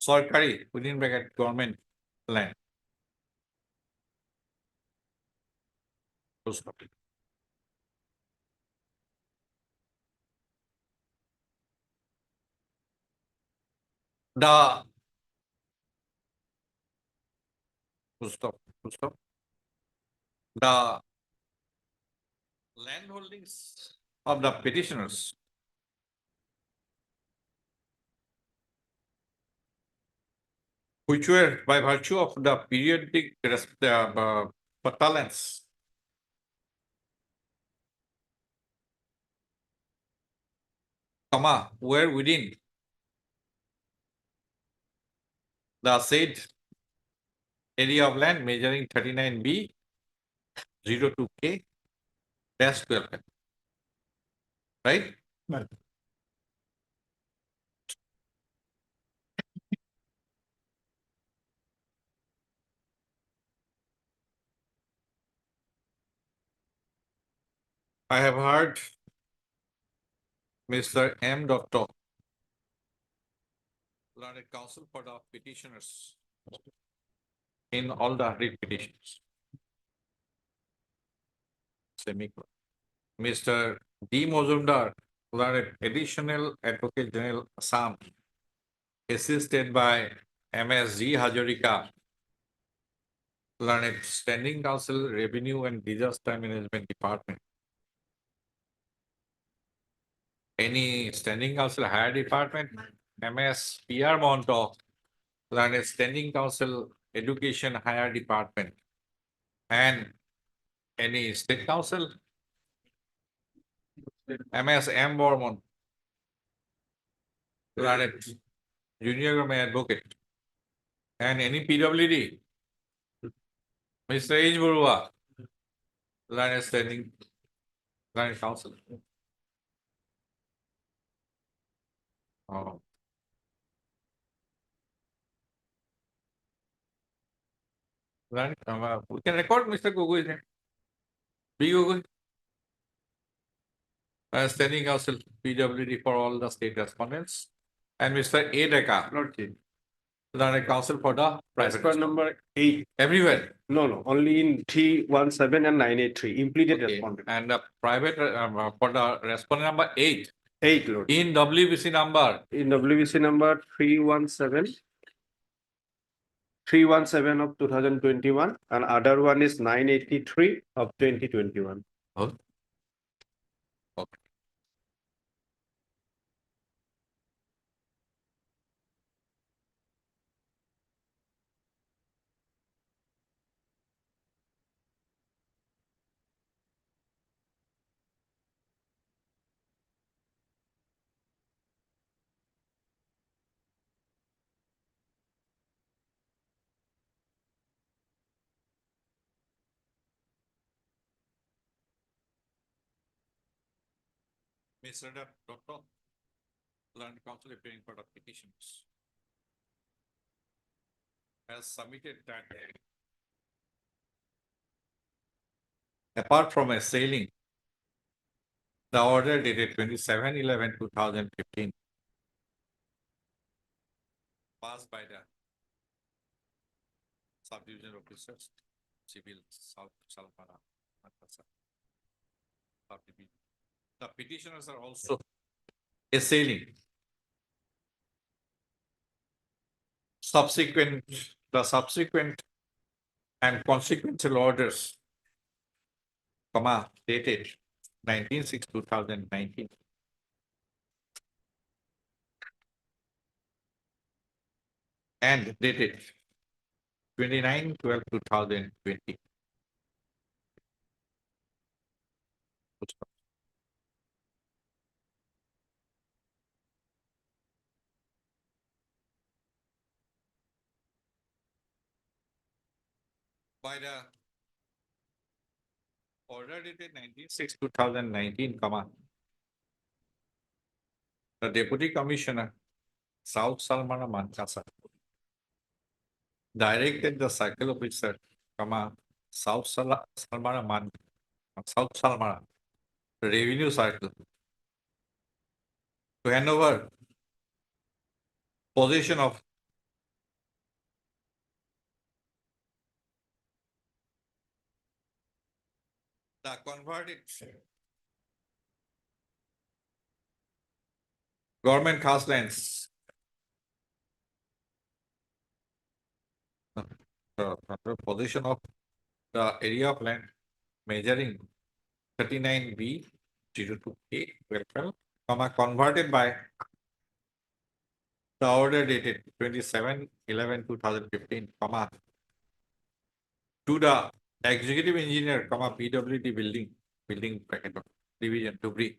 Sarkari, within bracket government land. Full stop. The full stop, full stop. The land holdings of the petitioners which were by virtue of the periodic patta lengths comma, were within the said area of land measuring 39B 02K dash 12. Right? Right. I have heard Mr. M. Dotto, learned counsel for the petitioners in all the writ petitions. Semicolon. Mr. D. Mozumdar, learned additional advocate general Assam, assisted by MS G. Hazarika, learned standing counsel revenue and disaster management department. Any standing counsel higher department, MS PR Monto, learned standing counsel education higher department, and any state council, MS M. Bormon, learned junior government advocate, and any PWD, Mr. H. Burua, learned standing learned counsel. Oh. Learned, we can record Mr. Gogoi's name. B. Gogoi. Standing counsel PWD for all the state respondents, and Mr. A. Deka, Not King. learned counsel for the private Record number 8. everywhere. No, only in 317 and 983, impleted Okay. respondent. And the private for the respondent number 8 8, Lord. in WBC number In WBC number 317 of 2021, and other one is 983 of 2021. Oh. Okay. Mr. Dr. Learned counsel appearing for the petitions has submitted that apart from a sailing, the order dated 27/11/2015 passed by the subdivision officers, civil South Salpara, subdivision. The petitioners are also assailing the subsequent and consequential orders, comma, dated 19/6/2019 and dated 29/12/2020. By the order dated 19/6/2019, the Deputy Commissioner, South Salmana Mankasa, directed the Cycle Officer, South Salmana Revenue Circle to hand over possession of the converted government khas lands possession of the area of land measuring 39B 02A 12, converted by the order dated 27/11/2015, to the executive engineer, PWD building bracket of division Dhubri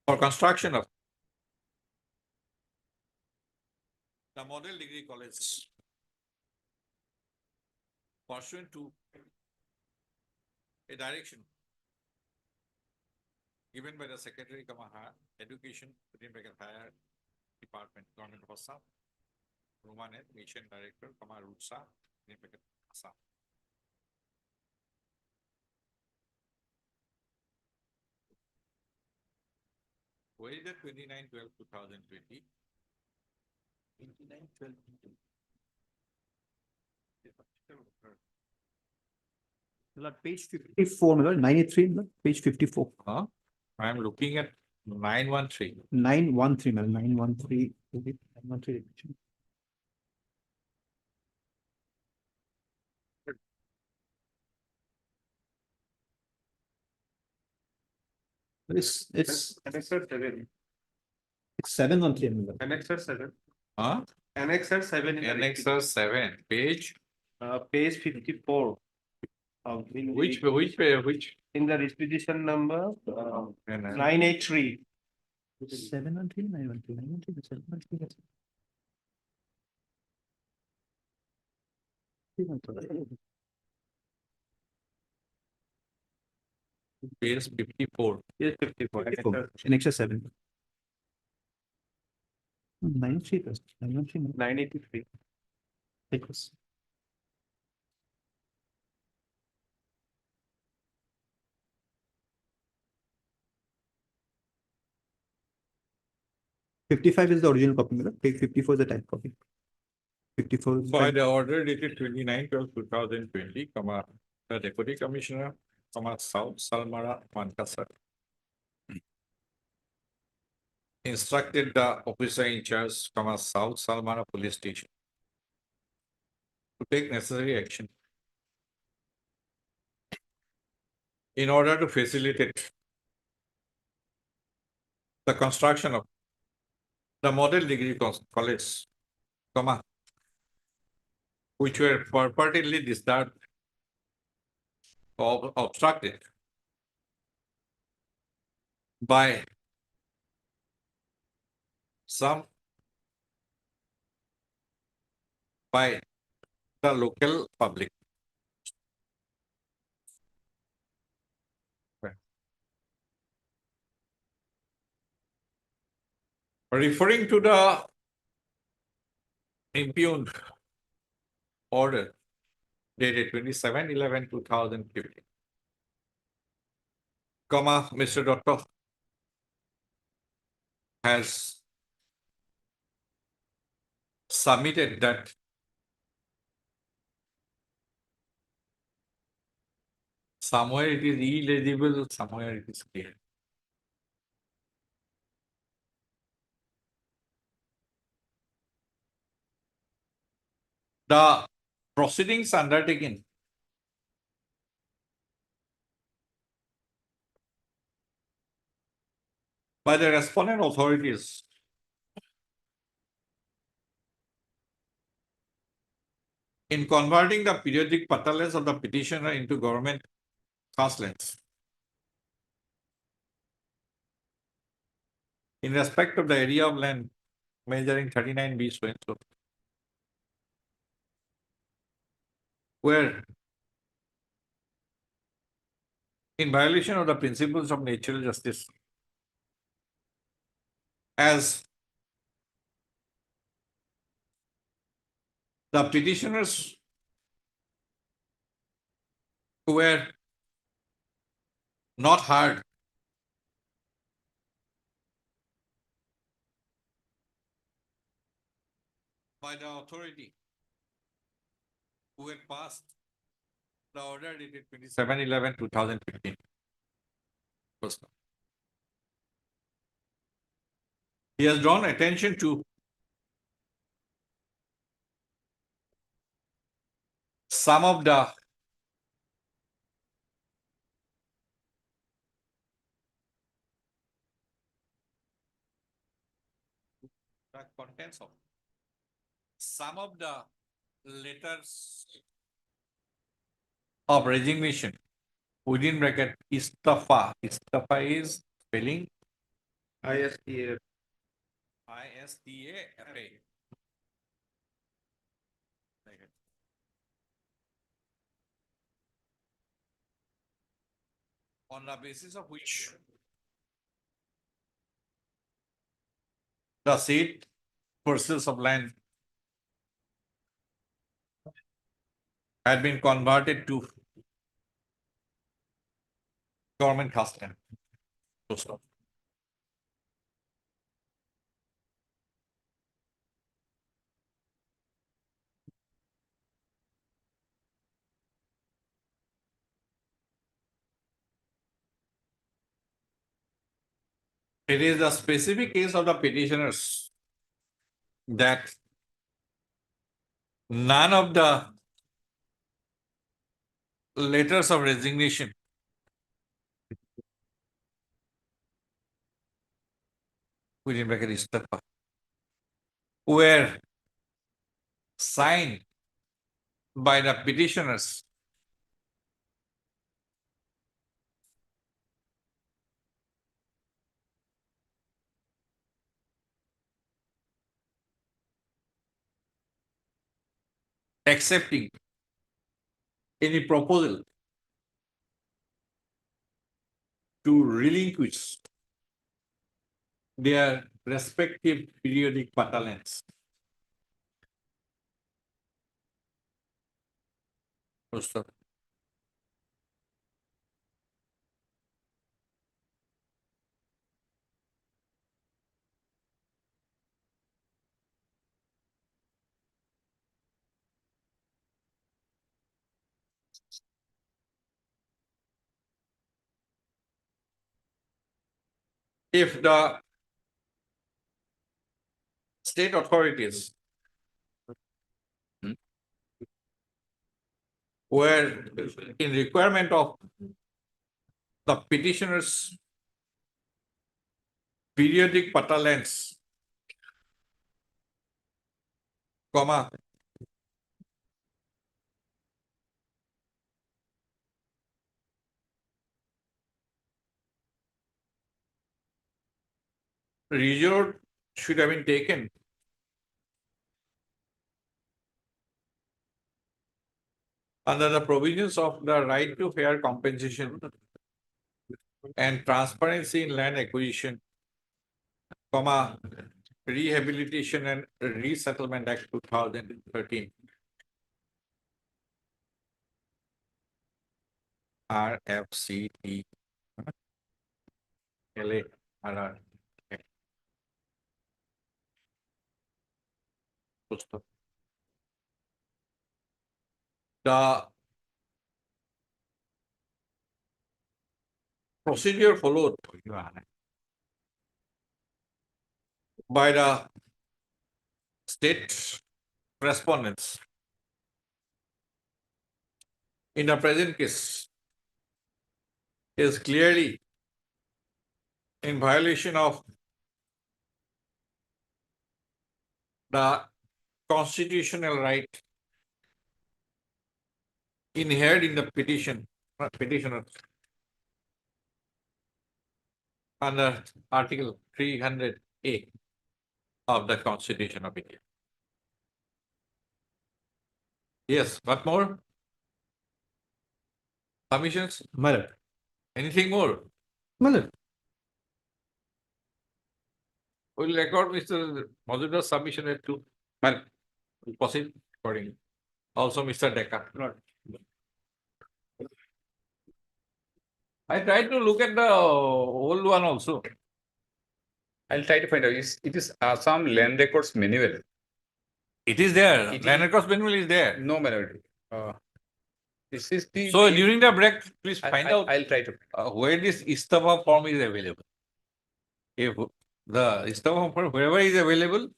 for construction of the model degree college pursuant to a direction given by the Secretary, Education, Higher Department, Government of Assam, Rumanet, Mission Director, Rutsa, Assam. Dated 29/12/2020. 29/12/2020. Page 54, 93, page 54. I am looking at 913. 913, 913. 913. It's Annexer 7. 713. Annexer 7. Huh? Annexer 7. Annexer 7, page. Page 54. Which? In the requisition number 983. 713, 913, 913, 713. Page 54. Page 54. Annexer 7. 93, 983. It was. $55 is the original copy, page 54 is the type copy. 54 is By type- the order dated 29/12/2020, the Deputy Commissioner, South Salmara Mankasa, instructed the officer in charge, South Salmara Police Station, to take necessary action in order to facilitate the construction of the model degree college, which were purportedly disturbed or obstructed by the local public. Referring to the impugned order dated 27/11/2015, Mr. Doctor has submitted that somewhere it is illegible, somewhere it is clear. The proceedings undertaken by the respondent authorities in converting the periodic patterns of the petitioner into government trust lands. In respect of the area of land measuring 39 B so and so, where in violation of the principles of natural justice, as the petitioners were not heard by the authority who had passed the order dated 27/11/2015. He has drawn attention to some of the contents of some of the letters of resignation within bracket istafa. Istafa is spelling ISTA. ISTAFA. On the basis of which the said parcels of land had been converted to government trust land. Full stop. It is the specific case of the petitioners that none of the letters of resignation within bracket istafa were signed by the petitioners accepting any proposal to relinquish their respective periodic patterns. Full stop. If the state authorities were in requirement of the petitioners' periodic patterns, comma, resort should have been taken under the provisions of the right to fair compensation and transparency in land acquisition, comma, Rehabilitation and Resettlement Act 2013. RFCT. LA. The procedure followed by the state respondents in the present case is clearly in violation of the constitutional right inhered in the petitioner under Article 300A of the Constitution of India. Yes, what more? Submissions? My lord. Anything more? My lord. We'll record Mr. Mazudar's submission at 2. Well, we'll proceed accordingly. Also, Mr. Decker. I tried to look at the old one also. I'll try to find out. It is Assam Land Records Manual. It is there. It Land is- Records Manual is there. No melody. This is the. So during the break, please I- find I- out I'll try to. where this Istafa form is available. If the Istafa form wherever is available,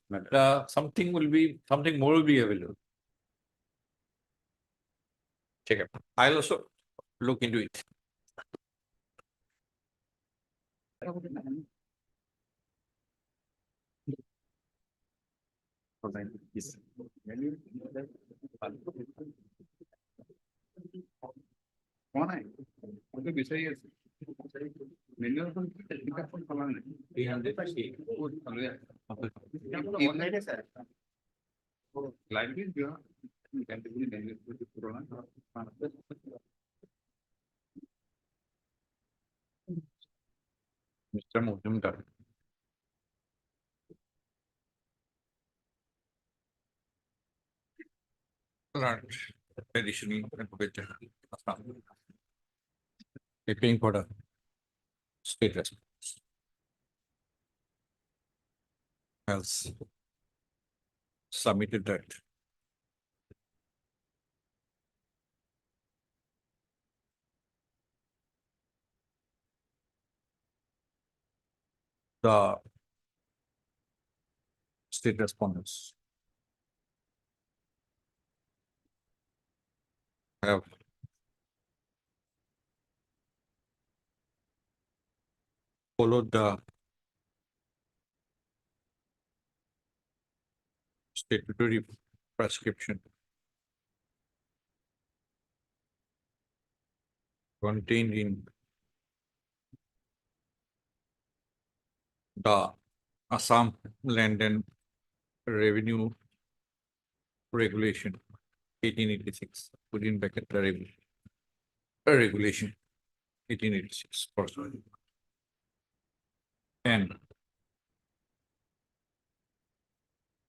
something more will be available. Check it. I'll also look into it. Mr. Mujumdar. Right. Additional information. Paying for the state response. Has submitted that. The state respondents have followed the statutory prescription contained in the Assam Land and Revenue Regulation 1886, put in bracket the regulation 1886 personally. And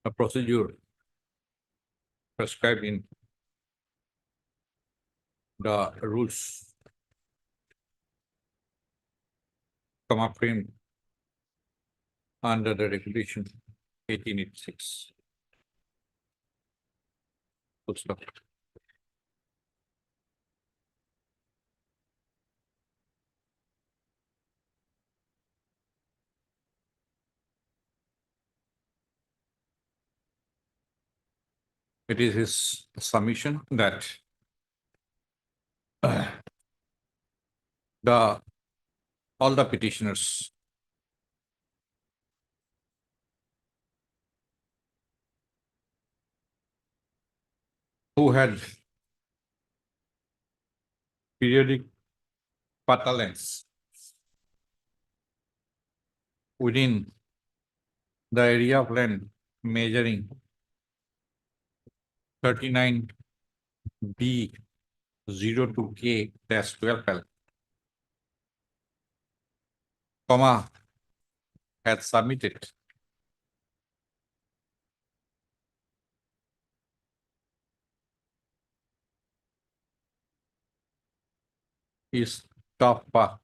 a procedure prescribed in the rules framed under the regulation 1886. Full stop. It is his submission that all the petitioners who had periodic pata lengths within the area of land measuring 39B02K-12L, had submitted is TAFA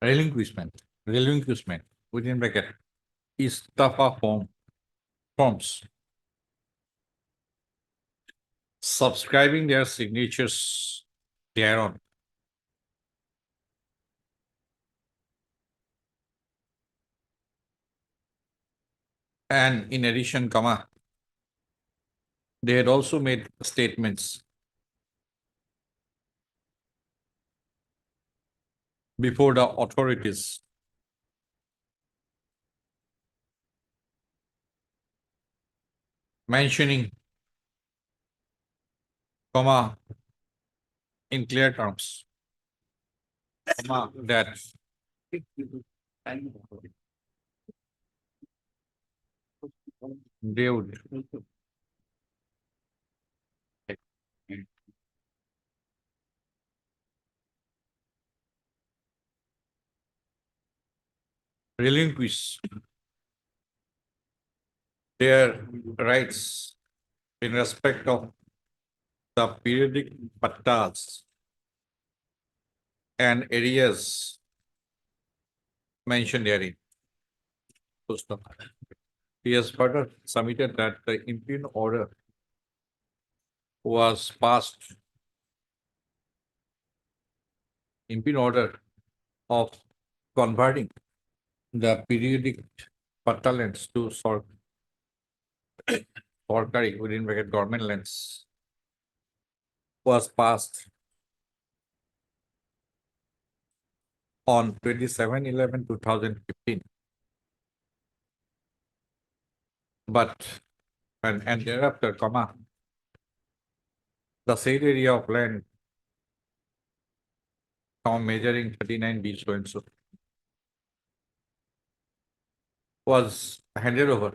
relinquishment within bracket is TAFA forms subscribing their signatures thereon. And in addition, they had also made statements before the authorities mentioning comma, in clear terms, comma, that they would relinquish their rights in respect of the periodic pattas and areas mentioned therein. Full stop. He has further submitted that the impugn order was passed. Impugn order of converting the periodic patta lands to Sorkari within bracket government lands was passed on 27/11/2015. But and thereafter, comma, the said area of land measuring 39 B so and so was handed over.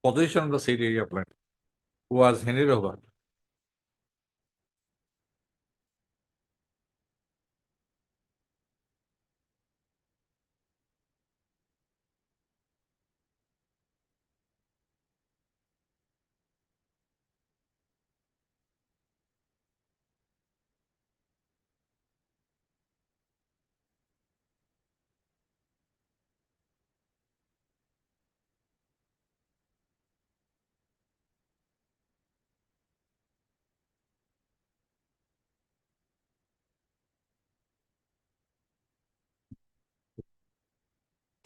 Possession of the said area of land was handed over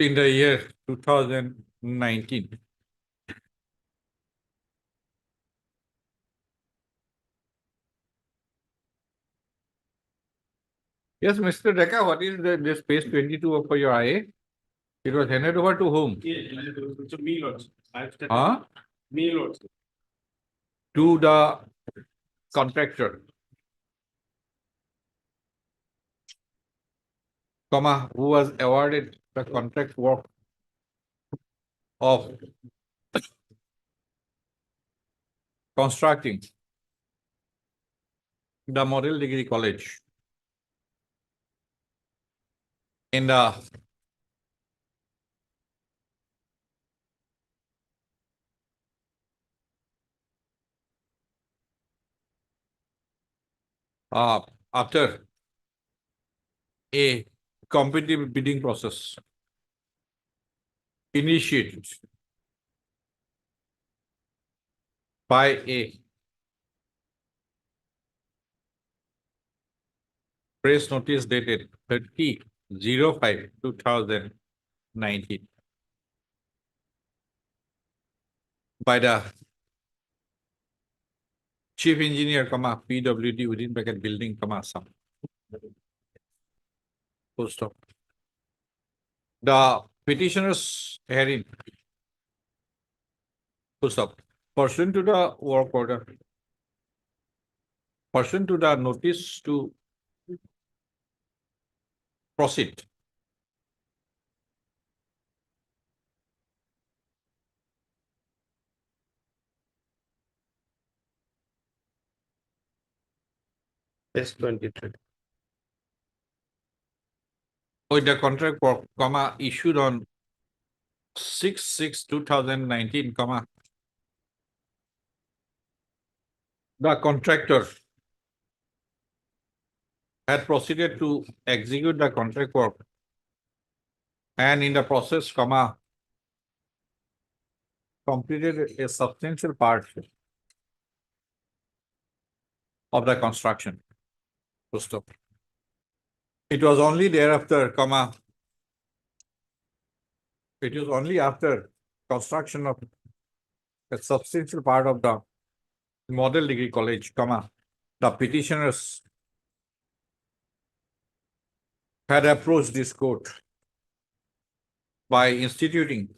in the year 2019. Yes, Mr. Deka, what is this page 22 for your IA? It was handed over to whom? To me, Lords. Huh? Me, Lords. To the contractor, comma, who was awarded the contract work of constructing the Model Degree College in the after a competitive bidding process initiated by a press notice dated 30/05/2019 by the Chief Engineer, comma, PWD within bracket building, comma, some. Full stop. The petitioners herein, full stop, pursuant to the work order, pursuant to the notice to proceed, Yes, 23. with the contract work, comma, issued on 6/6/2019, comma, the contractor had proceeded to execute the contract work and in the process, comma, completed a substantial part of the construction. Full stop. It was only thereafter, comma, it is only after construction of a substantial part of the Model Degree College, comma, the petitioners had approached this court by instituting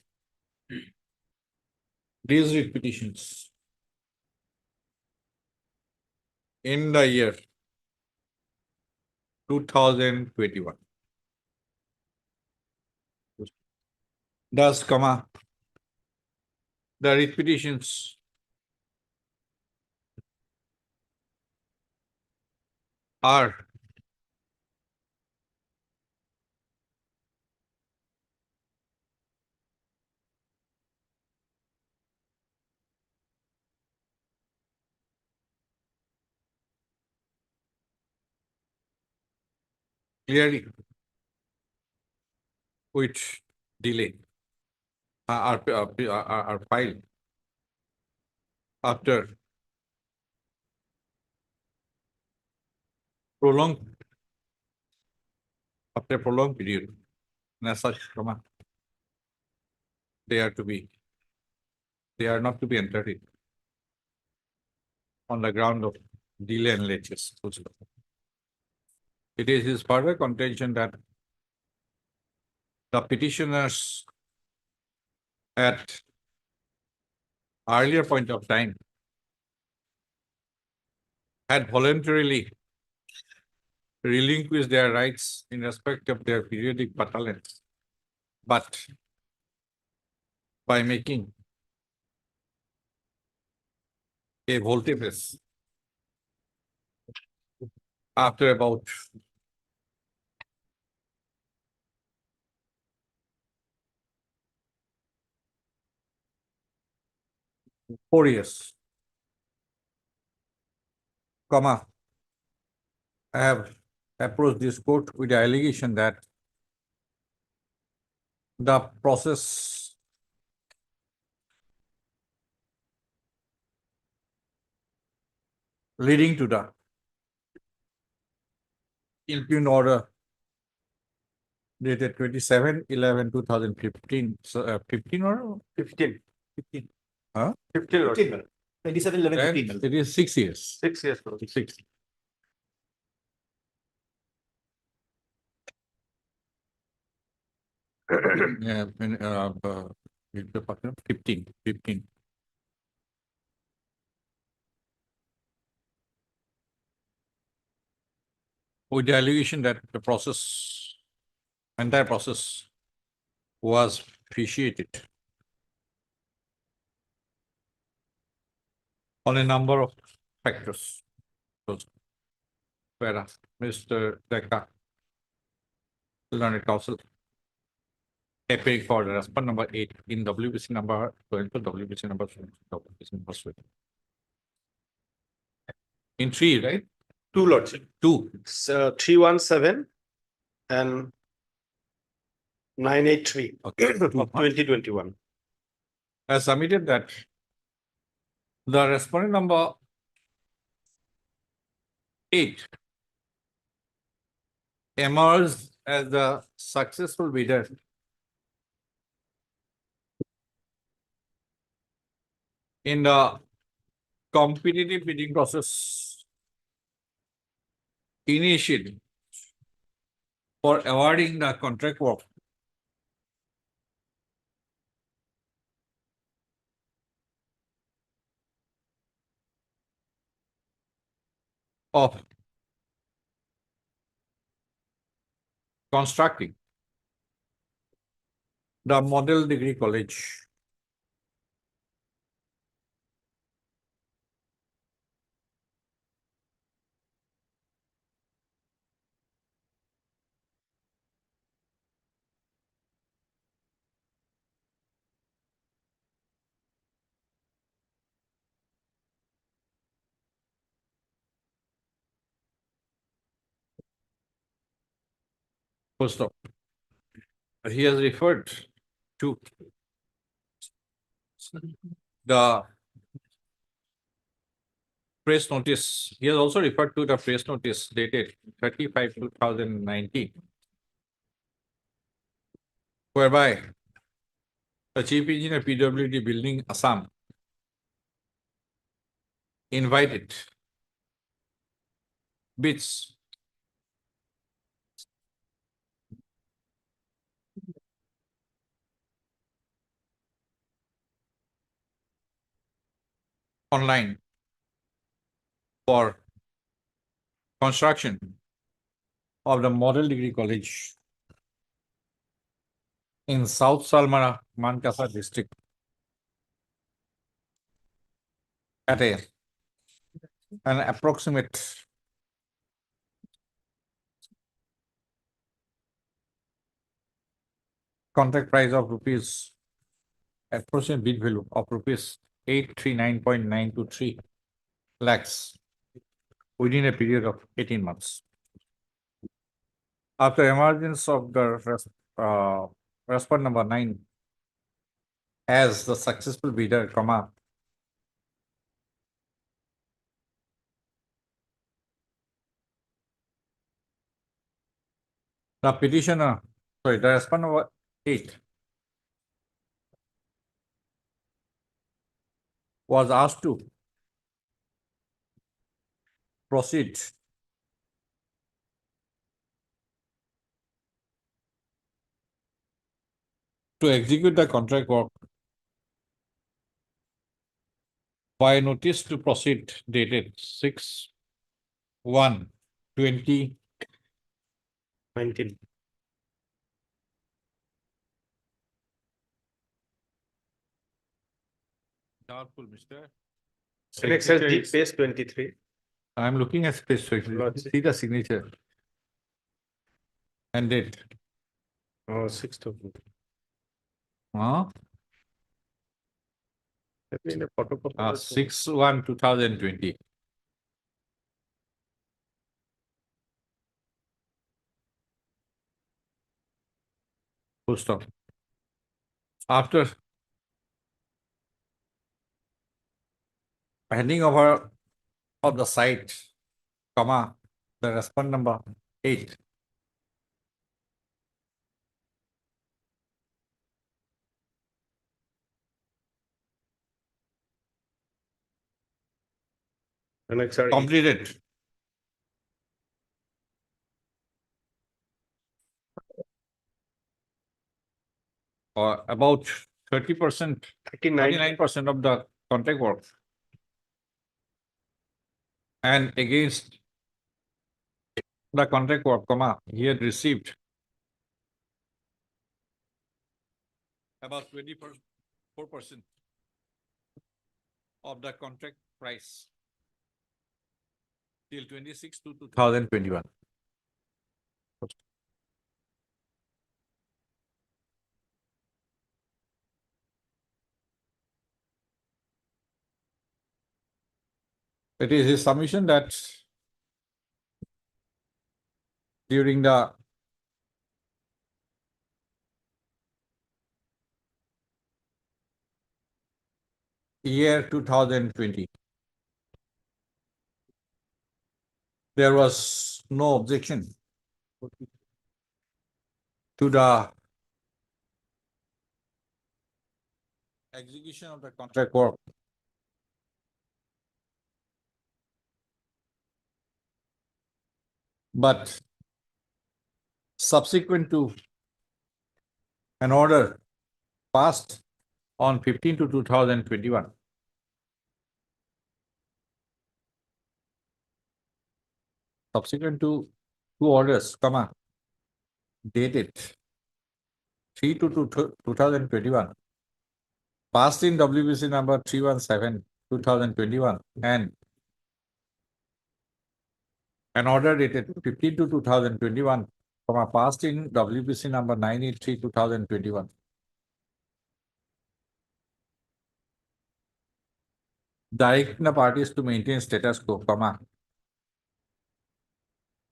these writ petitions in the year 2021. Thus, the repetitions are clearly with delay are filed after prolonged period. And as such, they are not to be entered on the ground of delay and laches. It is his further contention that the petitioners at earlier point of time had voluntarily relinquished their rights in respect of their periodic patterns, but by making a volte-face after about 4 years, I have approached this court with the allegation that the process leading to the impugned order dated 27/11/2015, so 15 or 15. 15. Huh? 15, Lord. 15, 27, 11, And 15. it is 6 years. 6 years, Lord. 6. Yeah, and, 15. With the allegation that the entire process was vitiated on a number of factors. Whereas Mr. Dekka, Learned Counsel, appearing for the response number 8 in WBC number 12, WBC number 7, WBC number 7. In 3, right? 2, Lordship. 2. 317 and 983 Okay. of 2021. Has submitted that the respondent number 8 emerged as the successful bidder in the competitive bidding process initiated for awarding the contract work of constructing the Model Degree College Full stop. He has referred to the press notice. He has also referred to the press notice dated 35/2019, whereby the Chief Engineer PWD Building Assam invited bids online for construction of the Model Degree College in South Salmara, Mankasa district at an approximate contract price of rupees, approximate bid value of rupees 839.923 lakhs within a period of 18 months. After emergence of the respondent number 9 as the successful bidder, comma, the petitioner, sorry, the respondent number 8 was asked to proceed to execute the contract work by notice to proceed dated 6/1/2019. Doubtful, Mr. Annexure D, Secretary. page 23. I'm looking at space, see the signature and date. Oh, 6th of. Maybe in a photocopy. also. 6/1/2020. Full stop. After handing over of the site, comma, the respondent number 8 Annexure E. completed or about 30%, 39% of the contract work. And against the contract work, comma, he had received about 24% of the contract price till 26/2/2021. It is his submission that during the year 2020, there was no objection to the execution of the contract work. But subsequent to an order passed on 15/2/2021, subsequent to two orders, comma, dated 3/2/2021, passed in WBC number 317/2021 and an order dated 15/2/2021, comma, passed in WBC number 983/2021. Directing the parties to maintain status quo, comma,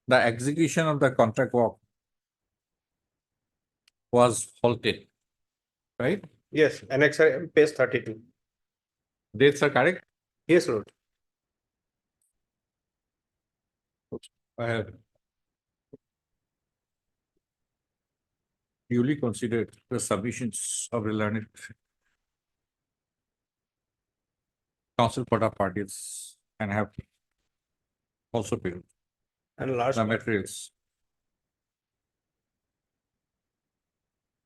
the execution of the contract work was halted, right? Yes, annexure page 32. Dates are correct? Yes, Lord. I have duly considered the submissions of the learned council for the parties and have also paid And last the materials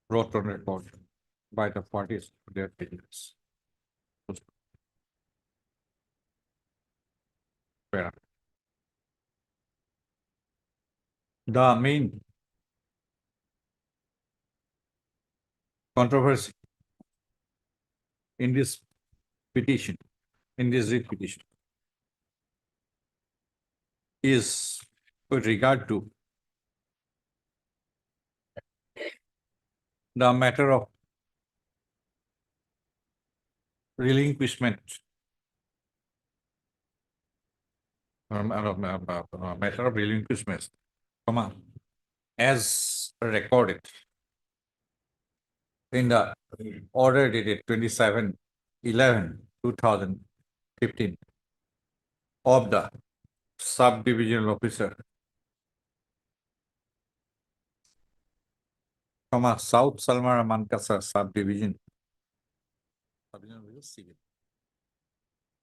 brought on record by the parties for their payments. Fair. the main controversy in this petition, in this writ petition, is with regard to the matter of relinquishment, matter of relinquishment, as recorded in the order dated 27/11/2015 of the subdivisional officer, South Salmara Mankasa subdivision, civil.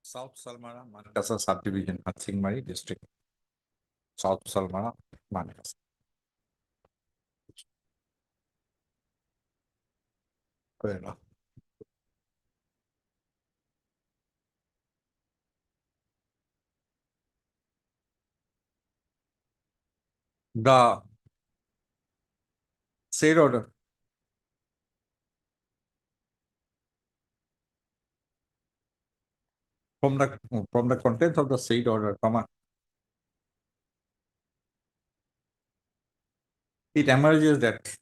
South Salmara Mankasa subdivision, Hatsingmari district. South Salmara Mankasa. Fair enough. The said order from the contents of the said order, it emerges that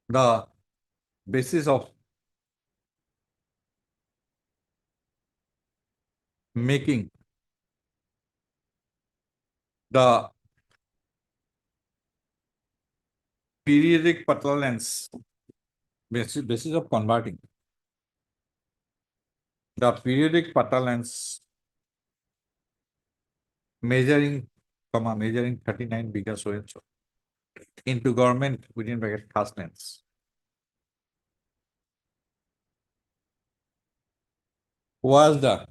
the basis of making the periodic patella lens, basis of converting the periodic patella lens measuring 39 bigger so and so into government within bracket cast lens was the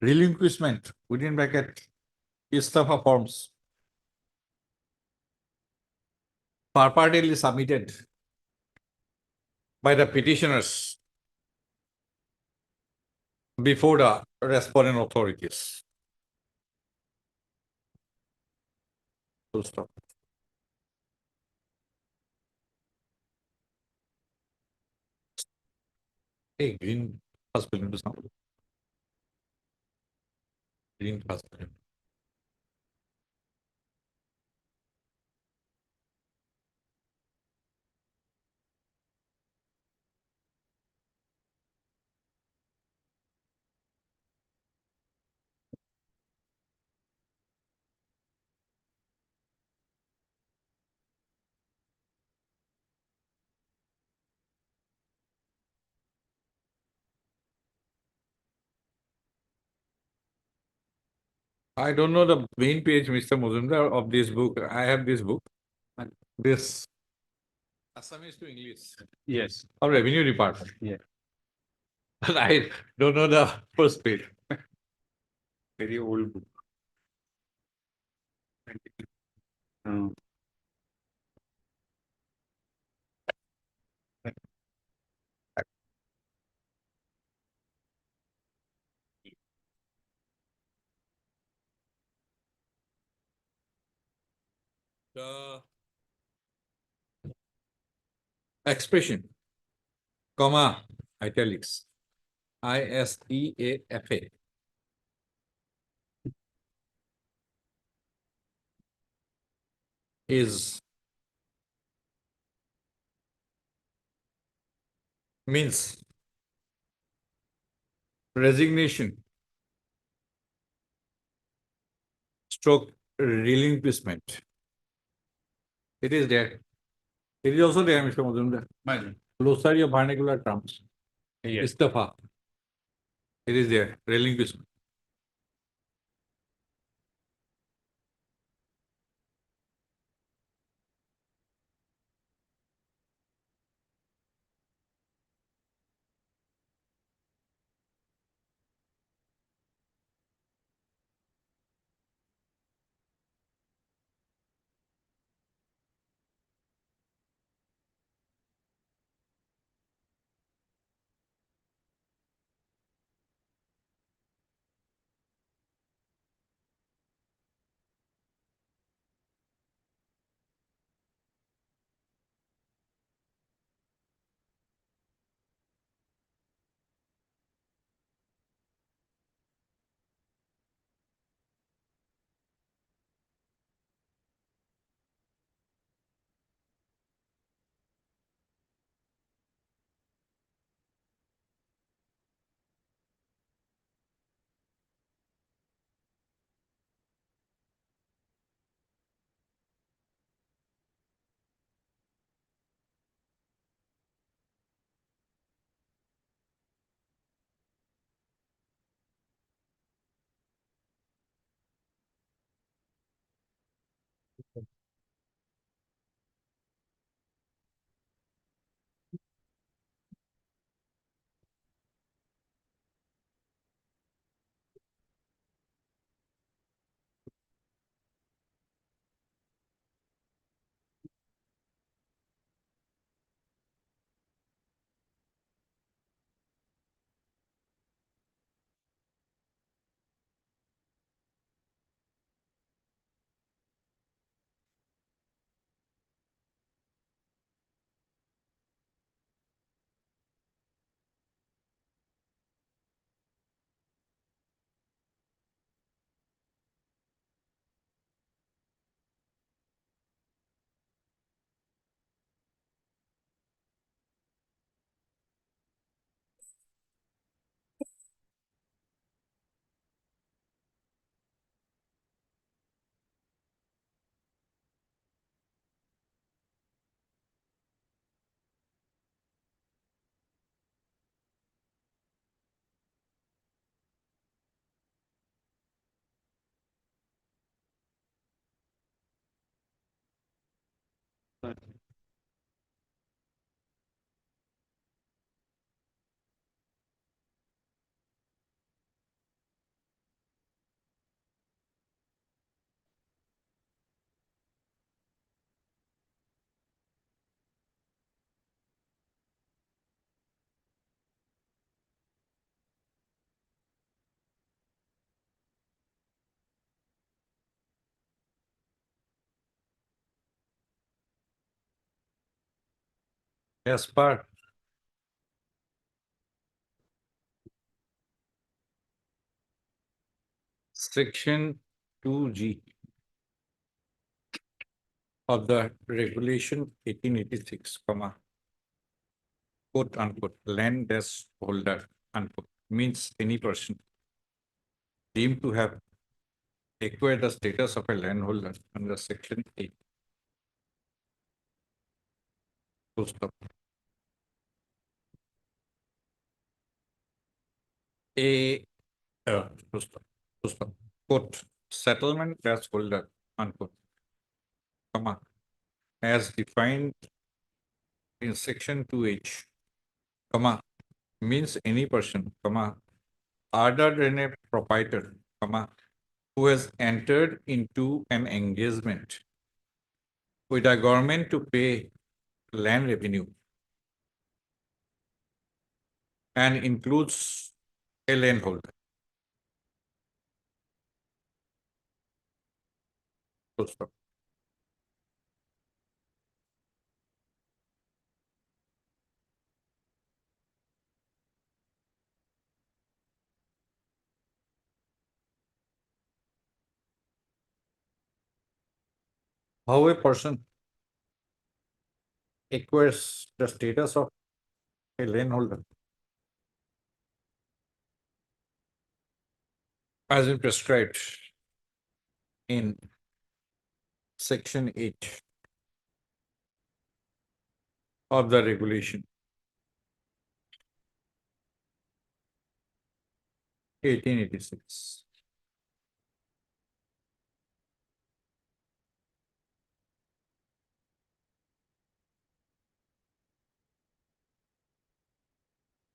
relinquishment within bracket istafa forms purportedly submitted by the petitioners before the respondent authorities. Full stop. Hey, green has been into sound. Green has been. I don't know the main page, Mr. Muzumdar, of this book. I have this book. This Assamese to English. Yes. Or Revenue Department. Yeah. But I don't know the first page. Very old book. The expression, comma, italics, ISEAFA, is means resignation, stroke relinquishment. It is there. It is also there, Mr. Mazumdar. Glossary of vernacular terms. Yes. Istafa. It is there. Relinquishment. As per Section 2G of the Regulation 1886, comma, quote unquote, land dash holder, unquote, means any person deemed to have acquired the status of a landholder under Section 8. Full stop. Full stop. Full stop. Quote, settlement dash holder, unquote, comma, as defined in Section 2H, comma, means any person, comma, other than a proprietor, comma, who has entered into an engagement with the government to pay land revenue and includes a landholder. Full stop. How a person acquires the status of a landholder as is prescribed in Section 8 of the Regulation 1886.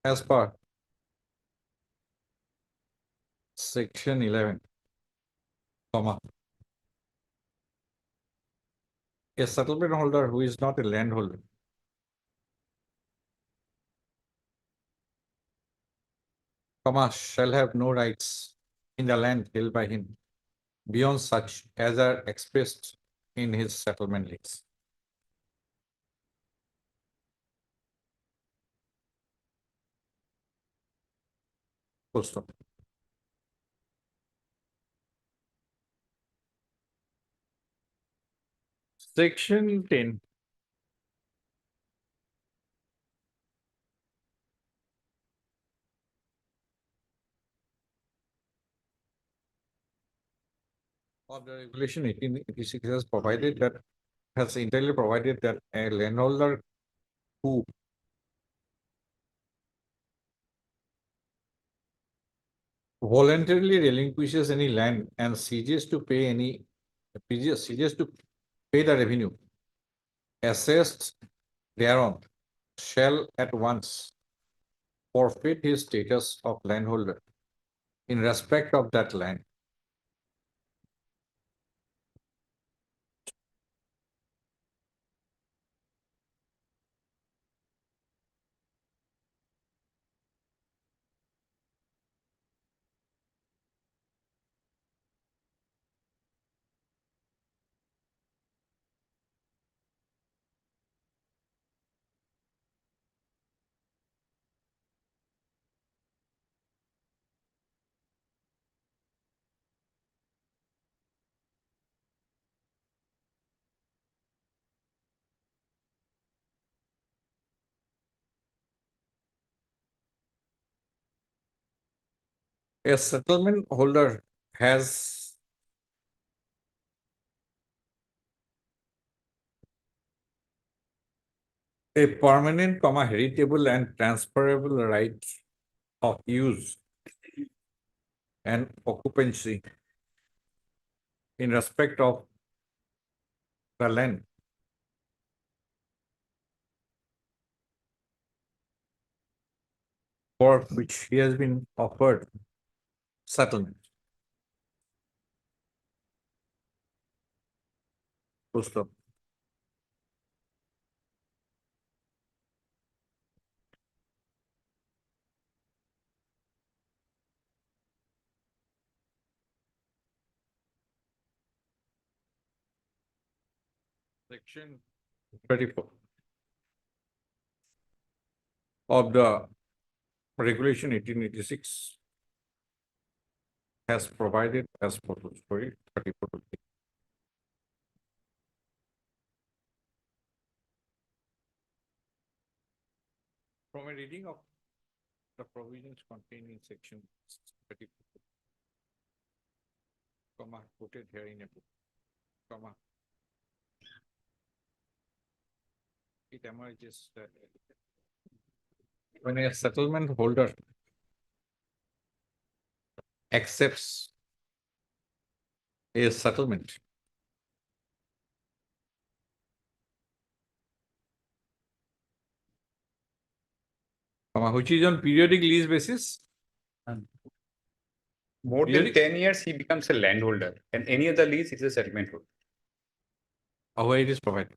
As per Section 11, comma, a settlement holder who is not a landholder comma, shall have no rights in the land held by him beyond such as are expressed in his settlement lease. Full stop. Section 10. Of the Regulation 1886 has entirely provided that a landholder who voluntarily relinquishes any land and ceases to pay the revenue assessed thereon shall at once forfeit his status of landholder in respect of that land. A settlement holder has a permanent, heritable and transferable right of use and occupancy in respect of the land for which he has been offered settlement. Full stop. Section 34 of the Regulation 1886 has provided as follows. Sorry, 34. From a reading of the provisions contained in section 34, quoted here in a book, it emerges that when a settlement holder accepts a settlement, which is on periodic lease basis. More than 10 years, he becomes a landholder, and any other lease is a settlement holder. Where it is provided.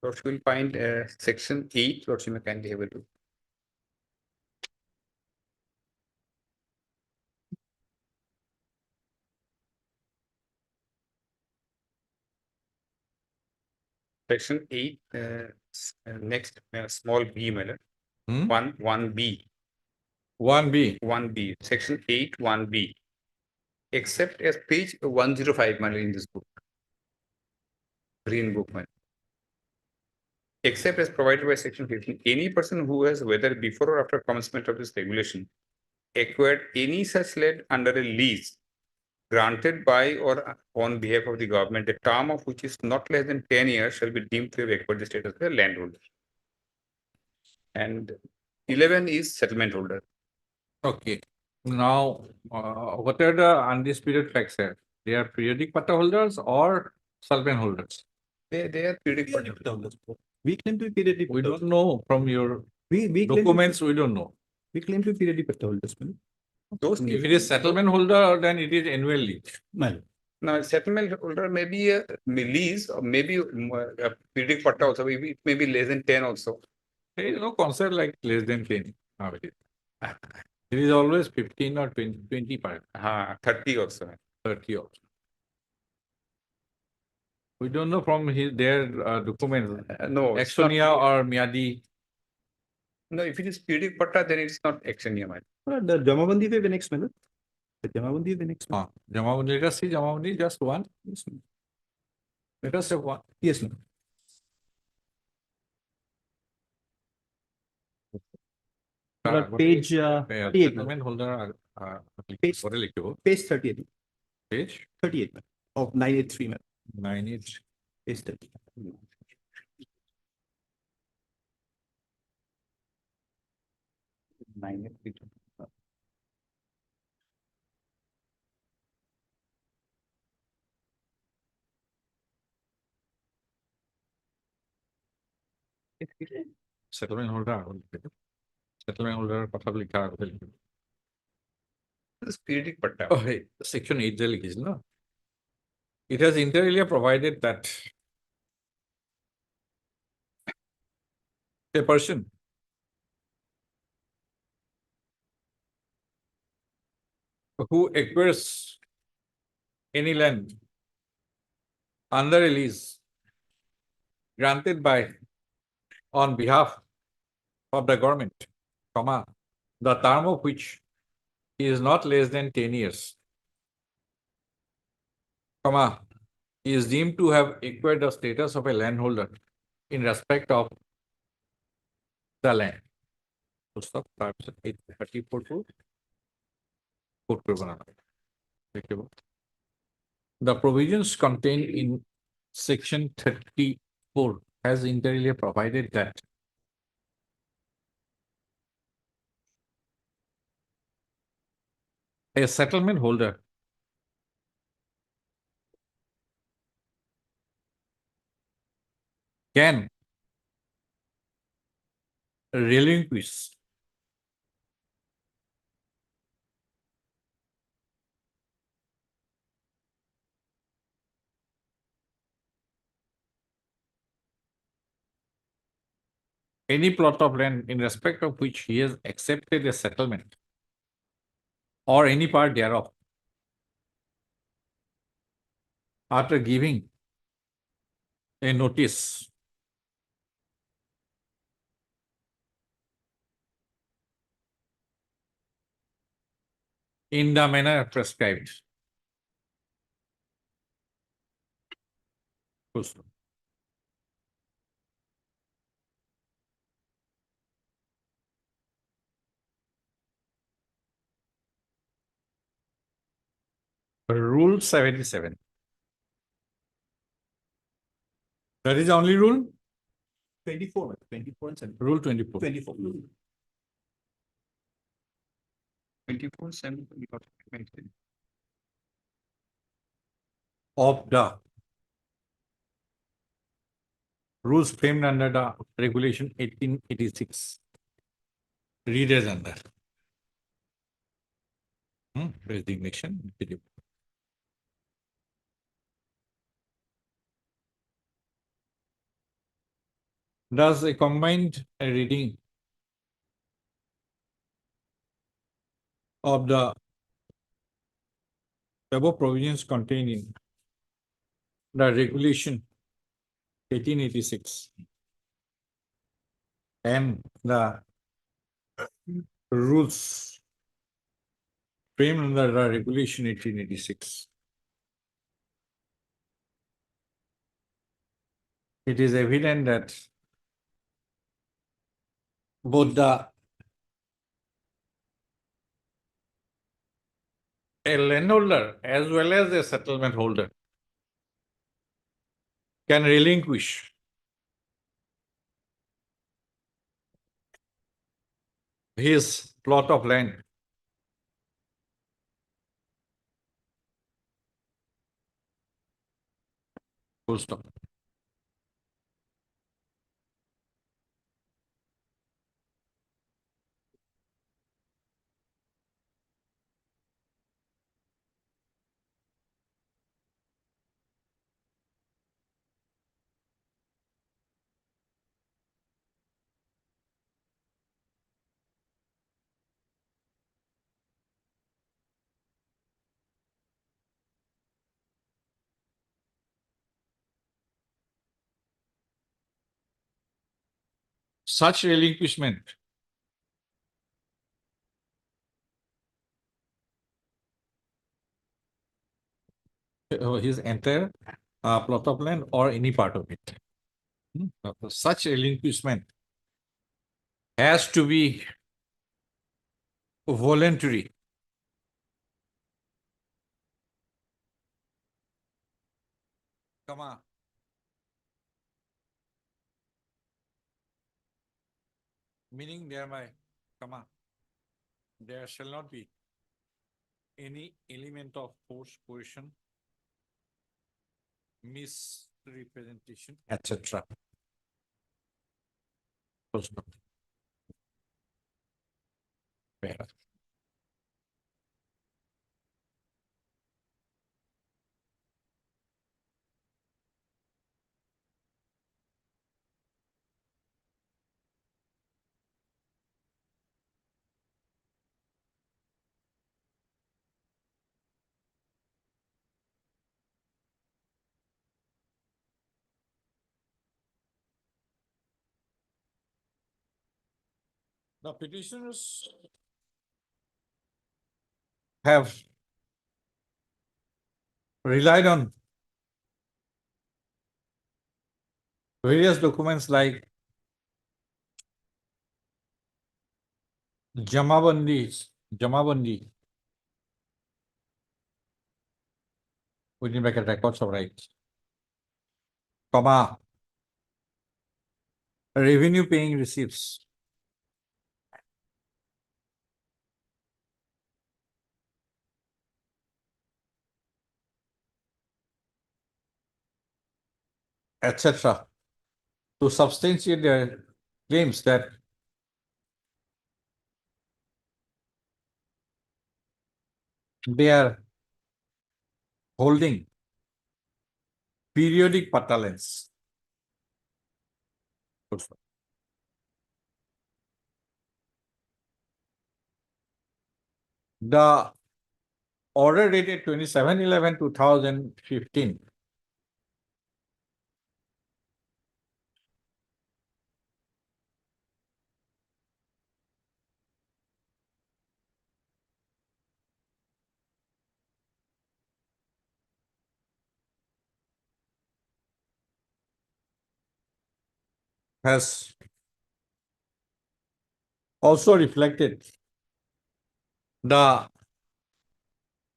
So you will find section 8, what you may kindly have a look. Section 8, next small b, matter. 1B. 1B. Section 8, 1B. Except as page 105 in this book. Green book. Except as provided by section 15, any person who has, whether before or after commencement of this regulation, acquired any such land under a lease granted by or on behalf of the government, the term of which is not less than 10 years, shall be deemed to have acquired the status of a landholder. And 11 is settlement holder. Okay. Now, what are the undisputed facts here? They are periodic pata holders or settlement holders? They are periodic pata holders. We claim to be periodic. We don't know from your we documents, we don't know. We claim to be periodic pata holders. Those If it is settlement holder, then it is annual lease. Now, settlement holder may be a lease or maybe a periodic pata also. Maybe it may be less than 10 also. There is no concept like less than 10 nowadays. It is always 15 or 25. 30 also. 30 also. We don't know from their documents. No. Actionia or Miadi. No, if it is periodic pata, then it's not actionia. The Jamabandi is the next minute. The Jamabandi is the next minute. Jamabandi, let us see Jamabandi, just one. Yes, let us have one. Yes, ma'am. Page 38. Settlement holder Page 38. Page 38 of 983. 983. Page 30. Settlement holder আগত লিখিব। Settlement holder কথা লিখাৰ আগতে লিখিব। Spirit পাট্টা। Oh, hey, section 8 যে লিখিছিল ন? It has inter alia provided that a person who acquires any land under a lease granted by on behalf of the government, comma, the term of which is not less than 10 years, comma, is deemed to have acquired the status of a landholder in respect of the land. Full stop. তাৰপিছত 834 টো quote কৰিব নালাগে। লিখিব। The provisions contained in section 34 has inter alia provided that a settlement holder can relinquish any plot of land in respect of which he has accepted a settlement or any part thereof after giving a notice in the manner prescribed. Full stop. Rule 77. That is the only rule? 24, 24 and 7. Rule 24. 24. 24/7 we got it. Of the rules framed under the regulation 1886. Read as under. Resignation. Does a combined reading of the above provisions contained in the regulation 1886 and the rules framed under the regulation 1886. It is evident that both a landholder as well as a settlement holder can relinquish his plot of land full stop. Such relinquishment his entire plot of land or any part of it. Such relinquishment has to be voluntary. Comma. Meaning thereby, comma, there shall not be any element of force, coercion, misrepresentation, etc. Full stop. Fair. The petitioners have relied on various documents like Jamabandi, within bracket records of rights, comma, revenue paying receipts, etc., to substantiate their claims that they are holding periodic patterns. The order dated 27/11/2015 has also reflected the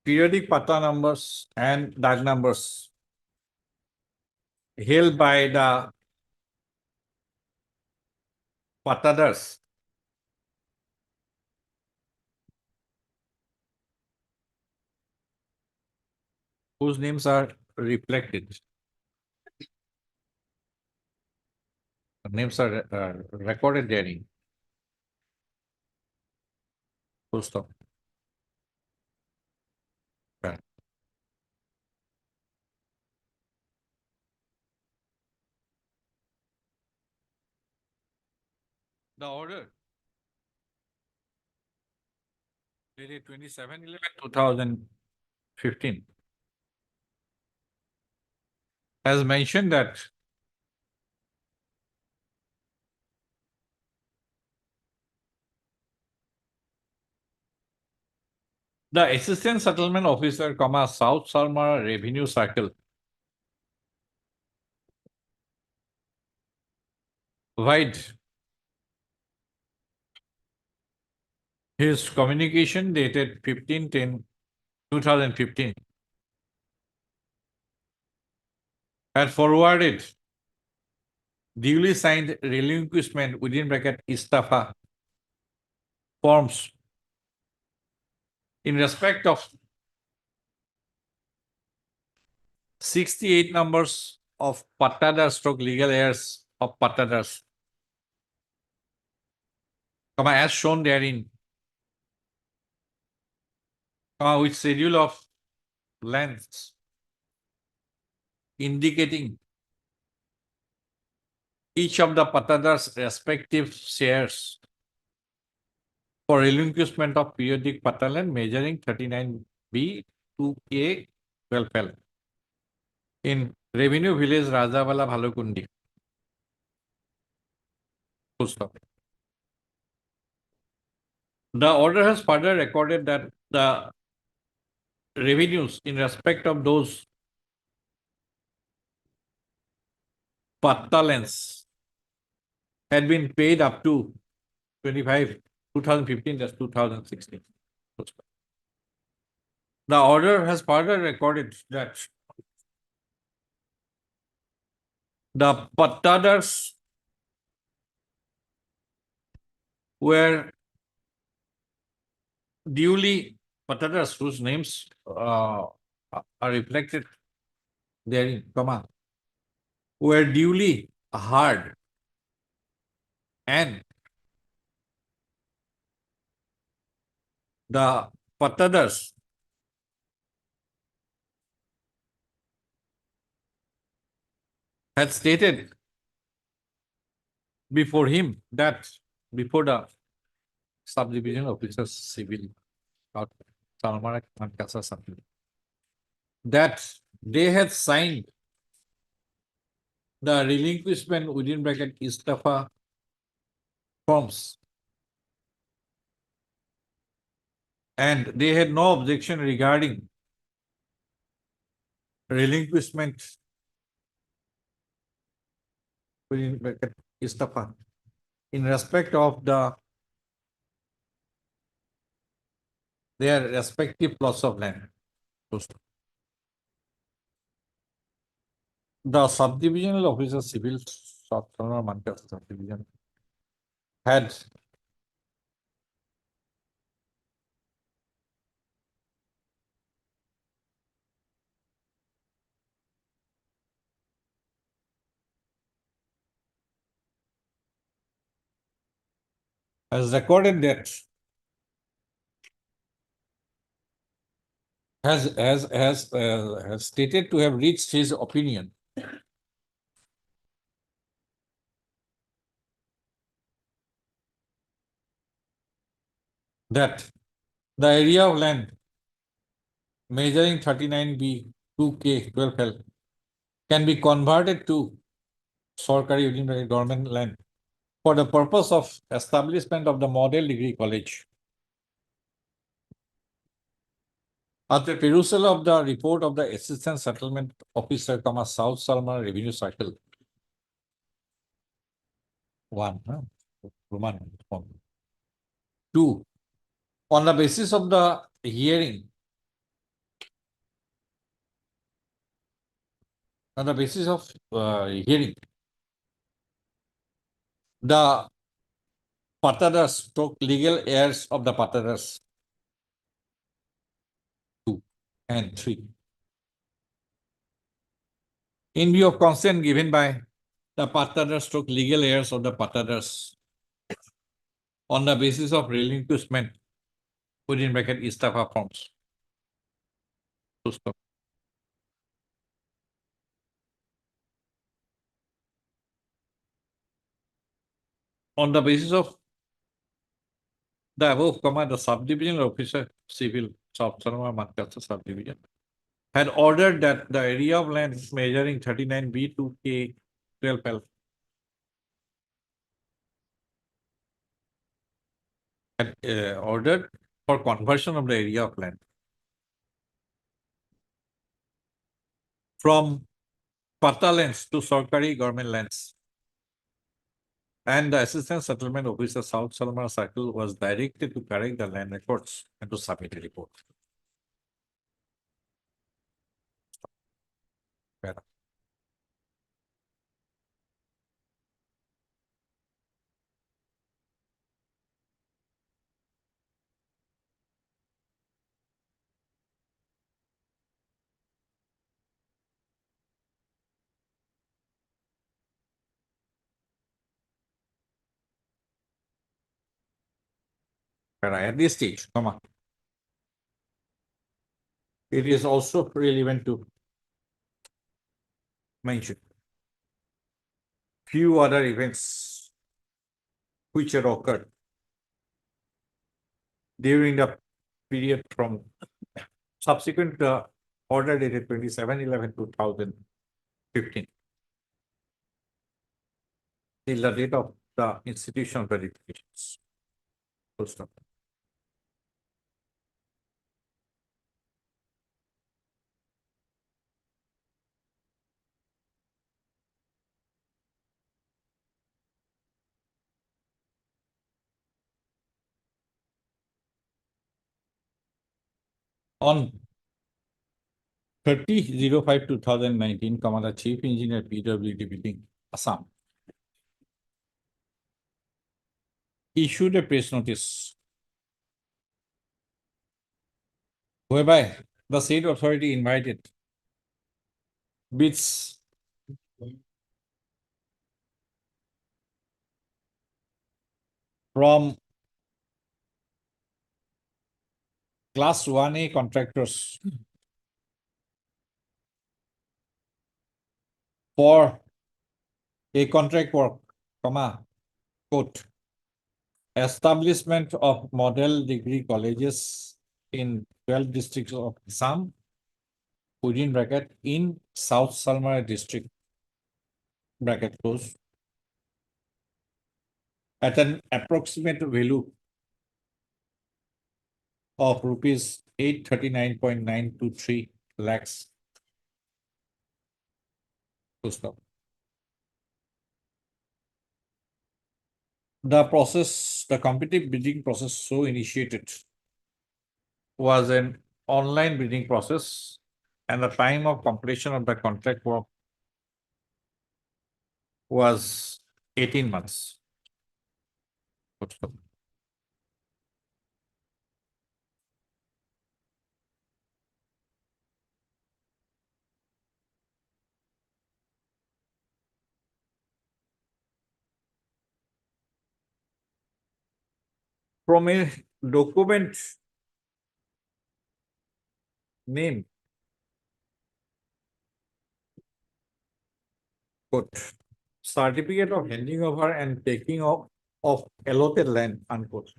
periodic pata numbers and DAG numbers held by the patadars whose names are reflected. The names are recorded therein. Full stop. Okay. The order dated 27/11/2015 has mentioned that the Assistant Settlement Officer, South Salmara Revenue Circle, provide his communication dated 15/10/2015 had forwarded duly signed relinquishment within bracket Istafa forms in respect of 68 numbers of patadar stroke legal heirs of patadars, as shown therein, with schedule of lengths indicating each of the patadars' respective shares for relinquishment of periodic patalan measuring 39B to A 12L in Revenue Village Rajawala Bhalukundi. Full stop. The order has further recorded that the revenues in respect of those patalans had been paid up to 2015 to 2016. The order has further recorded that the patadars were duly patadars whose names are reflected therein, were duly heard and the Patadars had stated before him that before the subdivision officers civil or Salmara Mankasa subdivision, that they had signed the relinquishment within bracket Istafa forms, and they had no objection regarding relinquishment within bracket Istafa in respect of their respective plots of land. The subdivisional officer civil Mankasa subdivision had recorded that has stated to have reached his opinion that the area of land measuring 39B 2K 12L can be converted to Sorkari Union government land for the purpose of establishment of the model degree college. After perusal of the report of the Assistant Settlement Officer, South Salman Revenue Circle 1, Roman 2, on the basis of the hearing, the Patadars stroke legal heirs of the Patadars 2 and 3. In view of consent given by the Patadars stroke legal heirs of the Patadars on the basis of relinquishment within bracket Istafa forms. On the basis of the above, the subdivision officer civil South Salman Mankasa subdivision had ordered that the area of land measuring 39B to K 12L had ordered for conversion of the area of land from Pata lands to Sorkari government lands. And the Assistant Settlement Officer South Salman Circle was directed to correct the land records and to submit a report. At this stage, it is also relevant to mention few other events which had occurred during the period from subsequent order dated 27/11/2015 till the date of the institutional verifications. Full stop. On 30/05/2019, the Chief Engineer PWD Building, Assam, issued a press notice whereby the state authority invited bids from Class 1A contractors for a contract work, quote, establishment of model degree colleges in 12 districts of Assam, within bracket, in South Salmara district, bracket close, at an approximate value of rupees 839.923 lakhs. Full stop. The competitive bidding process so initiated was an online bidding process, and the time of completion of the contract work was 18 months. Full stop. From a document name, quote, certificate of handing over and taking of allotted land, unquote.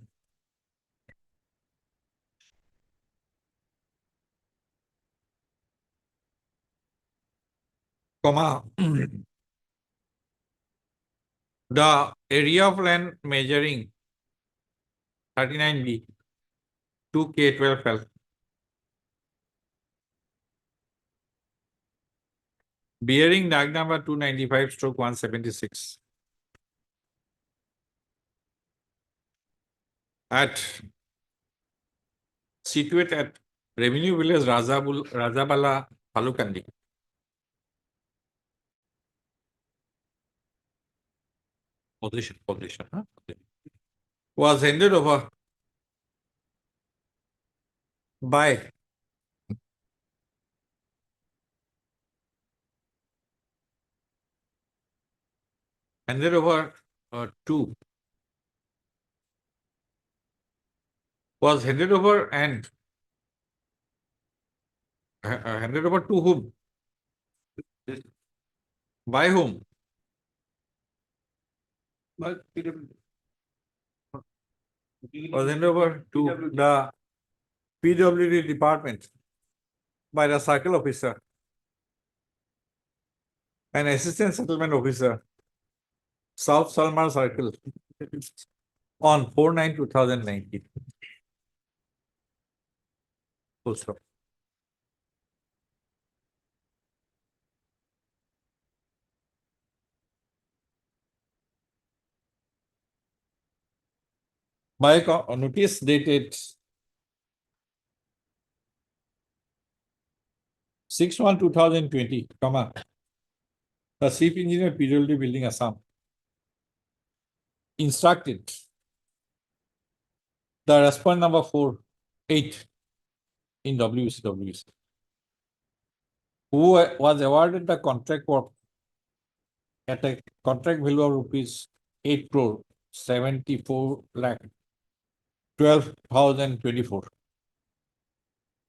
Comma, the area of land measuring 39B, 2K12L, bearing DAG number 295/176, situate at Revenue Village Rajabala, Palukandi. Position, huh? Was handed over by to was handed over and handed over to whom? By whom? Was handed over to the PWD department by the circle officer and assistant settlement officer, South Salmar Circle, on 4/9/2019. Full stop. By notice dated 6/1/2020, the Chief Engineer PWD Building Assam instructed the respondent number 4/8 in WC, who was awarded the contract work at a contract value of rupees 8 crore 74 lakh 12,024,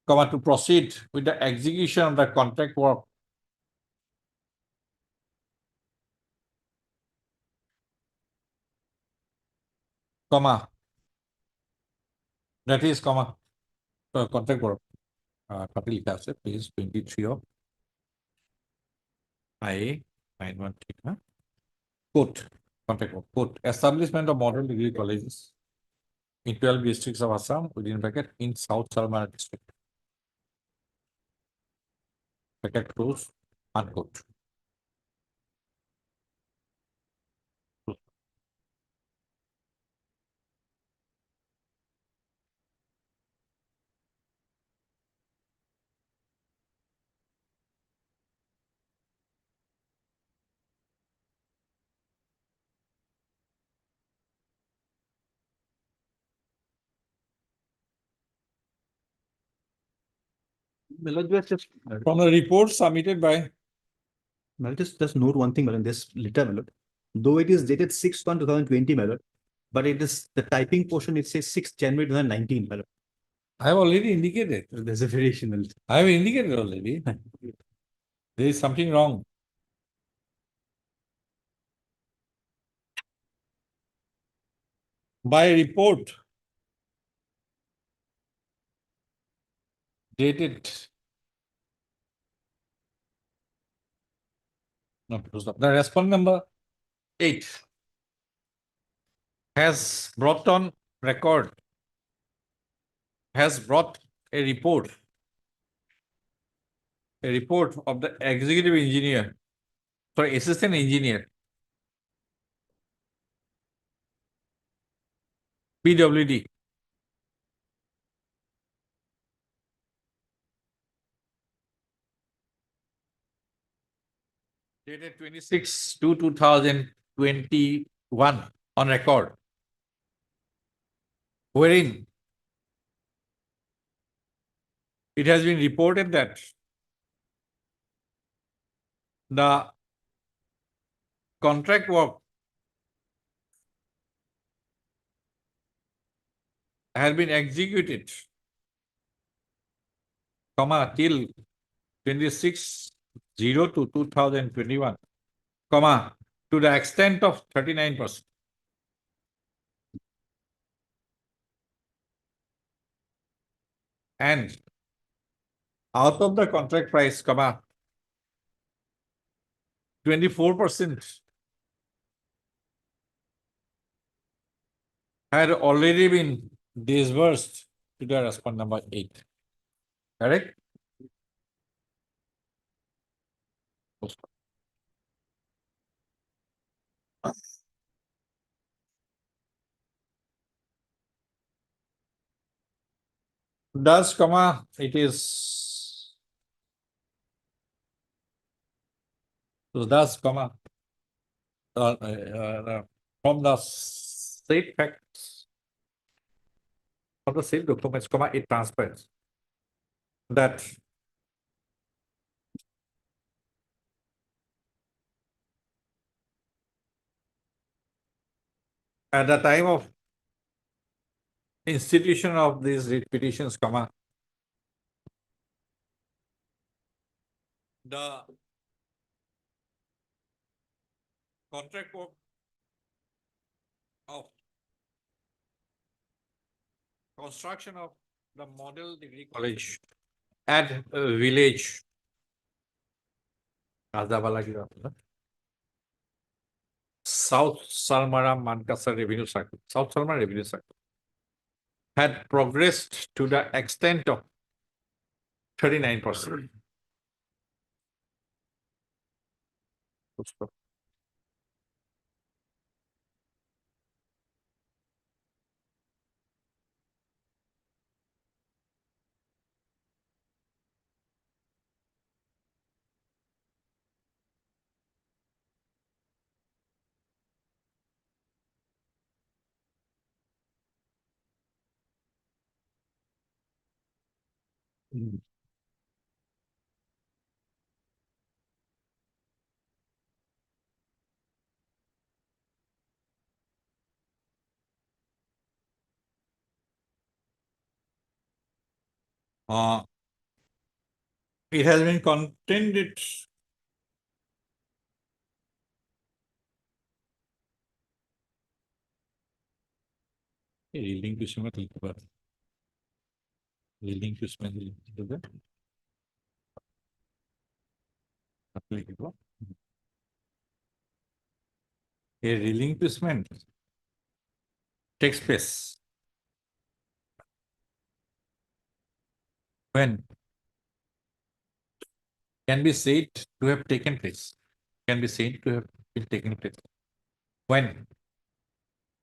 to proceed with the execution of the contract work that is contract work page 23 of IA 913, quote, contract work, quote, establishment of model degree colleges in 12 districts of Assam, within bracket, in South Salmara district, bracket close, unquote. From the report submitted by, Just note one thing, Malad, this letter, Malad, though it is dated 6/1/2020, Malad, but it is the typing portion, it says 6th January 2019, my lord. I have already indicated. There's a variation, my lord. I have indicated already. There is something wrong. By report dated. No, the respondent number 8 has brought on record, has brought a report of the executive engineer, sorry, assistant engineer, PWD, dated 26/2/2021 on record, wherein it has been reported that the contract work has been executed, till 26/02/2021, to the extent of 39%. And out of the contract price, 24% had already been disbursed to the respondent number 8. Correct? Thus, it is from the said facts of the said documents, it transpires that at the time of institution of these writ petitions, the contract work of construction of the model degree college at village South Salmara Mankasa Revenue Circle, South Salmara Revenue Circle, had progressed to the extent of 39%. It has been contended relinquishment applicable. A relinquishment takes place when can be said to have taken place, can be said to have been taken place when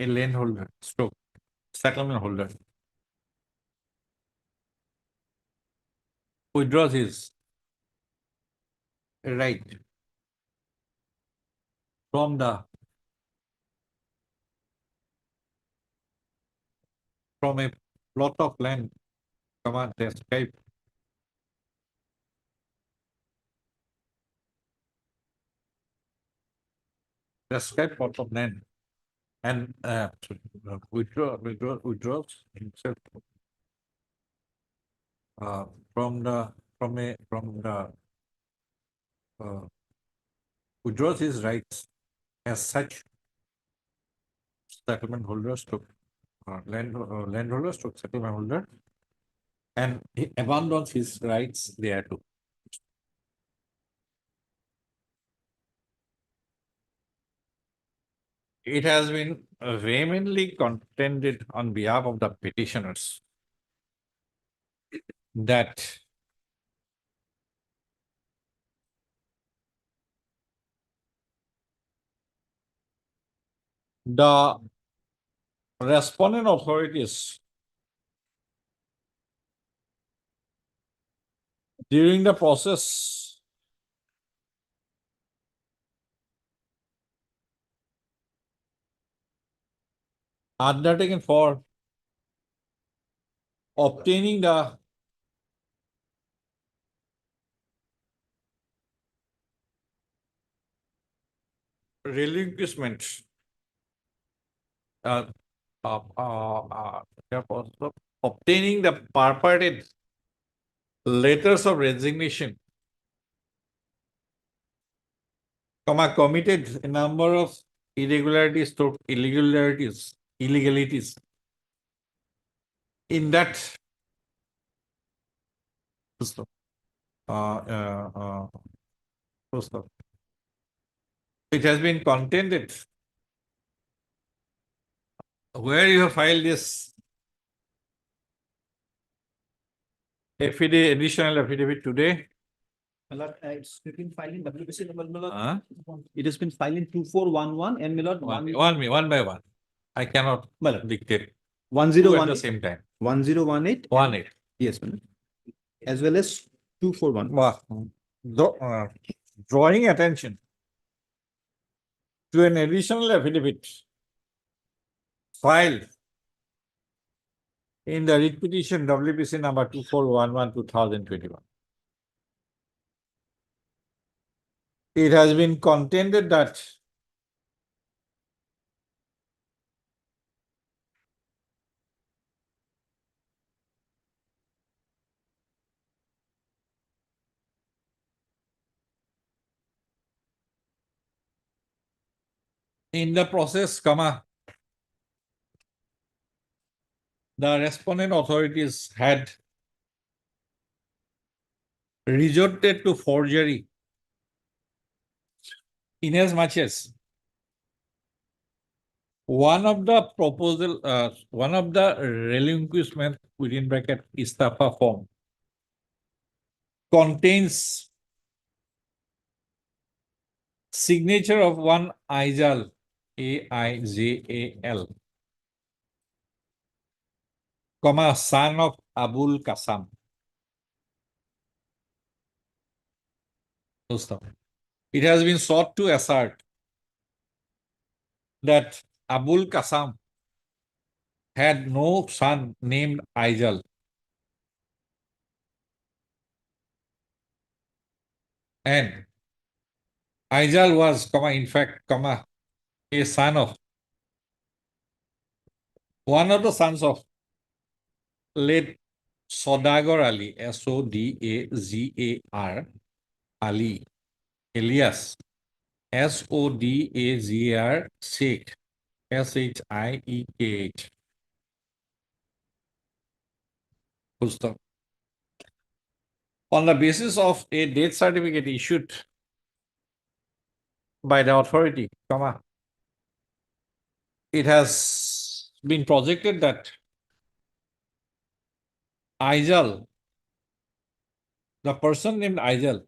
a landholder stroke settlement holder withdraws his right from a plot of land, described plot of land, and withdraws himself from the withdraws his rights as such settlement holders to landholders to settlement holder, and he abandons his rights thereto. It has been vehemently contended on behalf of the petitioners that the respondent authorities during the process undertaken for obtaining the relinquishment uh, therefore, obtaining the purported letters of resignation, committed a number of irregularities to illegalities in that system. System. It has been contended where you have filed this additional affidavit today. My lord, it's been filed in WBC number, my lord. It has been filed in 2411 and my lord, One by one. I cannot my lord, dictate 1018. at the same time. 1018. 1-8. Yes, my lord. As well as 241. Drawing attention to an additional affidavit filed in the writ petition WBC number 2411/2021. It has been contended that in the process, the respondent authorities had resorted to forgery inasmuch as one of the relinquishment within bracket istafa form contains signature of one Aijal, Aijal, son of Abul Kasam. It has been sought to assert that Abul Kasam had no son named Aijal. And Aijal was, in fact, a son of one of the sons of late Sodagar Ali, Sodazar Ali, alias Sodazar Sheikh, Shiekh. Full stop. On the basis of a death certificate issued by the authority, it has been projected that Aijal, the person named Aijal,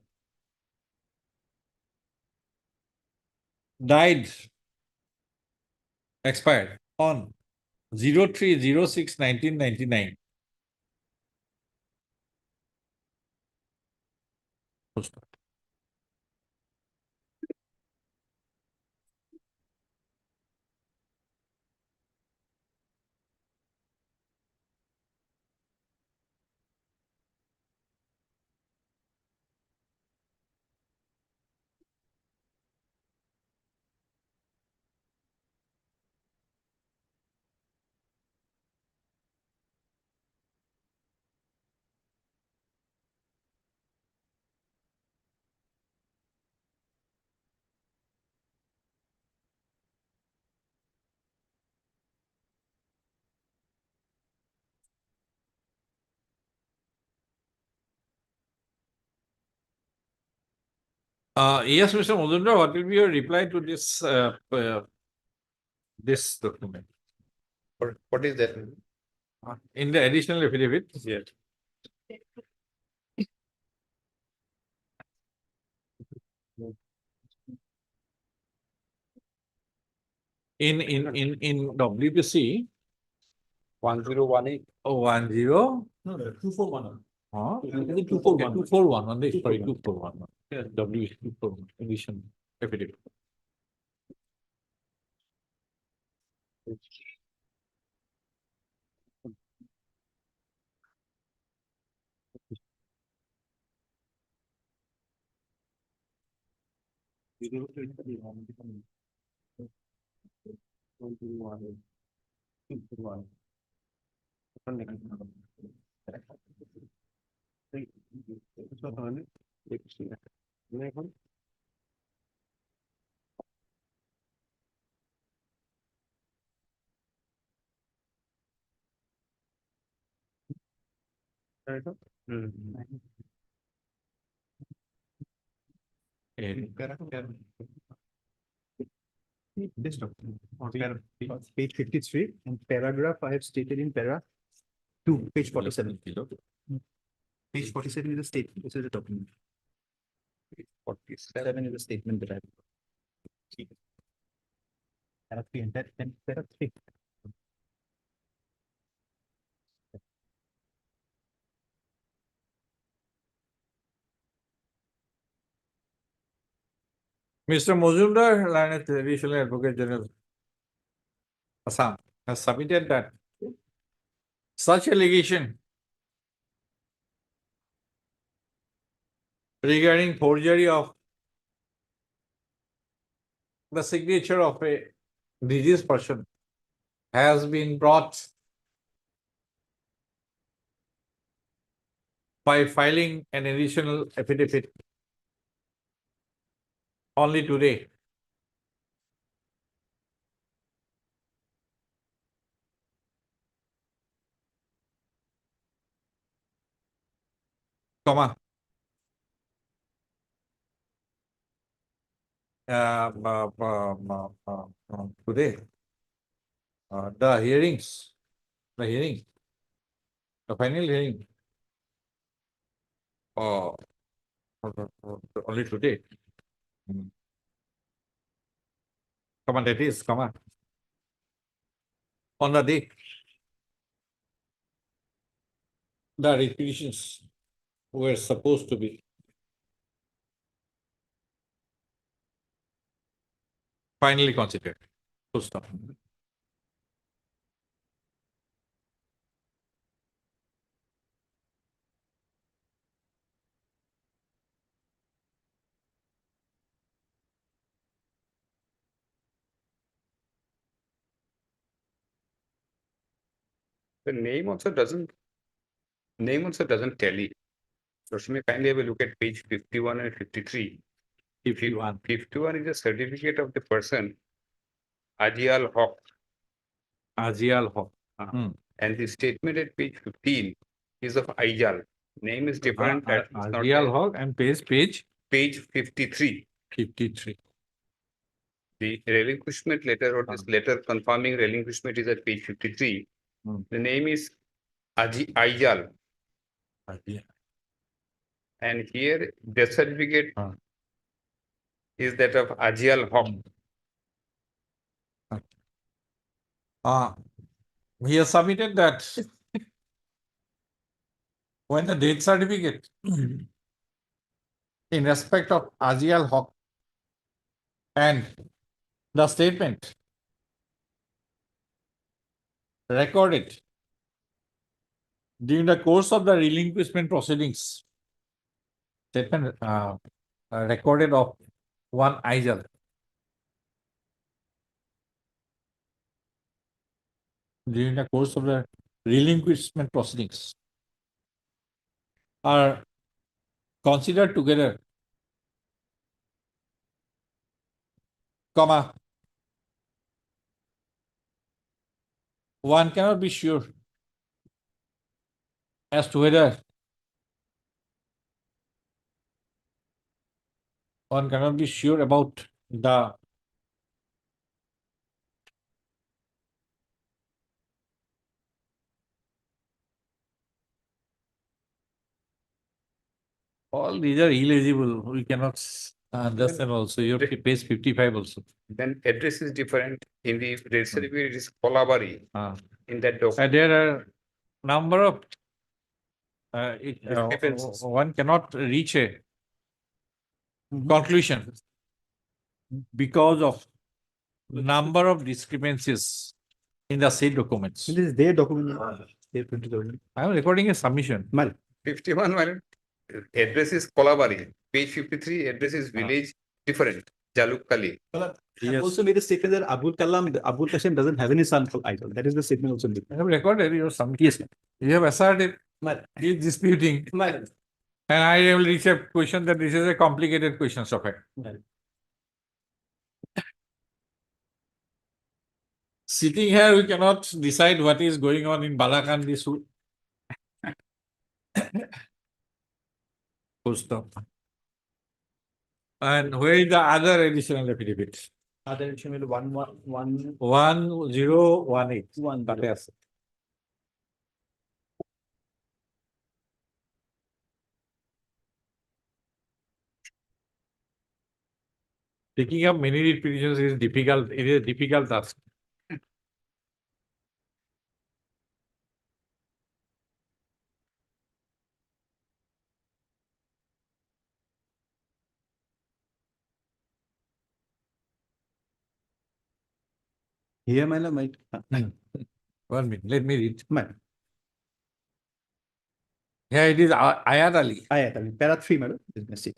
expired on 03/06/1999. Yes, Mr. Muzumdar, what will be your reply to this document? What is that? In the additional affidavit? Yes. In WPC 1018. 10. No, 241. Huh? 241. 241 on this, sorry, 241. Yes, WPC 241 edition affidavit. This document, page 53, and paragraph I have stated in para 2, page 47. Page 47 is a statement, this is a document. 47 is a statement that I have. Para 3 and then para 3. Mr. Muzumdar, Learned Traditional Advocate General, Assam, has submitted that such allegation regarding forgery of the signature of a deceased person has been brought by filing an additional affidavit only today. Comma. Today, the hearings, the final hearing, only today. Come on, that is, come on the day. The requisitions were supposed to be finally considered. Full stop. The name also doesn't tally. Roshni, kindly have a look at page 51 and 53. 51. 51 is a certificate of the person, Ajial Haq, Ajial Haq. and the statement at page 15 is of Aijal. Name is different. That is not Ajial Haq and page 53. 53. The relinquishment letter or this letter confirming relinquishment is at page 53. The name is Aijal. And here death certificate is that of Ajial Haq. He has submitted that when the death certificate in respect of Ajial Haq and the statement recorded during the course of the relinquishment proceedings, statement recorded of one Aijal. During the course of the relinquishment proceedings are considered together, comma, one cannot be sure as to whether one cannot be sure about the all these are illegible. We cannot understand also. You have to page 55 also. Then address is different. In the rate certificate, it is Kolabari. In that document. There are number of Discrepancies. one cannot reach a conclusion because of number of discrepancies in the said documents. This is their document. Their printed document. I am recording a submission. 51, well, address is Kolabari. Page 53, address is village different. Jalukali. He also made a statement that Abul Qasim doesn't have any son called Aizal. That is the statement also made. I have recorded your submission. Yes, ma'am. You have asserted he is disputing. And I will reach a question that this is a complicated question of fact. Sitting here, we cannot decide what is going on in Balakandi suit. Full stop. And where is the other additional affidavit? Other issue will 111. 1018. That is. Taking up many petitions is difficult. It is a difficult task. Here, my love, might. 1 minute. Let me read. Ma'am. Here it is Ayat Ali. Ayat Ali. Para 3, madam. Business it.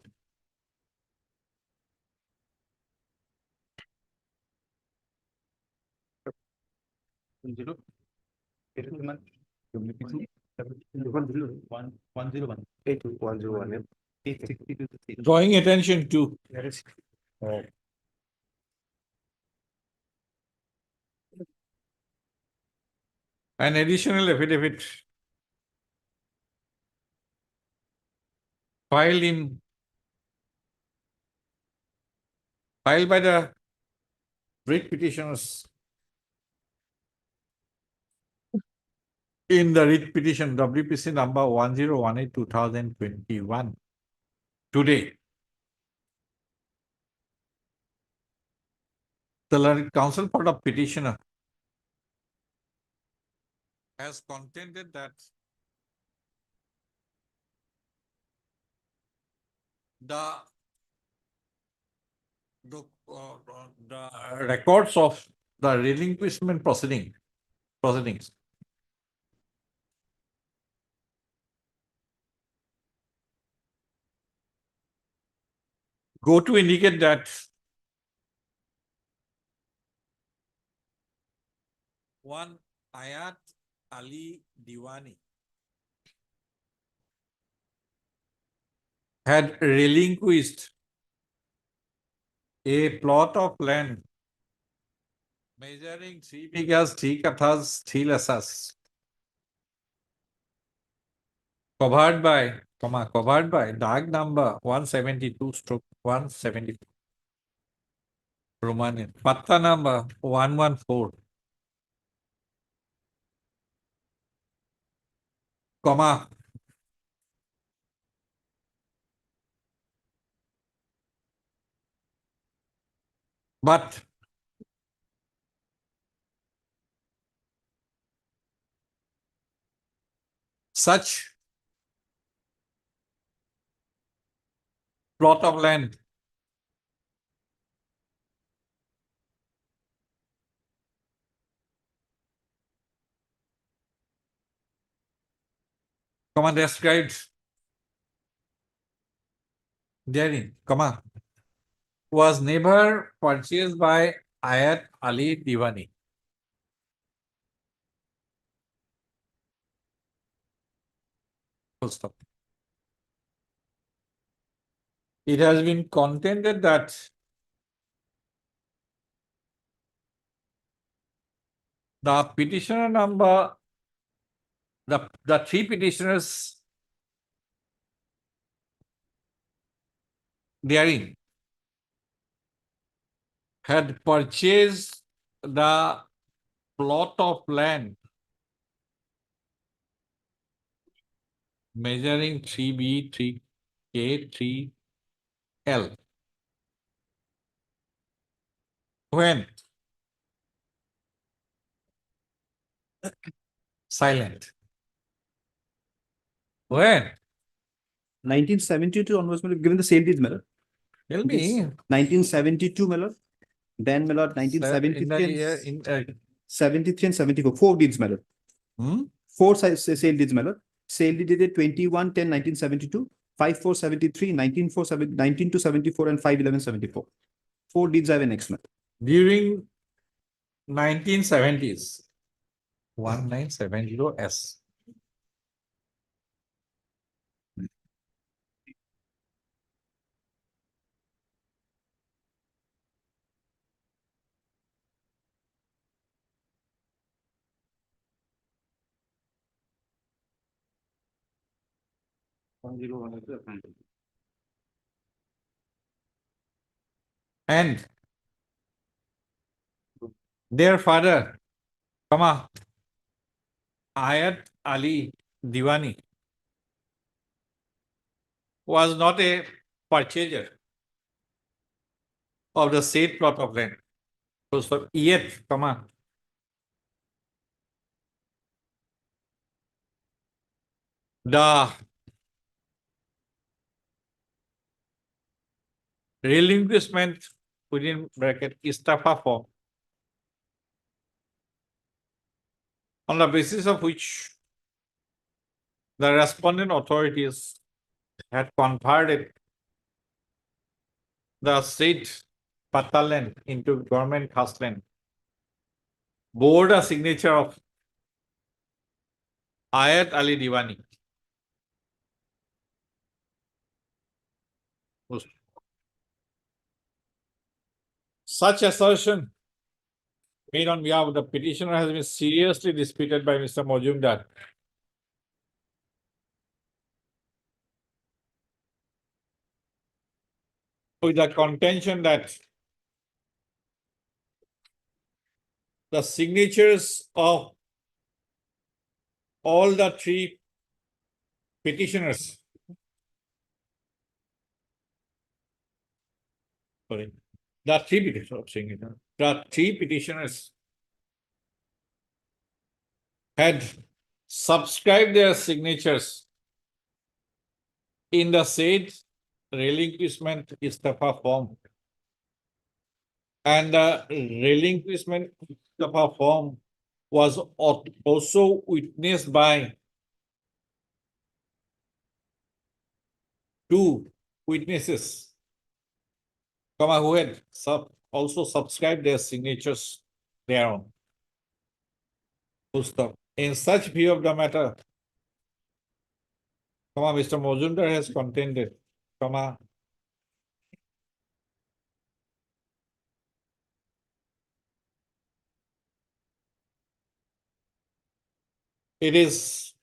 Drawing attention to an additional affidavit filed by the writ petitioners in the writ petition WPC number 1018/2021 today. The learned counsel for the petitioner has contended that the records of the relinquishment proceedings go to indicate that one Ayat Ali Diwani had relinquished a plot of land measuring 3 bighas, 3 kathas, 3 lasas, covered by dag number 172/174, Romanian, patta number 114, comma, but such plot of land described therein, was never purchased by Ayat Ali Diwani. Full stop. It has been contended that the petitioner number, the 3 petitioners therein had purchased the plot of land measuring 3B, 3K, 3L. When? Silent. When? 1972 onwards, my lord, given the sale deeds, my lord. Tell me. 1972, my lord. Then, my lord, In the 1973 year, and 73 and 74. 4 deeds, my lord. hmm? 4 sale deeds, my lord. Sale deed dated 21/10/1972, 5/4/73, 19/4/19 and 5/11/74. 4 deeds I have annexed, my lord. During 1970s, 1970S. And their father, Ayat Ali Diwani, was not a purchaser of the said plot of land. So for yet, the relinquishment within bracket istafa form, on the basis of which the respondent authorities had converted the said Patal land into government trust land, bore the signature of Ayat Ali Diwani. Such assertion made on behalf of the petitioner has been seriously disputed by Mr. Mojumdar. With the contention that the signatures of all the 3 petitioners, the 3 petitioners had subscribed their signatures in the said relinquishment istafa form. And the relinquishment istafa form was also witnessed by 2 witnesses, who had also subscribed their signatures thereon. Full stop. In such view of the matter, Mr. Mojumdar has contended, it is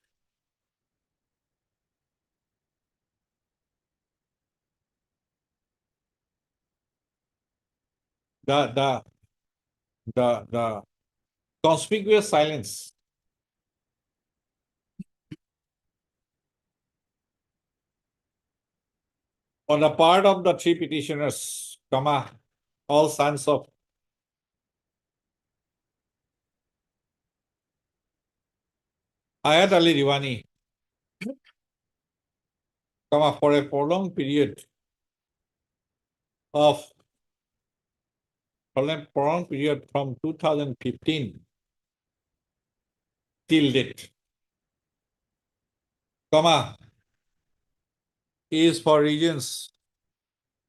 the conspicuous silence on the part of the 3 petitioners, all sons of Ayat Ali Diwani, for a prolonged period from 2015 till date, is for reasons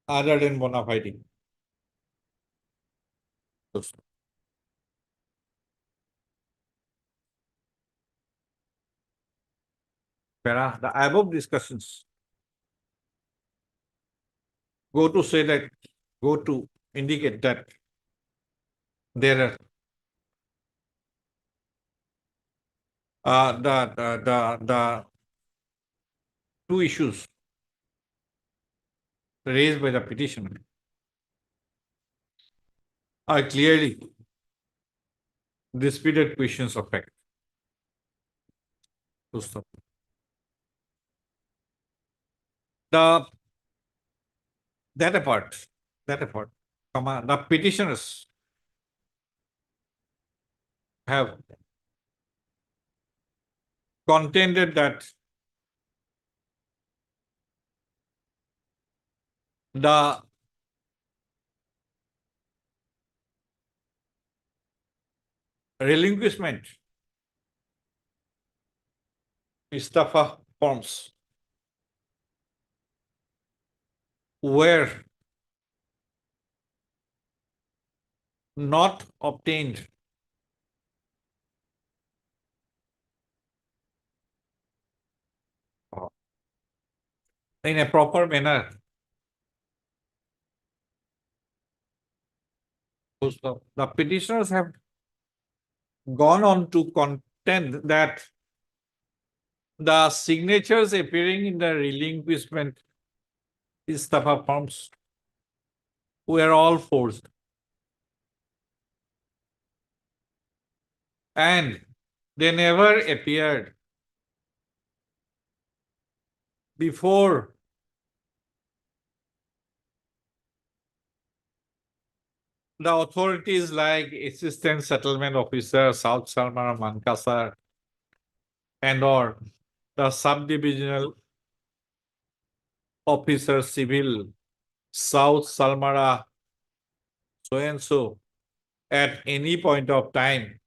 other than bona fide. The above discussions go to indicate that there are the 2 issues raised by the petitioner are clearly disputed questions of fact. Full stop. That apart, the petitioners have contended that the relinquishment istafa forms were not obtained in a proper manner. So the petitioners have gone on to contend that the signatures appearing in the relinquishment istafa forms were all forged. And they never appeared before the authorities like Assistant Settlement Officer, South Salmara Mankasar, and or the Subdivisional Officer Civil, South Salmara, so and so, at any point of time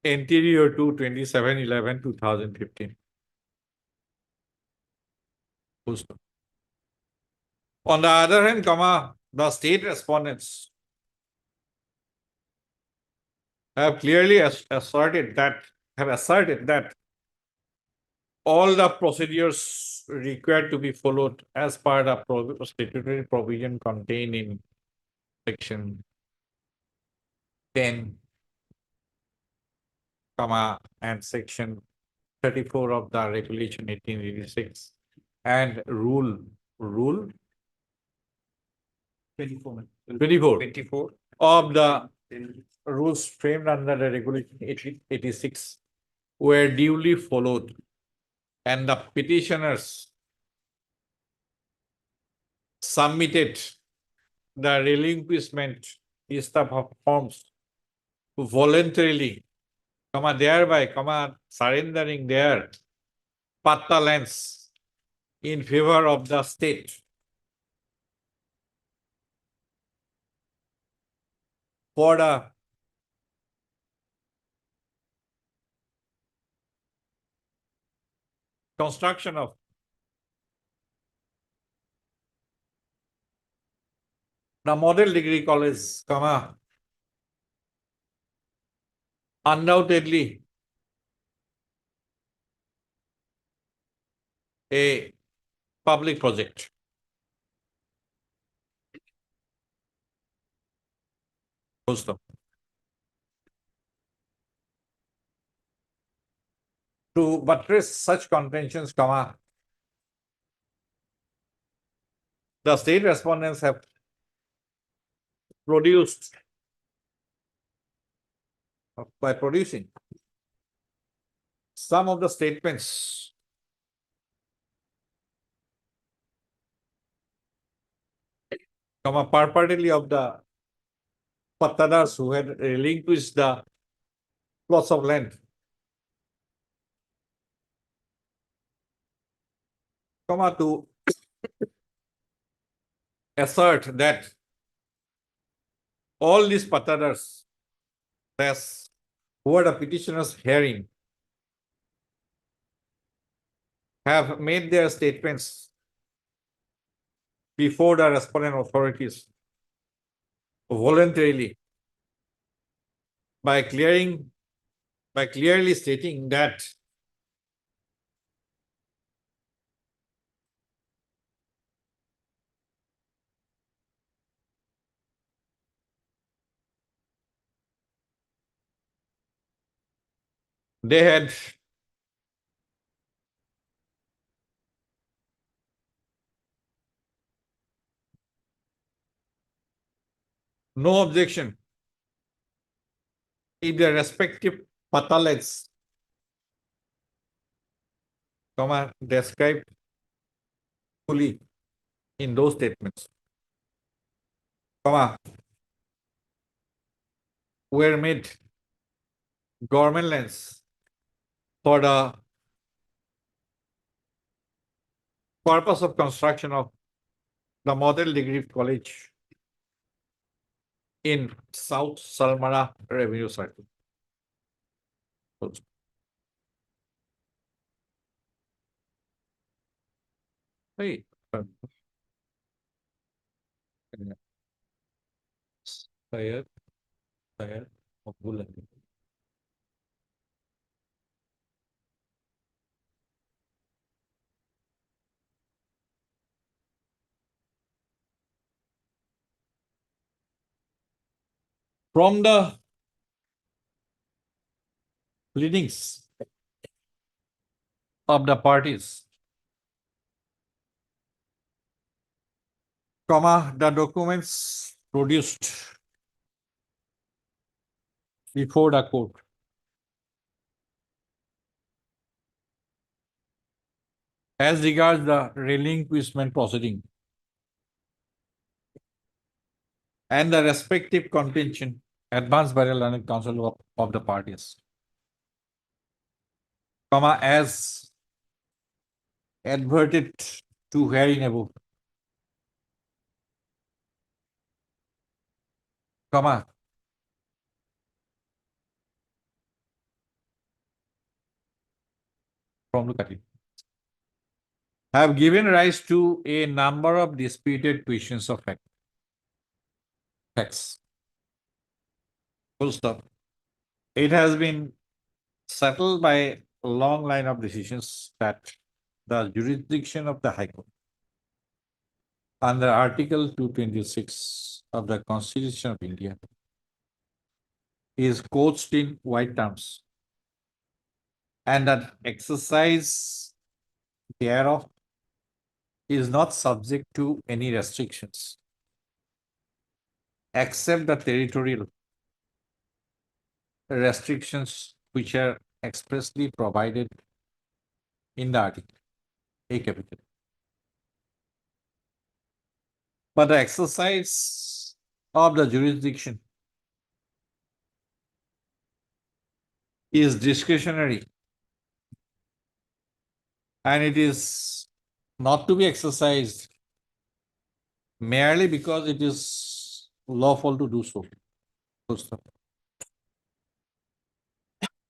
anterior to 27/11/2015. On the other hand, the state respondents have clearly asserted that all the procedures required to be followed as per the statutory provision contained in section 10, and section 34 of the regulation 1886 and rule 24 of the rules framed under the regulation 1886 were duly followed, and the petitioners submitted the relinquishment istafa forms voluntarily, thereby, surrendering their patta lands in favor of the state for the construction of the model degree college, undoubtedly a public project. Full stop. To buttress such contentions, the state respondents have producing some of the statements purportedly of the pattadars who had relinquished the plots of land, to assert that all these pattadars, who are the petitioners hearing, have made their statements before the respondent authorities voluntarily by clearly stating that they had no objection if the respective pathalates, described fully in those statements, were made government lands for the purpose of construction of the Model Degree College in South Salmara Revenue Circle. Hey. Syed Abdul Aziz. From the pleadings of the parties, the documents produced before the court, as regards the relinquishment proceeding and the respective contention advanced by the learned counsel of the parties, as adverted to herein above, from the have given rise to a number of disputed questions of facts. Full stop. It has been settled by a long line of decisions that the jurisdiction of the High Court under Article 226 of the Constitution of India is couched in wide terms, and that exercise thereof is not subject to any restrictions except the territorial restrictions which are expressly provided in the article, A capital. But the exercise of the jurisdiction is discretionary, and it is not to be exercised merely because it is lawful to do so.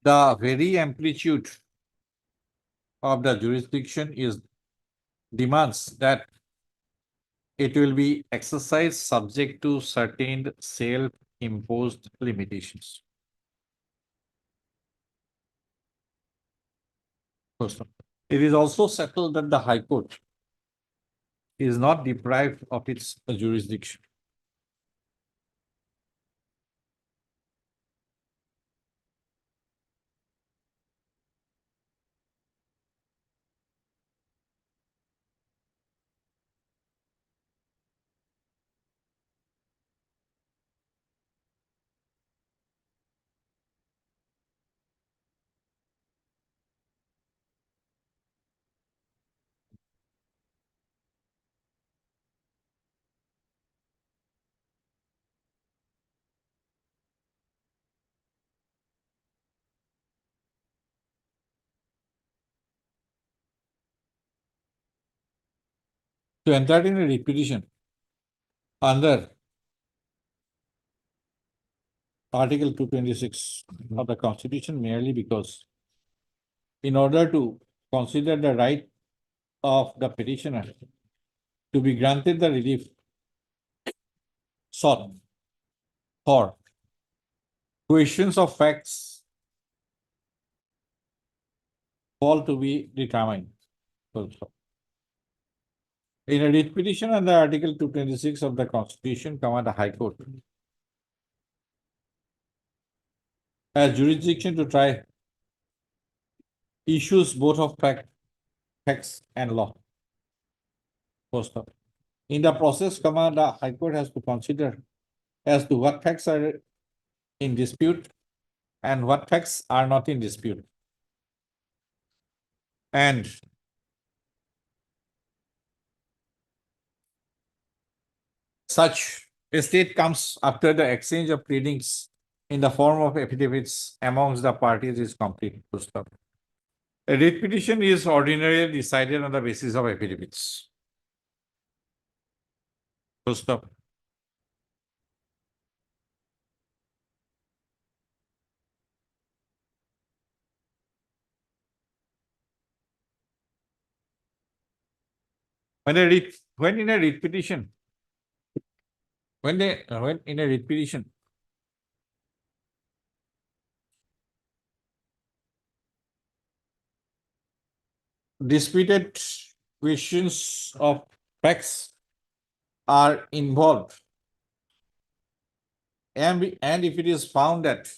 The very amplitude of the jurisdiction demands that it will be exercised subject to certain self-imposed limitations. It is also settled that the High Court is not deprived of its jurisdiction. To entertain a repetition under Article 226 of the Constitution merely because, in order to consider the right of the petitioner to be granted the relief sought for, questions of facts fall to be determined. In a writ petition under Article 226 of the Constitution, the High Court has jurisdiction to try issues both of facts and law. In the process, the High Court has to consider as to what facts are in dispute and what facts are not in dispute. And such a state comes after the exchange of pleadings in the form of affidavits amongst the parties is complete. Full stop. A writ petition is ordinarily decided on the basis of affidavits. Full stop. When in a writ petition, when in a writ petition, disputed questions of facts are involved, and if it is found that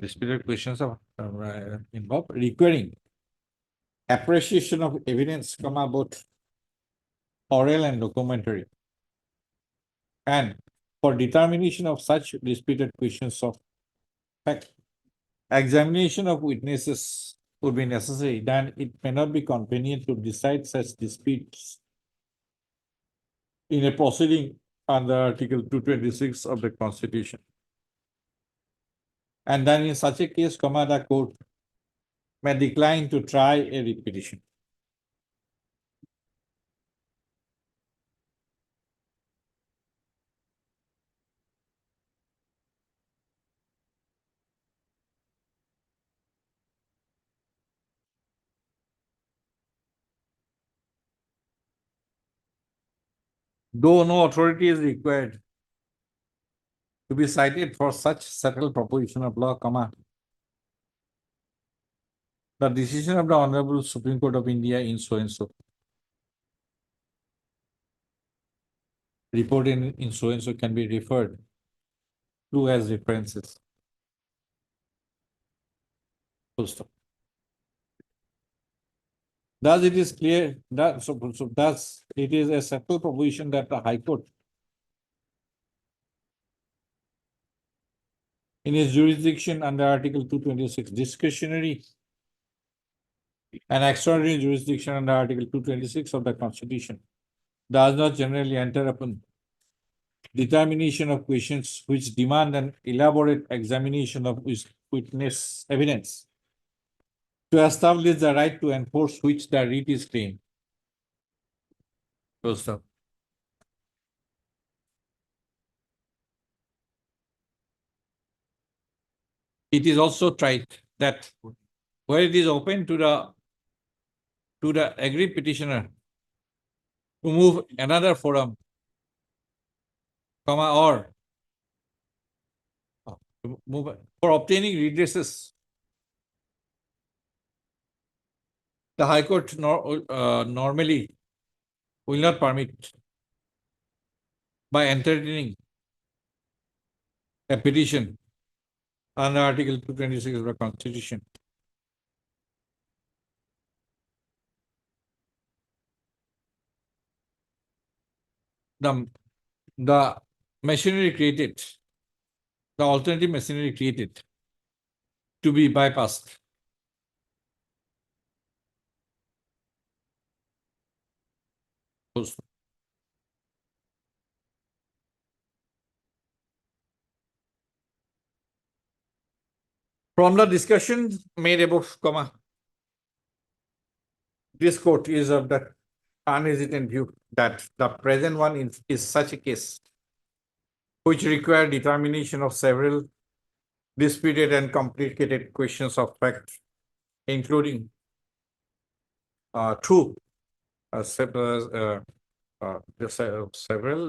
disputed questions of involved requiring appreciation of evidence, both oral and documentary, and for determination of such disputed questions of fact, examination of witnesses would be necessary, then it may not be convenient to decide such disputes in a proceeding under Article 226 of the Constitution. And then in such a case, the court may decline to try a writ petition. Though no authority is required to be cited for such settled proposition of law, the decision of the Honorable Supreme Court of India in so and so, report in so and so can be referred to as references. Full stop. Thus, it is clear that thus it is a settled proposition that the High Court, in its jurisdiction under Article 226, discretionary and extraordinary jurisdiction under Article 226 of the Constitution, does not generally enter upon determination of questions which demand an elaborate examination of witness evidence to establish the right to enforce which the writ is claimed. Full stop. It is also tried that where it is open to the aggrieved petitioner to move another forum, or to move for obtaining redresses, the High Court normally will not permit by entertaining a petition under Article 226 of the Constitution. The machinery created, the alternative machinery created to be bypassed. From the discussion made above, this court is of the unhesitant view that the present one is such a case which require determination of several disputed and complicated questions of fact, including several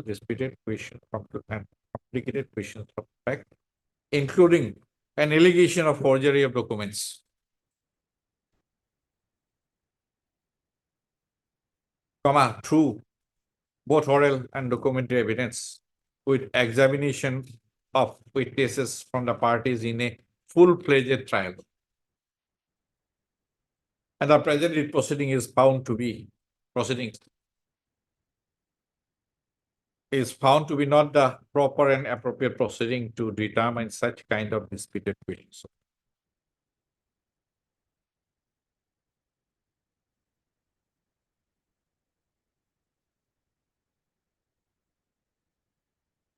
disputed questions and complicated questions of fact, including an allegation of forgery of documents. Through both oral and documentary evidence with examination of witnesses from the parties in a full-fledged trial. And the present writ proceeding is found to be proceedings is found to be not the proper and appropriate proceeding to determine such kind of disputed questions.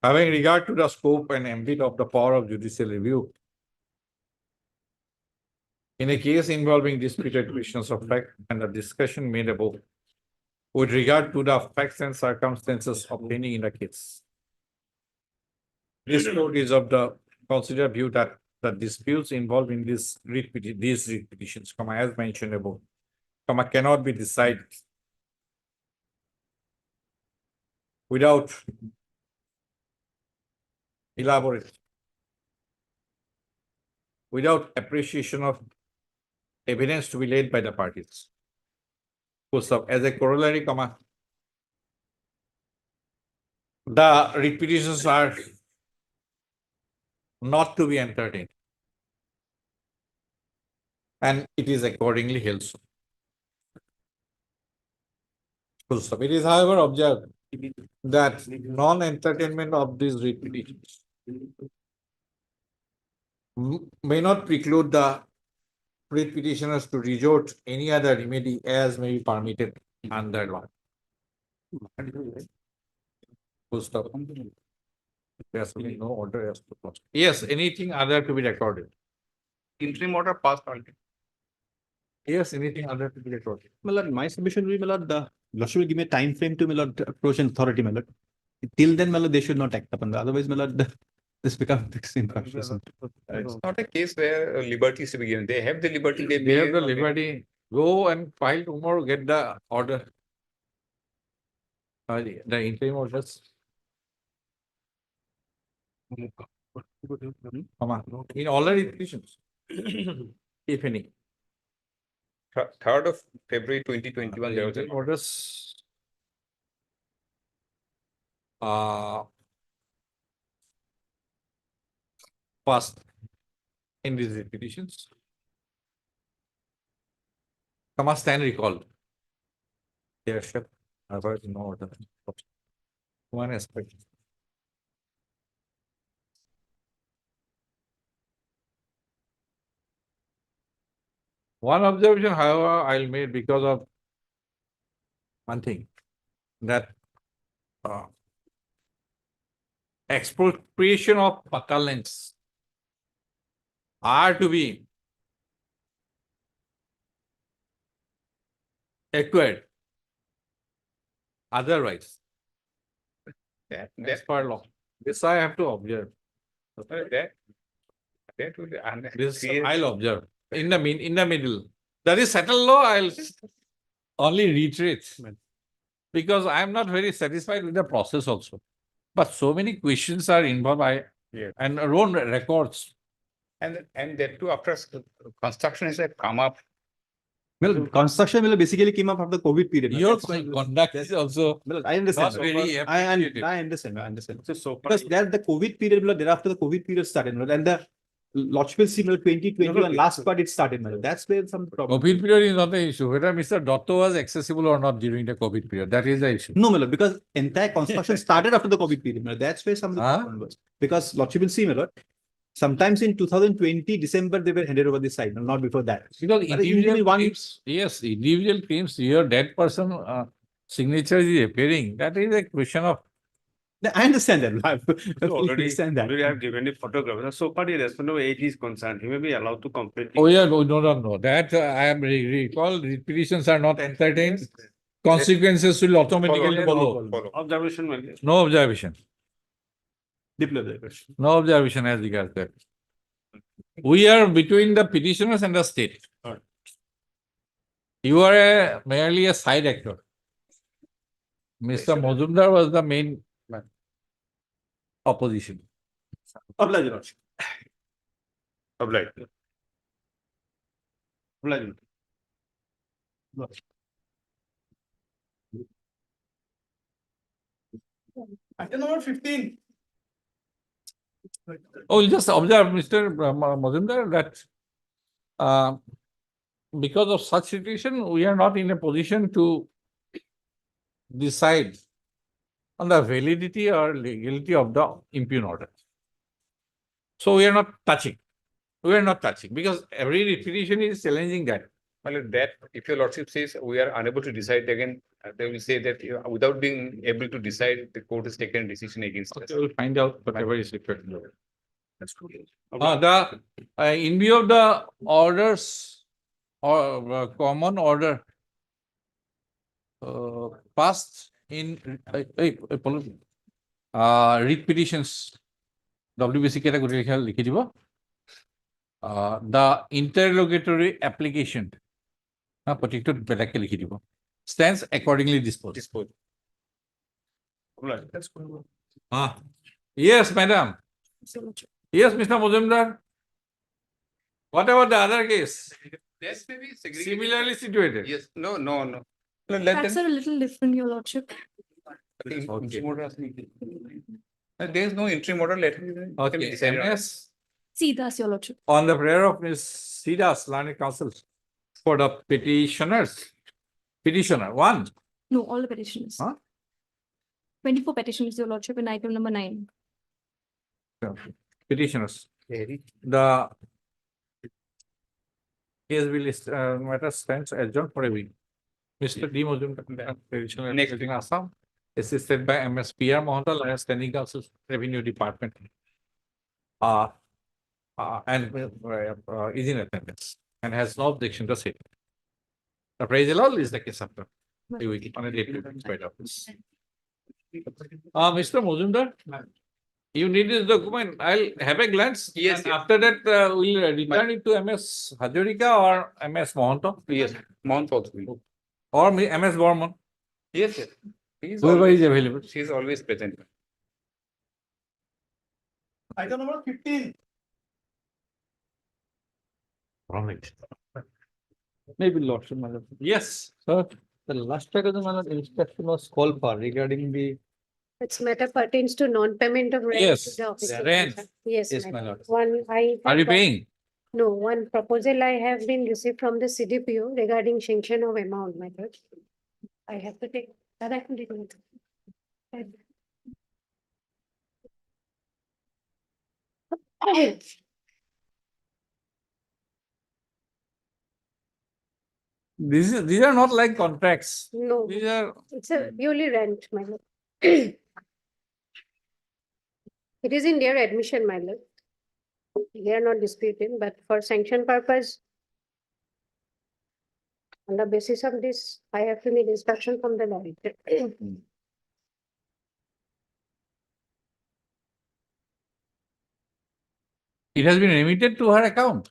Having regard to the scope and ambit of the power of judicial review, in a case involving disputed questions of fact and the discussion made above, with regard to the facts and circumstances obtaining in the case, this court is of the considered view that the disputes involved in these writ petitions, as mentioned above, cannot be decided without without appreciation of evidence to be laid by the parties. As a corollary, the writ petitions are not to be entertained, and it is accordingly held so. It is, however, observed that non-entertainment of these writ petitions may not preclude the writ petitioners to resort any other remedy as may be permitted under law. Full stop. There's really no order as to close. Yes, anything other to be recorded. Interim order passed already. Yes, anything other to be recorded. My lord, my submission will be, my lord, the lordship will give me a time frame to, my lord, approach an authority, my lord. Till then, my lord, they should not act upon that. Otherwise, my lord, this becomes extreme practice. It's not a case where liberty is to be given. They have the liberty. They have the liberty. Go and file tomorrow, get the order. The interim orders. In all the petitions, if any. 3rd of February 2021, there was an orders. Passed in these petitions. Stand recalled. There shall otherwise no order. One aspect. One observation, however, I'll make because of one thing, that expropriation of pakal lands are to be acquired otherwise, as per law. This I have to observe. that will This I'll observe. In the middle. That is settled law, I'll only reiterate. Because I'm not very satisfied with the process also. But so many questions are involved and own records. And that too, after construction has come up. Well, construction will basically came up after the COVID period. Your conduct is also I understand. not very I appreciated. understand. Because that the COVID period, thereafter the COVID period started, and the lordship will see 2021 last part it started. That's where some problem. COVID period is not the issue. Whether Mr. Dotto was accessible or not during the COVID period, that is the issue. No, my lord, because entire construction started after the COVID period. That's where some of the problem was. Because lordship will see, my lord, sometimes in 2020 December they were handed over this site, not before that. Because individual claims, yes, individual claims, your dead person signature is appearing. That is a question of. I understand that. I Already I have given a photograph. So far, the respondent age is concerned. He may be allowed to complete. Oh yeah, no. That I am recall. Petitions are not entertained. Consequences will automatically follow. Observation, my dear. No observation. Diplomatic. No observation as regards that. We are between the petitioners and the state. You are merely a side actor. Mr. Majumdar was the main opposition. Oblige, lordship. Oblige. Oblige. Item number 15. Oh, just observe, Mr. Majumdar, that because of such situation, we are not in a position to decide on the validity or legality of the impugn order. So we are not touching. We are not touching because every petition is challenging that. Well, that if your lordship says we are unable to decide again, they will say that without being able to decide, the court has taken a decision against us. Okay, we'll find out whatever is required. That's true. In view of the orders or common order passed in writ petitions, WBC category likhi dibo. The interrogatory application, particular belake likhi dibo, stands accordingly disposed. Yes, madam. Yes, Mr. Muzumdar. What about the other case? That may be segregated. Similarly situated. Yes, no. Let Facts them. are a little different, your lordship. There is no interim order, let him. Okay, MS See, that's your lordship. on the prayer of Ms. Sidas, Learned Counsel, for the petitioner, one. No, all the petitions. Huh? 24 petitions, your lordship, in item number 9. Petitioners. The case will matter stands adjourned for a week. Mr. D. Muzumdar, petitioner representing Assam, assisted by MS PR Mohanta, Lion Standing Counsel, Revenue Department. And is in attendance and has no objection to say. The praise all is the case after a week on a day to spread office. Mr. Muzumdar, you need this document. I'll have a glance. Yes, And after that, we'll return it to MS Hajorika or MS Mohanto. Yes, Mount also. Or MS Borman. Yes. He is Whoever always- is available. She is always present. Item number 15. Right. Maybe lordship, my lord. Yes, sir. The last pack of the my lord, inspection was called for regarding the. Its matter pertains to non-payment of rent. Yes, to the office the of rent. council. Yes, Yes, my lord. Are you paying? No, one proposal I have been received from the CDPO regarding sanction of amount, my lord. I have to take, that I can take. These are not like contracts. No, These are it's a purely rent, my lord. It is in their admission, my lord. They are not disputing, but for sanction purpose, on the basis of this, I have to need instruction from the director. it has been remitted to her account.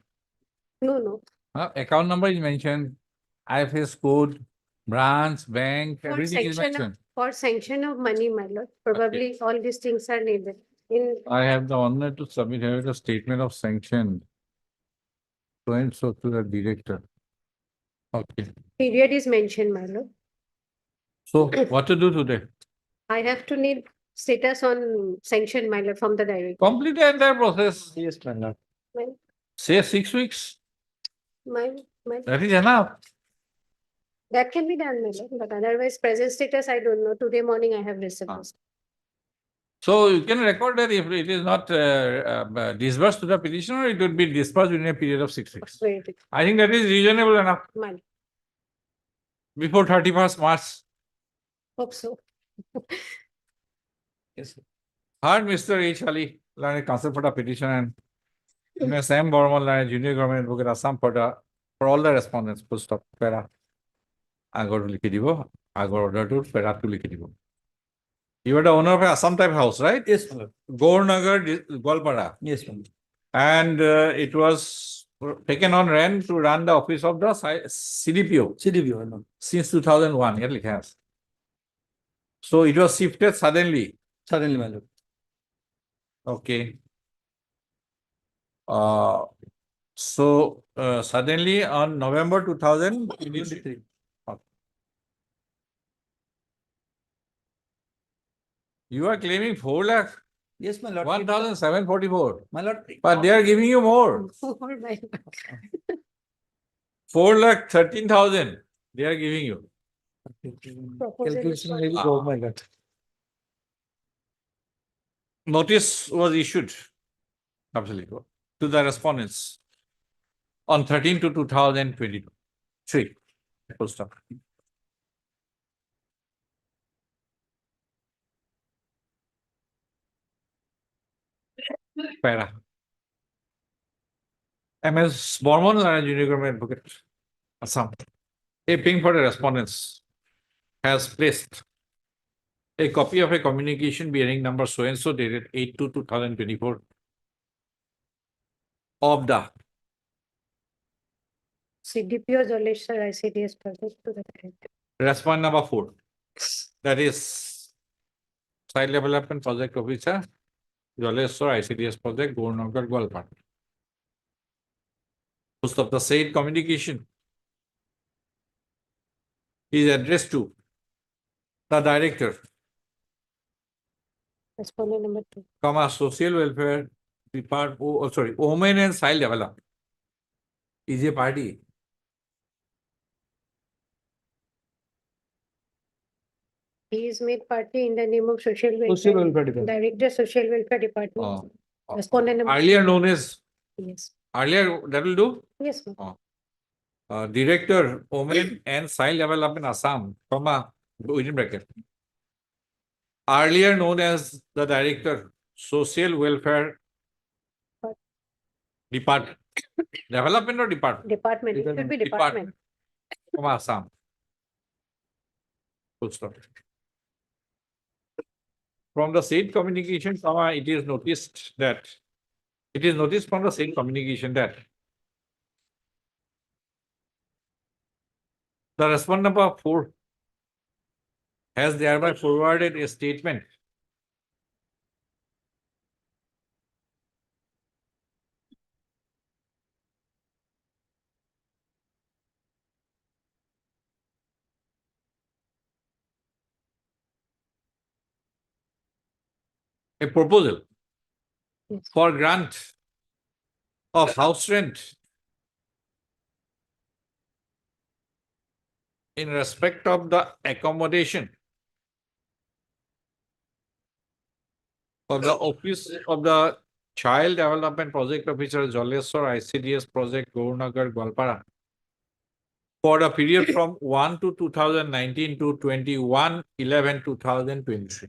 No. Account number is mentioned, IFS code, branch, bank, For everything is sanction of- mentioned. For sanction of money, my lord, probably all these things are needed. In, I have the honor to submit here the statement of sanction. So and so to the director. Okay, period is mentioned, my lord. so what to do today? I have to need status on sanction, my lord, from the director. Complete the entire process. Yes, my lord. My- Say 6 weeks. My, That is enough. that can be done, my lord, but otherwise present status, I don't know. Today morning I have received this. So you can record that if it is not disbursed to the petitioner, it would be disbursed within a period of 6 weeks. Wait, I think that is reasonable enough my, before 31st March. hope so. Yes. Heard Mr. H. Ali, Learned Counsel for the petition and Ms. M. Borman, Learned Junior Government Advocate Assam for all the respondents, full stop, para. Agor likhi dibo, Agor order to para to likhi dibo. You are the owner of a Assam type house, right? Yes, my lord. Gaurnagar, Gwalpara. Yes, my lord. And it was taken on rent to run the office of the CDPO CDPO, my lord. since 2001. Here it has. So it was shifted suddenly. Suddenly, my lord. Okay. Suddenly on November 2023. You are claiming 4 lakh, Yes, my lord. 1,744. My lord. But they are giving you more. All right. 4,13,000 they are giving you. Proposal is for- Oh my God. Notice was issued, absolutely, to the respondents on 13 to 2022. Three. Full stop. Para. MS Bormon and Junior Government Advocate, Assam. A ping for the respondents has placed a copy of a communication bearing number so and so dated 8/2/2024 of the CDPO Joleshwar ICDS project to the director. respondent number 4. That is Child Development Project Officer, Joleshwar ICDS Project, Gornagar, Gwalpar. Most of the said communication is addressed to the director, Respondent number 2. Social Welfare Department, Women and Child Development. Is a party. He is made party in the name of Social Welfare Director, Social Welfare Department. Respondent number Earlier known as, Yes. earlier that will do. Yes, ma'am. Director, Women and Child Development Assam, within bracket. Earlier known as the Director, Social Welfare Department. Development or Department? Department, it should be department. Assam. Full stop. From the said communication, it is noticed from the said communication that the respondent number 4 has thereby forwarded a statement a proposal for grant of house rent in respect of the accommodation of the Office of the Child Development Project Officer, Joleshwar ICDS Project, Gornagar, Gwalpara, for the period from 1 to 2019 to 21/11/2023.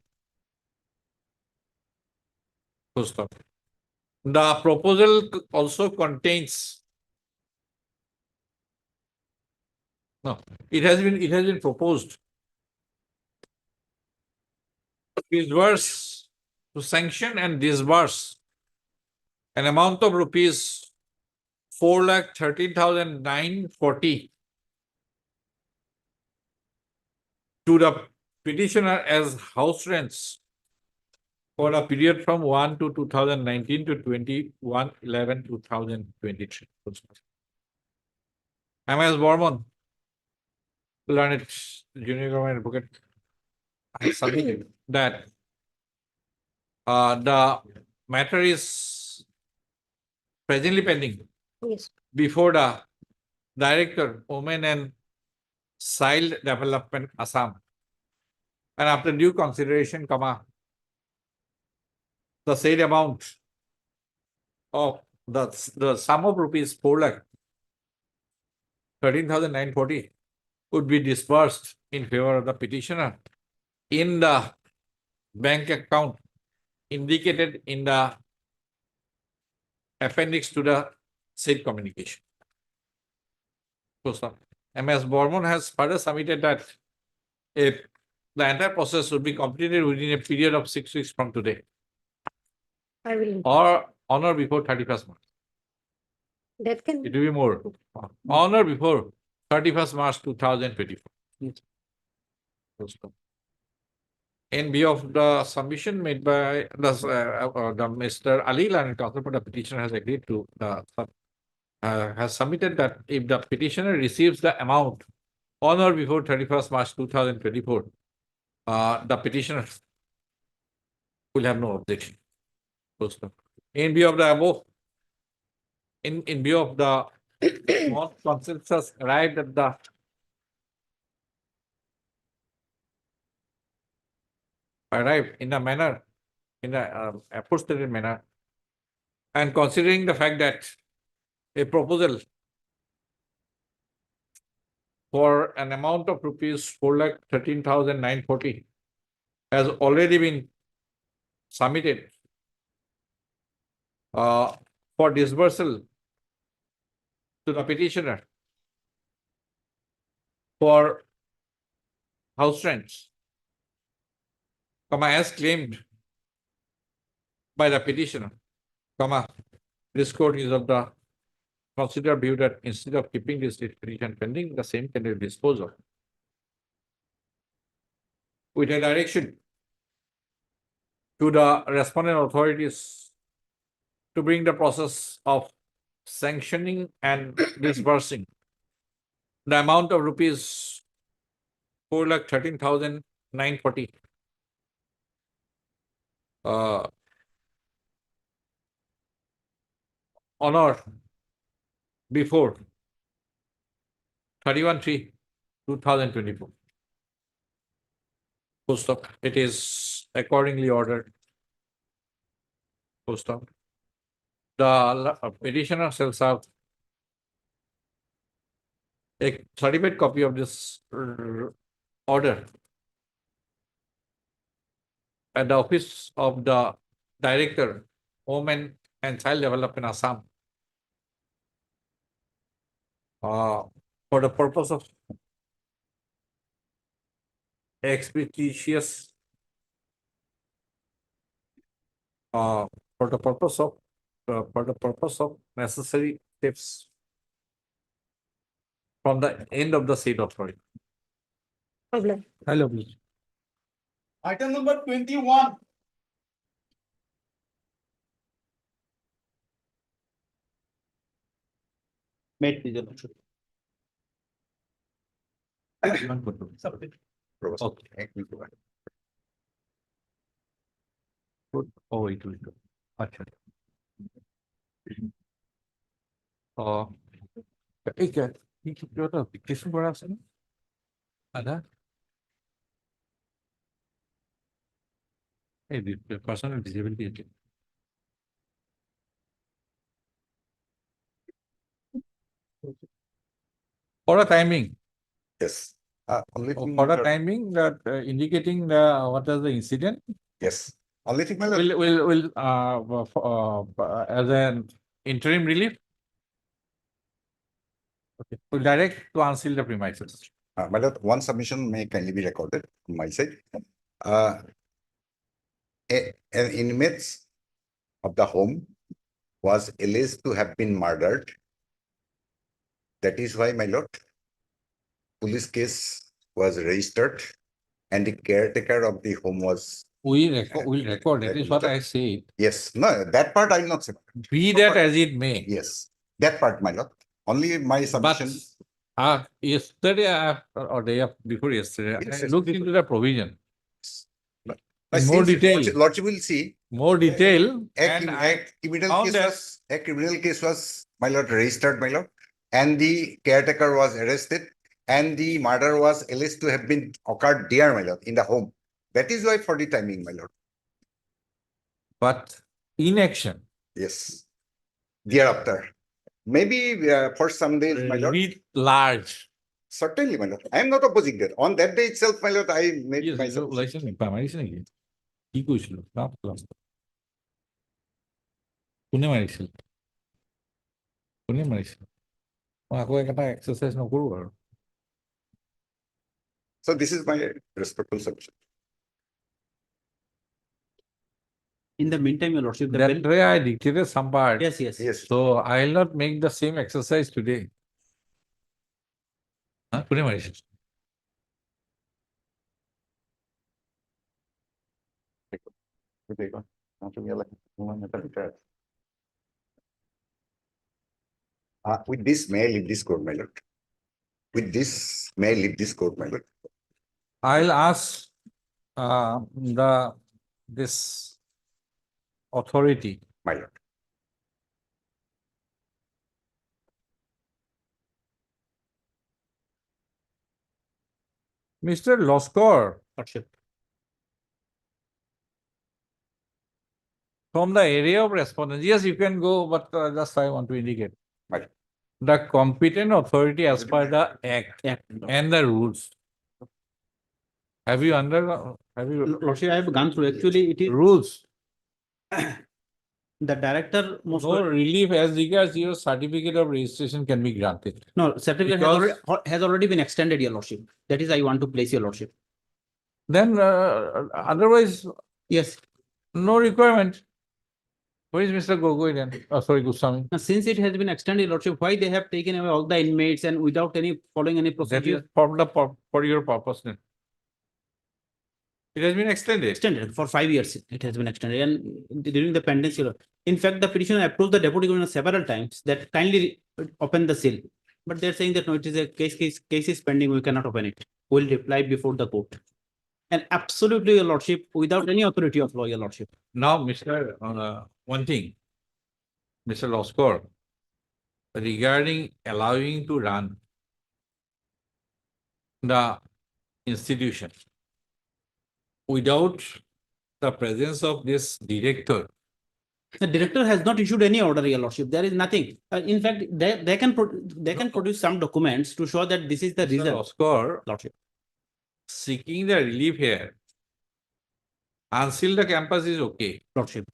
Full stop. The proposal also contains, no, it has been proposed disburse, to sanction and disburse an amount of rupees 4,13,940 to the petitioner as house rents for a period from 1 to 2019 to 21/11/2023. MS Bormon, learned Junior Government Advocate, I submitted that the matter is presently pending Yes. before the Director, Women and Child Development, Assam. And after due consideration, the said amount of the sum of rupees 4,13,940 would be disbursed in favor of the petitioner in the bank account indicated in the appendix to the said communication. So, MS Bormon has further submitted that the entire process would be completed within a period of 6 weeks from today, I will, or on or before 31st March. that can, It will be more. On or before 31st March 2024. In view of the submission made by the Mr. Ali Learned Counsel for the petitioner has agreed to has submitted that if the petitioner receives the amount on or before 31st March 2024, the petitioner will have no objection. In view of the above, in view of the small consensus arrived at the arrived in a manner, in a appropriate manner, and considering the fact that a proposal for an amount of rupees 4,13,940 has already been submitted for disbursal to the petitioner for house rents, as claimed by the petitioner, this court is of the considered view that instead of keeping this petition pending, the same can be disposed of with a direction to the respondent authorities to bring the process of sanctioning and disbursing the amount of rupees 4,13,940 on or before 31/3/2024. Full stop. It is accordingly ordered. Full stop. The petitioner shall have a certified copy of this order at the office of the Director, Women and Child Development, Assam, for the purpose of expeditious, for the purpose of necessary steps from the end of the said authority. Hello, please. Item number 21. Made, please, Your Lordship. Okay. Good. Oh, it will go. Acha. এই কি ওটা application করা আছে না? আদা? এই personal disability. For a timing. Yes. Only thing For a that- timing that indicating what is the incident. Yes. Only thing my lord. Will as an interim relief. Okay. Will direct to unseal the premises. My lord, one submission may kindly be recorded on my side. An inmate of the home was alleged to have been murdered. That is why, my lord, police case was registered and the caretaker of the home was. Will record. That is what I said. Yes, no, that part I will not say. Be that as it may. Yes, that part, my lord. Only my submission. Yesterday or day before yesterday, Yes, I yes, looked into the provision. I In more see, detail. Lordship will see. More detail. A And criminal found case that- was, a criminal case was, my lord, registered, my lord, and the caretaker was arrested, and the murder was alleged to have been occurred there, my lord, in the home. That is why for the timing, my lord. But inaction. Yes. Thereafter, maybe for some days, my lord. Writ large. Certainly, my lord. I am not opposing that. On that day itself, my lord, I made Yes, myself. ওলাইছে নেকি? মাৰিছে নেকি? কি কৈছিল? কোনে মাৰিছিল? কোনে মাৰিছিল? মই আকৌ এটা এক্সাৰচাইজ নকৰো আৰু। So this is my respectful submission. In the meantime, Your Lordship, the That bill. way I dictated some part. Yes, yes. Yes. So I will not make the same exercise today. কোনে মাৰিছিল? With this, may I leave this court, my lord? With this, may I leave this court, my lord? I'll ask this authority My lord. Mr. Loskor, Lordship. from the area of respondents, yes, you can go, but just I want to indicate. Right. The competent authority as per the act and the rules. Have you Lordship, I have gone through. Actually, it is rules? the director most. No relief as regards your certificate of registration can be granted. No, certificate has already been extended, Your Lordship. That is, I want to place, Your Lordship. Then otherwise, Yes. no requirement. Where is Mr. Gogoi then? Oh, sorry, Goswami. Now, since it has been extended, Your Lordship, why they have taken away all the inmates and without any following any That procedure? is for your purpose then. It has been extended. Extended for 5 years. It has been extended, and during the pendency. In fact, the petitioner approached the deputy governor several times that kindly open the seal, but they're saying that no, it is a case is pending. We cannot open it. We'll reply before the court. And absolutely, Your Lordship, without any authority of law, Your Lordship. Now, Mr. One thing, Mr. Loskor, regarding allowing to run the institution without the presence of this director. The director has not issued any order, Your Lordship. There is nothing. In fact, they can produce some documents to show that this is the reason. Loskor, Lordship. seeking the relief here, unseal the campus is okay. Lordship.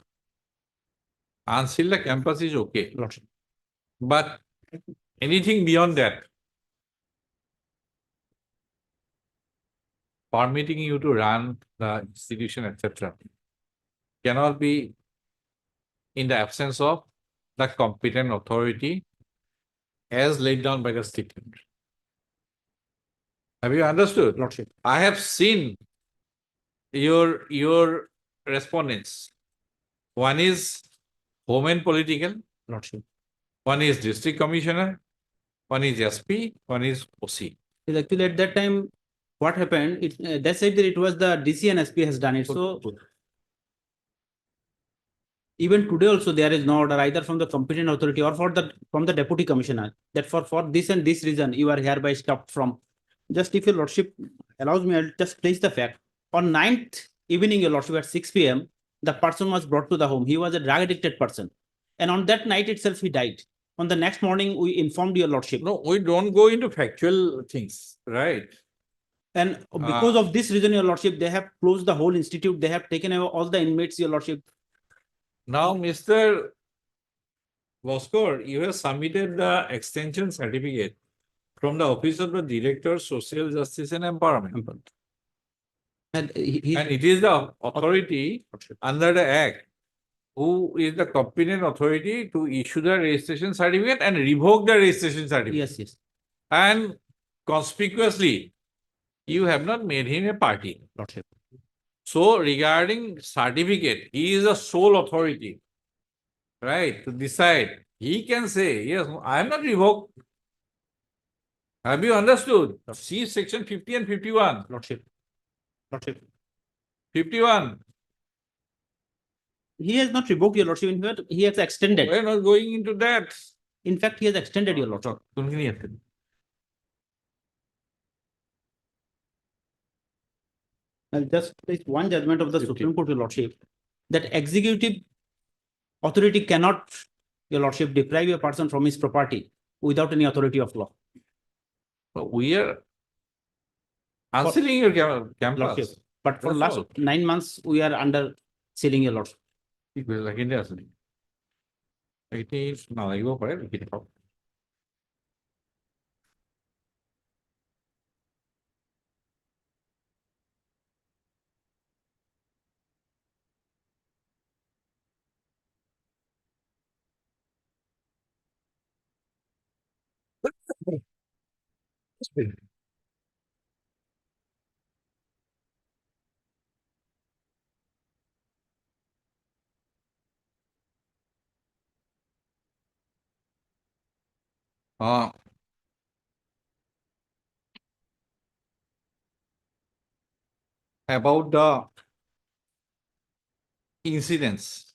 Unseal the campus is okay. Lordship. But anything beyond that, permitting you to run the institution, etc., cannot be in the absence of the competent authority as laid down by the statement. Have you understood? Lordship. I have seen your respondents. One is Home and Political. Lordship. One is District Commissioner. One is SP. One is OC. Actually, at that time, what happened? They said that it was the DC and SP has done it. So even today also there is no order either from the competent authority or from the deputy commissioner that for this and this reason you are hereby stopped from. Just if Your Lordship allows me, I'll just place the fact. On 9th evening, Your Lordship, at 6 p.m., the person was brought to the home. He was a drug addicted person. And on that night itself, he died. On the next morning, we informed Your Lordship. No, we don't go into factual things, right? And because of this reason, Your Lordship, they have closed the whole institute. They have taken away all the inmates, Your Lordship. Now, Mr. Loskor, you have submitted the extension certificate from the Office of the Director, Social Justice and Empowerment. And it is the authority under the Act who is the competent authority to issue the registration certificate and revoke the registration certificate. Yes, yes. And conspicuously, you have not made him a party. Lordship. So regarding certificate, he is the sole authority, right, to decide. He can say, yes, I am not revoked. Have you understood? See section 50 and 51. Lordship. Lordship. 51. He has not revoked, Your Lordship. In fact, he has extended. We're not going into that. In fact, he has extended, Your Lordship. And just place one judgment of the Supreme Court, Your Lordship, that executive authority cannot, Your Lordship, deprive a person from his property without any authority of law. But we are unsealing your campus. Lordship. But for That's last all. 9 months, we are under sealing, Your Lordship. Lakinde asli. Lakini nalagibo pare lakini thao. About the incidents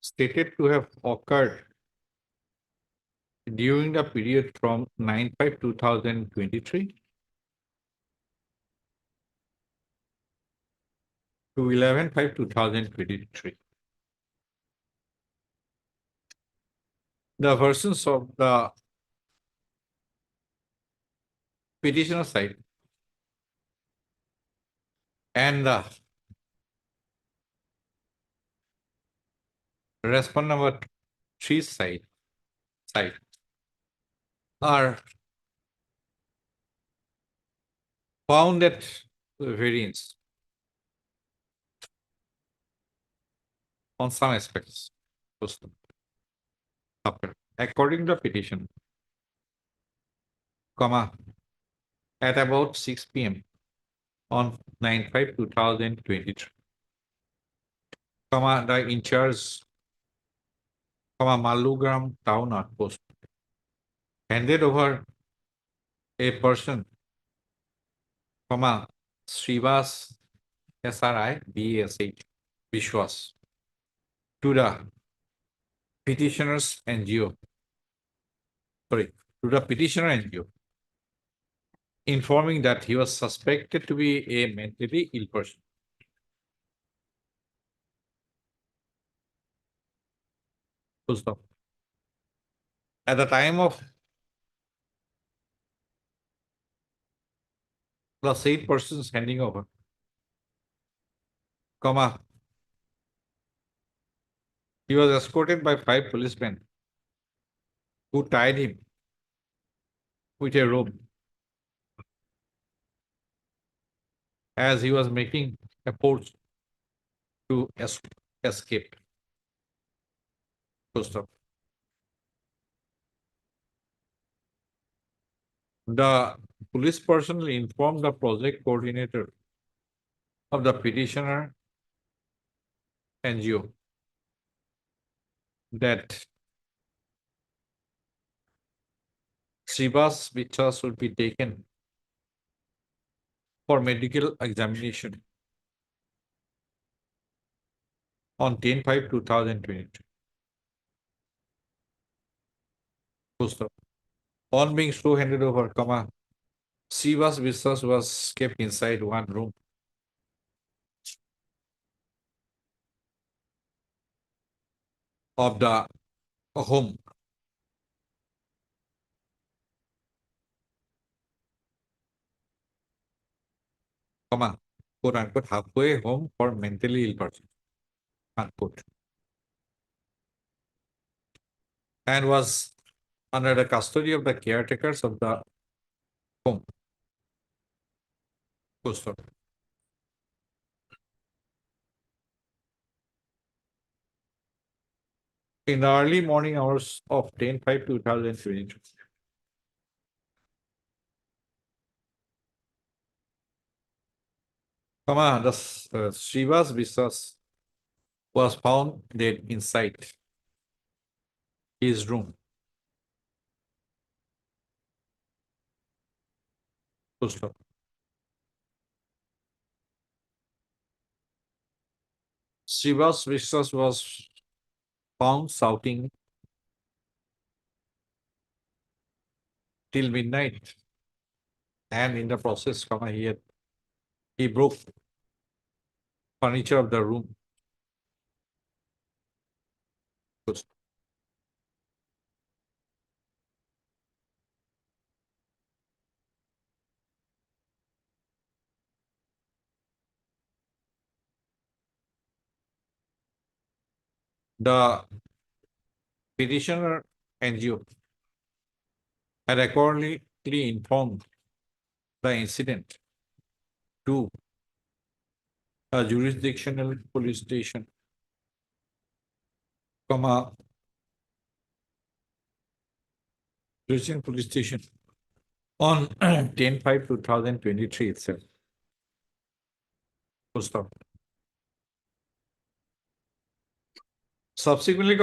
stated to have occurred during the period from 9/5/2023 to 11/5/2023. The versions of the petitioner side and the respondent number 3 side are found at variance on some aspects. According to the petition, at about 6 p.m. on 9/5/2023, the in charge, Malugram Town Outpost handed over a person, Srivas SRI Vishwas to the petitioner's NGO. To the petitioner NGO, informing that he was suspected to be a mentally ill person. Full stop. At the time of the said person's handing over, he was escorted by 5 policemen who tied him with a rope as he was making efforts to escape. Full stop. The police personnel informed the project coordinator of the petitioner NGO that Srivas Vichas will be taken for medical examination on 10/5/2022. On being so handed over, Srivas Vichas was kept inside one room. Of the home. Quote unquote, halfway home for mentally ill person. Unquote. And was under the custody of the caretakers of the home. Full stop. In the early morning hours of 10/5/2022, the Srivas Vichas was found dead inside his room. Full stop. Srivas Vichas was found shouting till midnight, and in the process, he broke furniture of the room. The petitioner NGO had accordingly informed the incident to a jurisdictional police station, police station on 10/5/2023 itself. Full stop. Subsequently,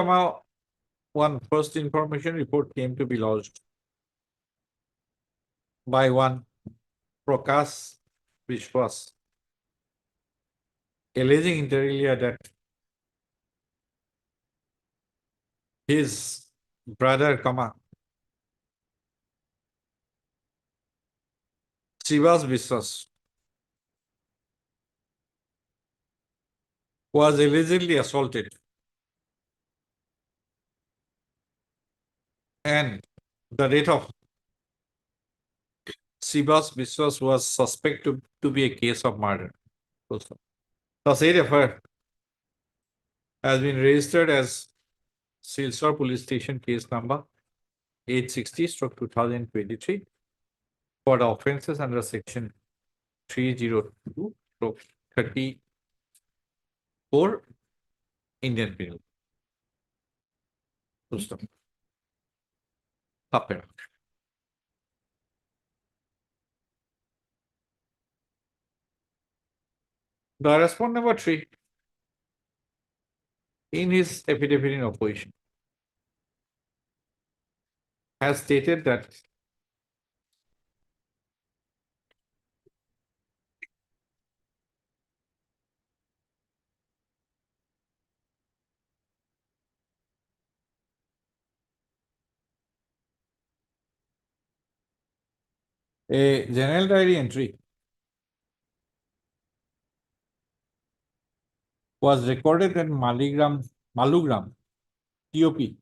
one first information report came to be lodged by one Prakash Vishwas, alleging inter alia that his brother, Srivas Biswas was allegedly assaulted and the rate of Srivas Biswas was suspected to be a case of murder. The said affair has been registered as Silsar Police Station case number 860/2023 for the offences under section 302/34 Indian Penal. Full stop. Tapera. The respondent number 3 in his affidavit in opposition has stated that a general diary entry was recorded at Malugram, TOP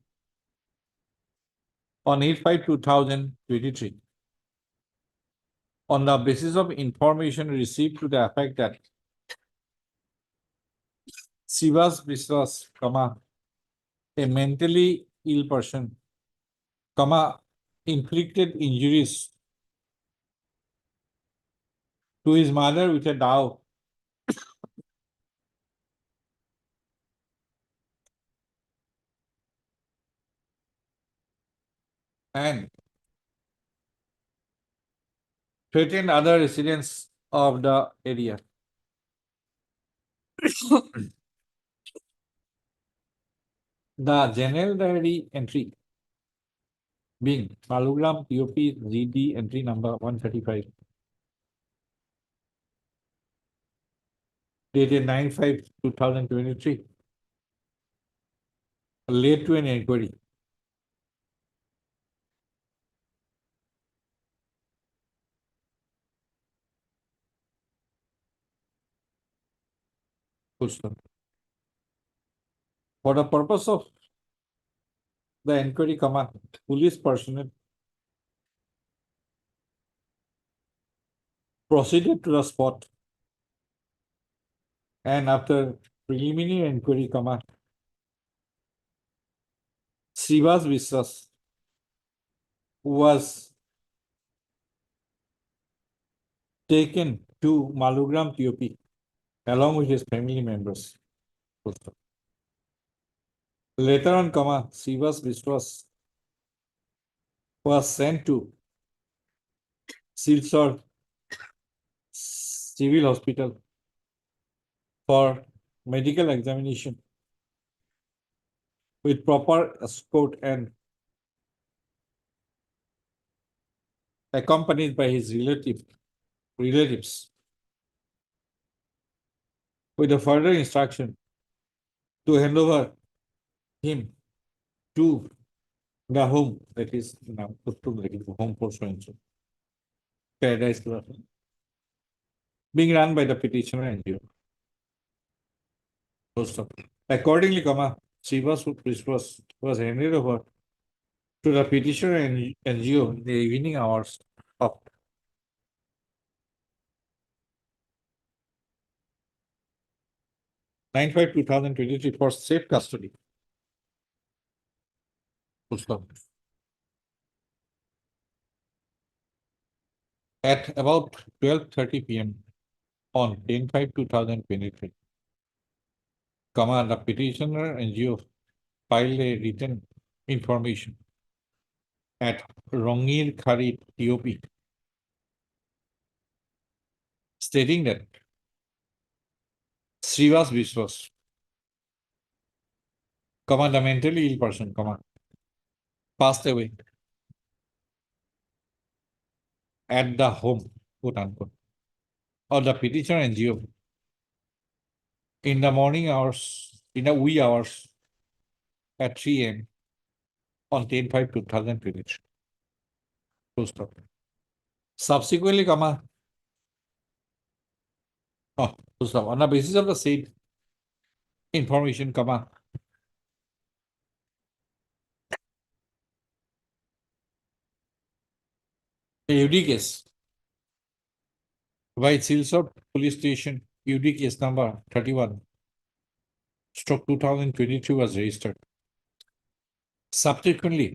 on 8/5/2023 on the basis of information received to the effect that Srivas Biswas, a mentally ill person, inflicted injuries to his mother with a dao and threatened other residents of the area. The general diary entry being Malugram TOP ZD entry number 135 dated 9/5/2023 led to an inquiry. Full stop. For the purpose of the inquiry, police personnel proceeded to the spot and after preliminary inquiry, Srivas Biswas was taken to Malugram TOP along with his family members. Full stop. Later on, Srivas Biswas was sent to Silsar Civil Hospital for medical examination with proper escort and accompanied by his relatives with a further instruction to hand over him to the home, that is now home for so-and-so, Paradise Club, being run by the petitioner NGO. Accordingly, Srivas Biswas was handed over to the petitioner NGO in the evening hours of 9/5/2023 for safe custody. Full stop. At about 12:30 p.m. on 10/5/2023, the petitioner NGO filed a written information at Rongir Khari TOP stating that Srivas Biswas, the mentally ill person, passed away at the home, quote unquote, of the petitioner NGO in the morning hours, in the wee hours at 3 a.m. on 10/5/2023. Full stop. Subsequently, Oh, so on the basis of the said information, comma, a UD case by Silsop Police Station, UD case number 31, stroke 2022 was registered. Subsequently,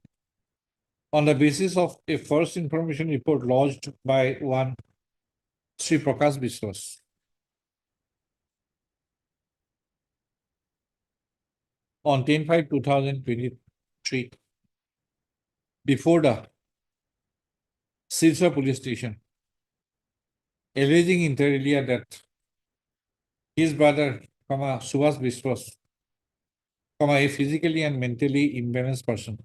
on the basis of a first information report lodged by one Sri Prakash Biswas, on 10/5/2023 before the Silsar Police Station, alleging inter alia that his brother, Subhas Biswas, a physically and mentally imbalanced person,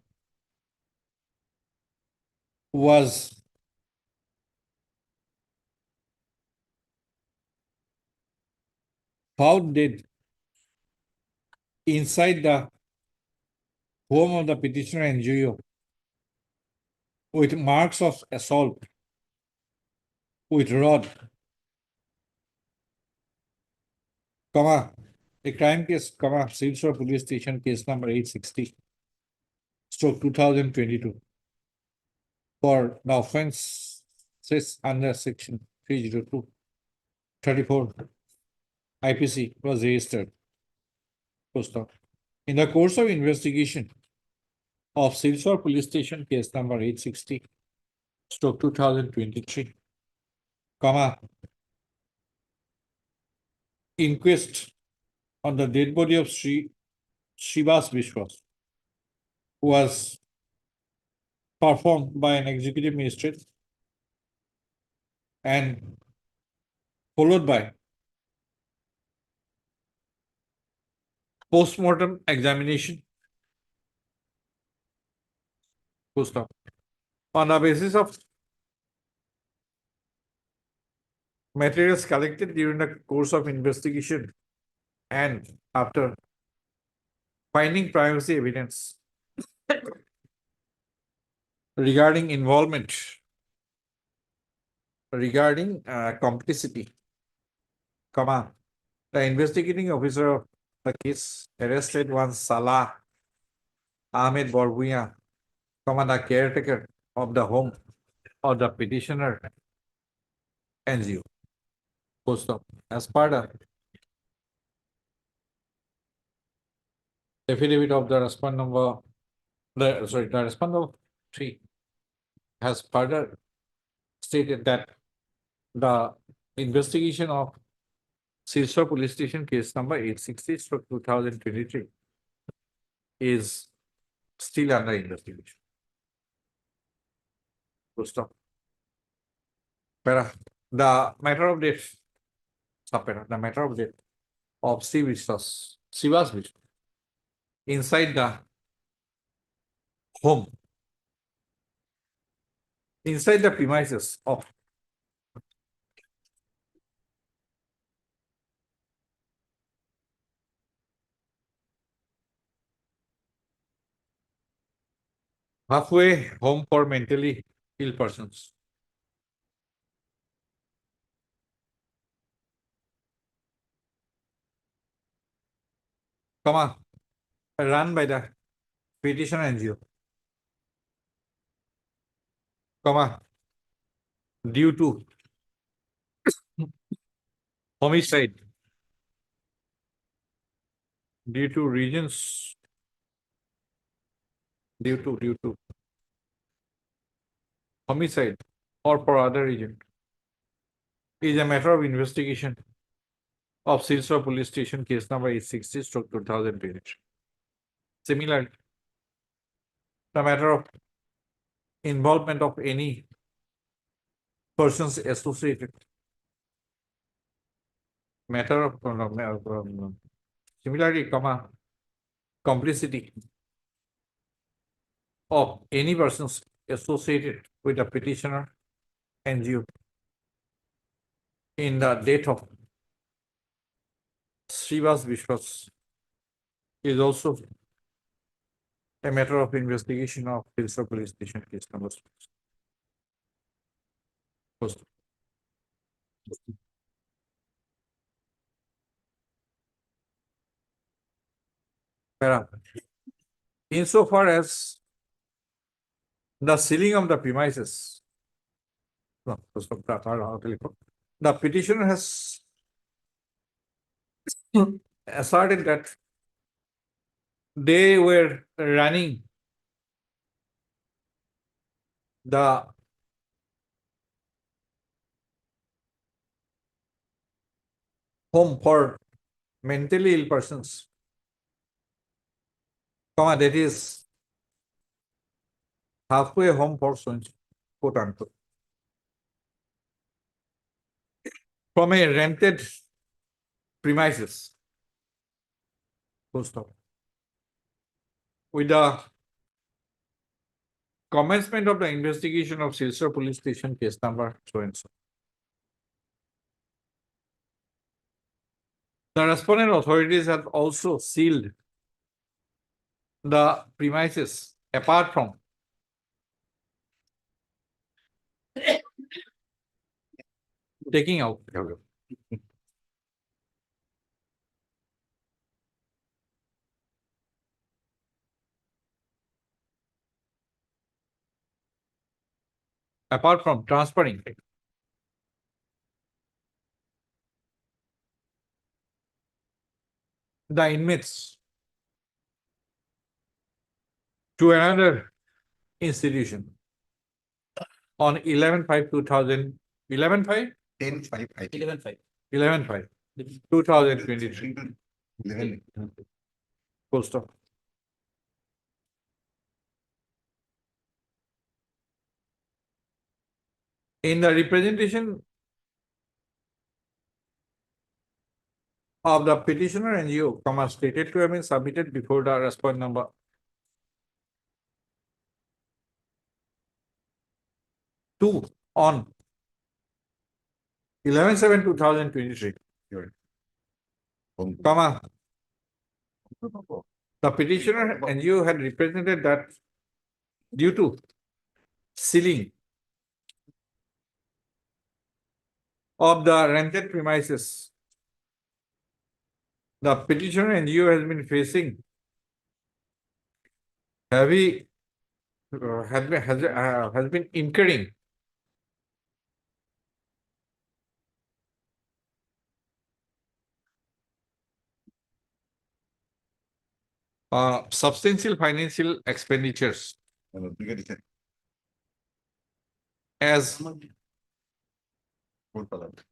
was found dead inside the home of the petitioner NGO with marks of assault with rod, a crime case, Silsar Police Station case number 860, stroke 2022, for the offense under section 302/34 IPC was registered. In the course of investigation of Silsar Police Station case number 860, stroke 2023, inquest on the dead body of Shivas Biswas was performed by an executive magistrate and followed by post-mortem examination. On the basis of materials collected during the course of investigation and after finding privacy evidence regarding involvement, regarding complicity, the investigating officer of the case arrested one Salah Ahmed Borbuya, the caretaker of the home of the petitioner NGO. As part of affidavit of the respondent number, the respondent 3 has further stated that the investigation of Silsar Police Station case number 860/2023 is still under investigation. The matter of death, the matter of death of Shivas Biswas inside the home, inside the premises of halfway home for mentally ill persons. Run by the petitioner NGO. Due to homicide, due to reasons, due to homicide or for other reason, is a matter of investigation of Silsar Police Station case number 860/2023. Similarly, the matter of involvement of any persons associated, matter of similarly, complicity of any persons associated with the petitioner NGO in the death of Shivas Biswas is also a matter of investigation of Silsar Police Station case number 6. Para. Insofar as the sealing of the premises, no, the petitioner has asserted that they were running the home for mentally ill persons, that is halfway home for Sunj, quote unquote, from a rented premises. Full stop. With the commencement of the investigation of Silsar Police Station case number so and so, the respondent authorities have also sealed the premises apart from taking out. Apart from transferring the inmates to another institution on 11/5/2000, 11/5? 10/5, I think. 11/5/2023. 11. Full stop. In the representation of the petitioner NGO, stated to have been submitted before the response number 2 on 11/7/2023, the petitioner NGO had represented that due to sealing of the rented premises, the petitioner NGO has been facing heavy, has been incurring substantial financial expenditures as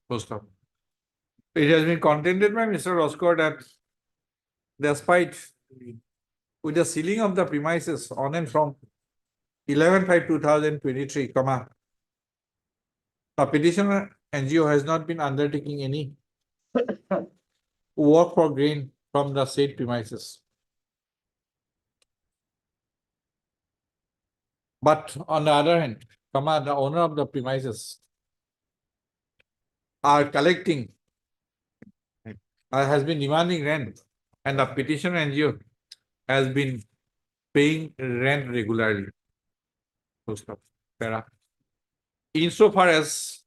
post up. It has been contended by Mr. Roscoe that despite with the sealing of the premises on and from 11/5/2023, the petitioner NGO has not been undertaking any work for grain from the said premises. But on the other hand, the owner of the premises are collecting, has been demanding rent, and the petitioner NGO has been paying rent regularly. Full stop. Para. Insofar as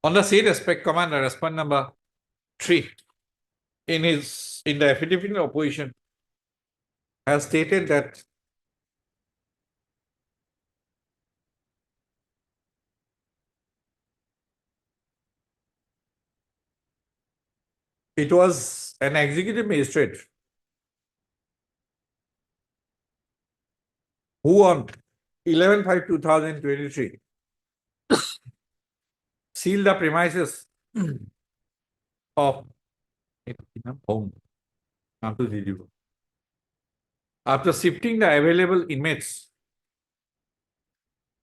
on the said aspect, the respondent number 3 in the affidavit of opposition has stated that it was an executive magistrate who on 11/5/2023 sealed the premises of home after shifting the available inmates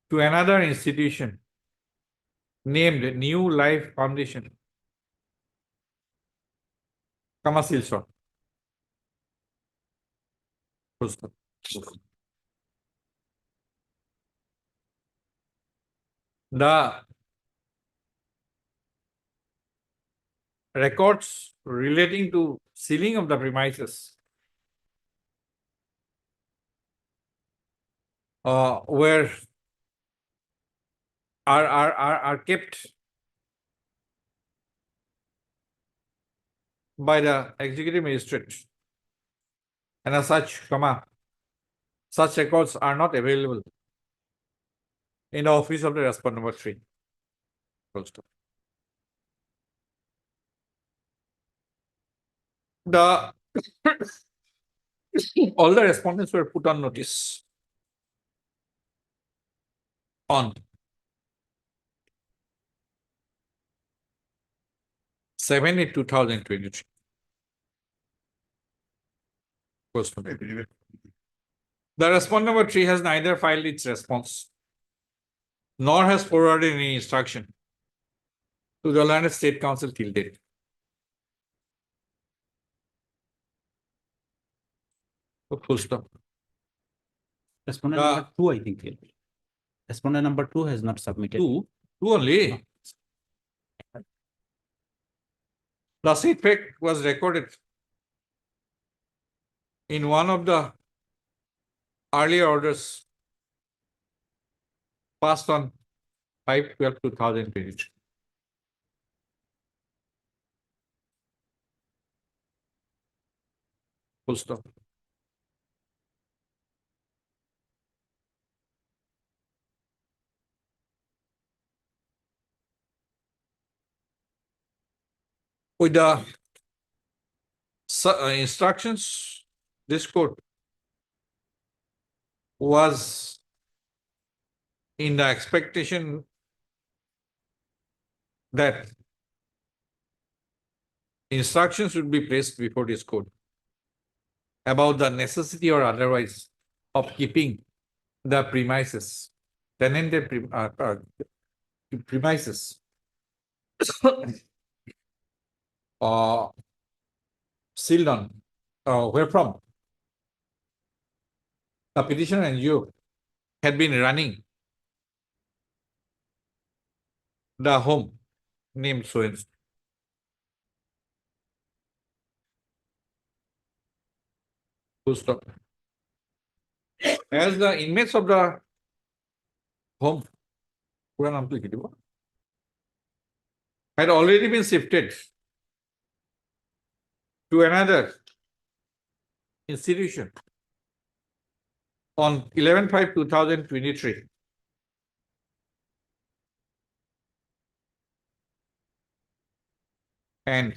to another institution named New Life Foundation, Silsar. The records relating to sealing of the premises were are kept by the executive magistrate. And as such, such records are not available in the office of the respondent number 3. Full stop. The all the respondents were put on notice on 7/8/2023. Post note. The respondent number 3 has neither filed its response nor has forwarded any instruction to the Learned State Council till date. Full stop. Respondent The- number 2, I think. Respondent number 2 has not submitted. Two only. The seat fact was recorded in one of the earlier orders passed on 5/12/2023. Full stop. With the instructions, this court was in the expectation that instructions would be placed before this court about the necessity or otherwise of keeping the premises, tenanted premises sealed on, wherefrom the petitioner and you had been running the home named so and so. Full stop. As the inmates of the home পুরা নাম তো লিখে দিব, had already been shifted to another institution on 11/5/2023. And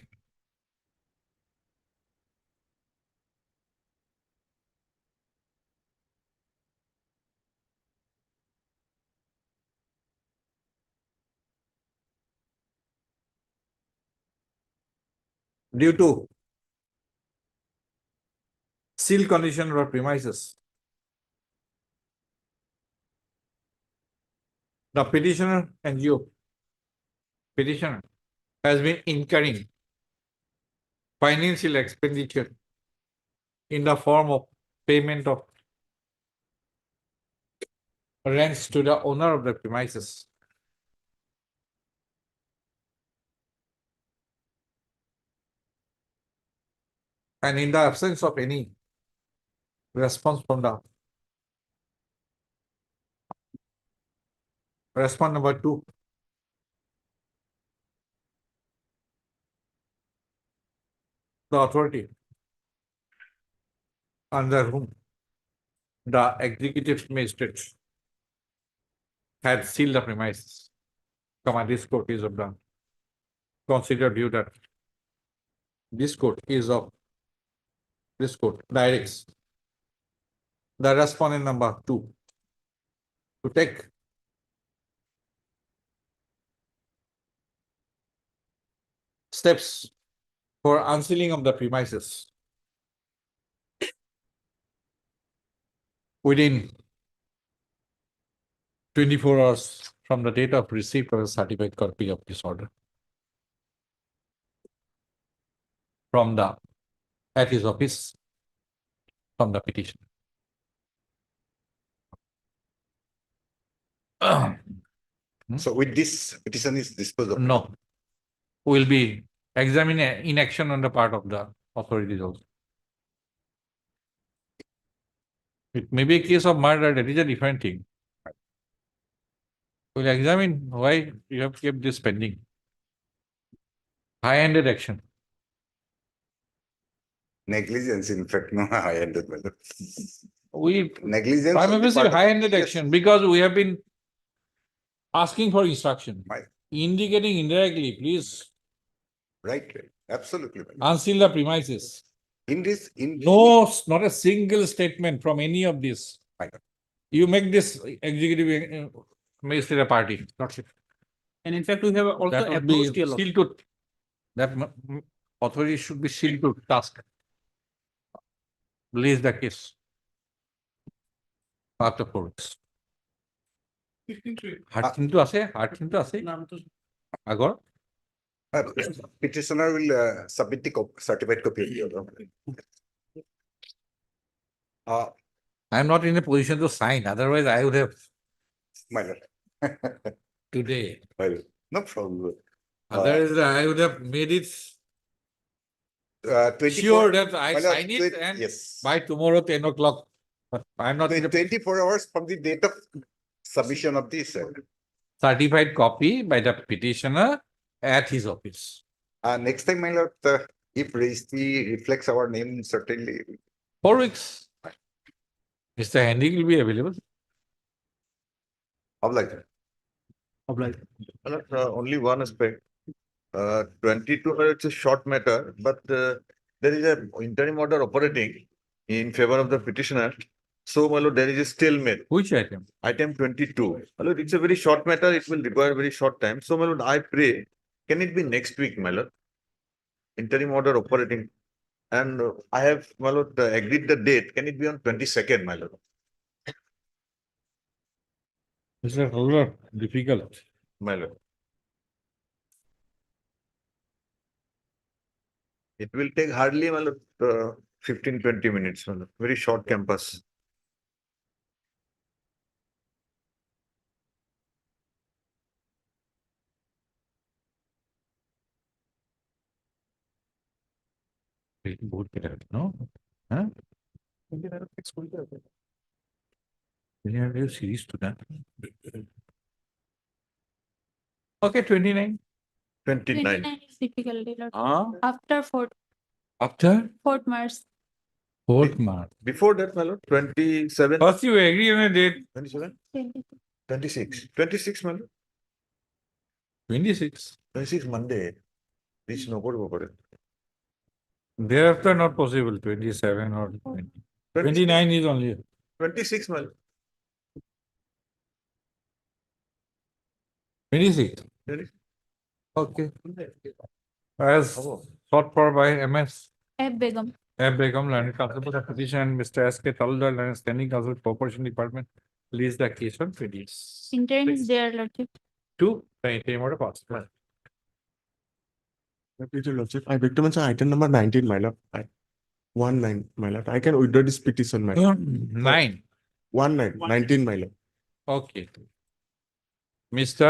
due to seal condition of premises, the petitioner and you, petitioner, has been incurring financial expenditure in the form of payment of rents to the owner of the premises. And in the absence of any response from the respondent number 2, the authority under whom the executive magistrate had sealed the premises. This court is of the considered view that this court directs the respondent number 2 to take steps for unsealing of the premises within 24 hours from the date of receipt of a certified copy of this order at his office from the petition. So with this petition is disposed of? No, will be examining inaction on the part of the authorities also. It may be a case of murder, that is a different thing. We'll examine why you have kept this pending. High-handed action. Negligence, in fact, no high-handed, my lord. We Negligence. prima on the facie part of- high-handed Yes, action because we have been asking for instruction, Right. indicating indirectly, please Right, right. Absolutely. my lord. unseal the premises. In this, No, not a single statement from any of this. Right. You make this executive magistrate a party. Lordship. And in fact, we have also That would be approached your lordship. sealed to, that authority should be sealed to task. Release the case. After 4 weeks. Hard thing to আছে, hard thing to আছে. আগৰ petitioner will submit the certified copy of the order. I am not in a position to sign, otherwise I would have My lord. today. My lord. No problem. Otherwise I would have made it 24 sure that I my lord, sign it and yes. by tomorrow 10 o'clock. But I am not in a 24 hours from the date of submission of this. certified copy by the petitioner at his office. Next time, my lord, if registry reflects our name, certainly. 4 weeks. Mr. Henry will be available. Obliged. Only one aspect. 22, it's a short matter, but there is a interim order operating in favor of the petitioner. So, my lord, there is a stalemate. Which item? Item 22. My lord, it's a very short matter. It will require very short time. So, my lord, I pray, can it be next week, my lord? Interim order operating. And I have, my lord, agreed the date. Can it be on 22nd, my lord? Mr. Holder, difficult. My lord. It will take hardly, my lord, 15-20 minutes, my lord. Very short campus. বহুত কেইটা no? Huh? Series to that. Okay, 29. 29. 29 is difficult, Lord. Ah. After After 4th March. 4th March. Before that, my lord, 27. First you agree on a date. 27? 22. 26. 26, my lord. 26. 26 Monday. Reach no good. Thereafter not possible, 27 or 20. 29 is only. 26, my lord. 26. 26. Okay. As sought for by MS F. Begum. F. Begum, Learned Counsel for the petition, Mr. S.K. Taludar, Learned Standing Counsel, Corporation Department, release the case on 20th. Interim is there, Lordship. Two, the interim order passed. Your Lordship, I beg to mention item number 19, my lord. 19, my lord. I can withdraw this petition, my lord. 9. 19, my lord. Okay. Mr.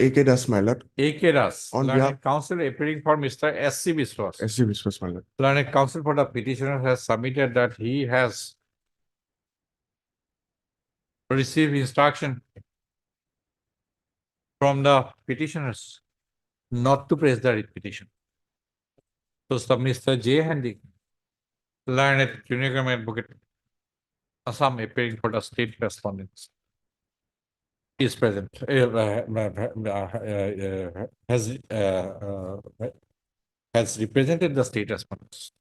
A.K. Das, my lord. A.K. Das, On Learned behalf- Counsel appearing for Mr. S.C. Biswas. S.C. Biswas, my lord. Learned Counsel for the petitioner has submitted that he has received instruction from the petitioners not to press the writ petition. So, Mr. J. Handy, Learned Unigram Advocate, Assam appearing for the state respondents, is present, has represented the state respondents.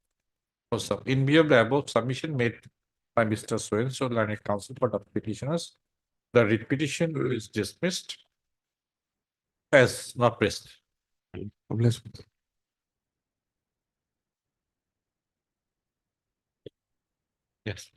Also, in view of the above submission made by Mr. So Learned Counsel for the petitioners, the writ petition is dismissed as not pressed. Bless. Yes.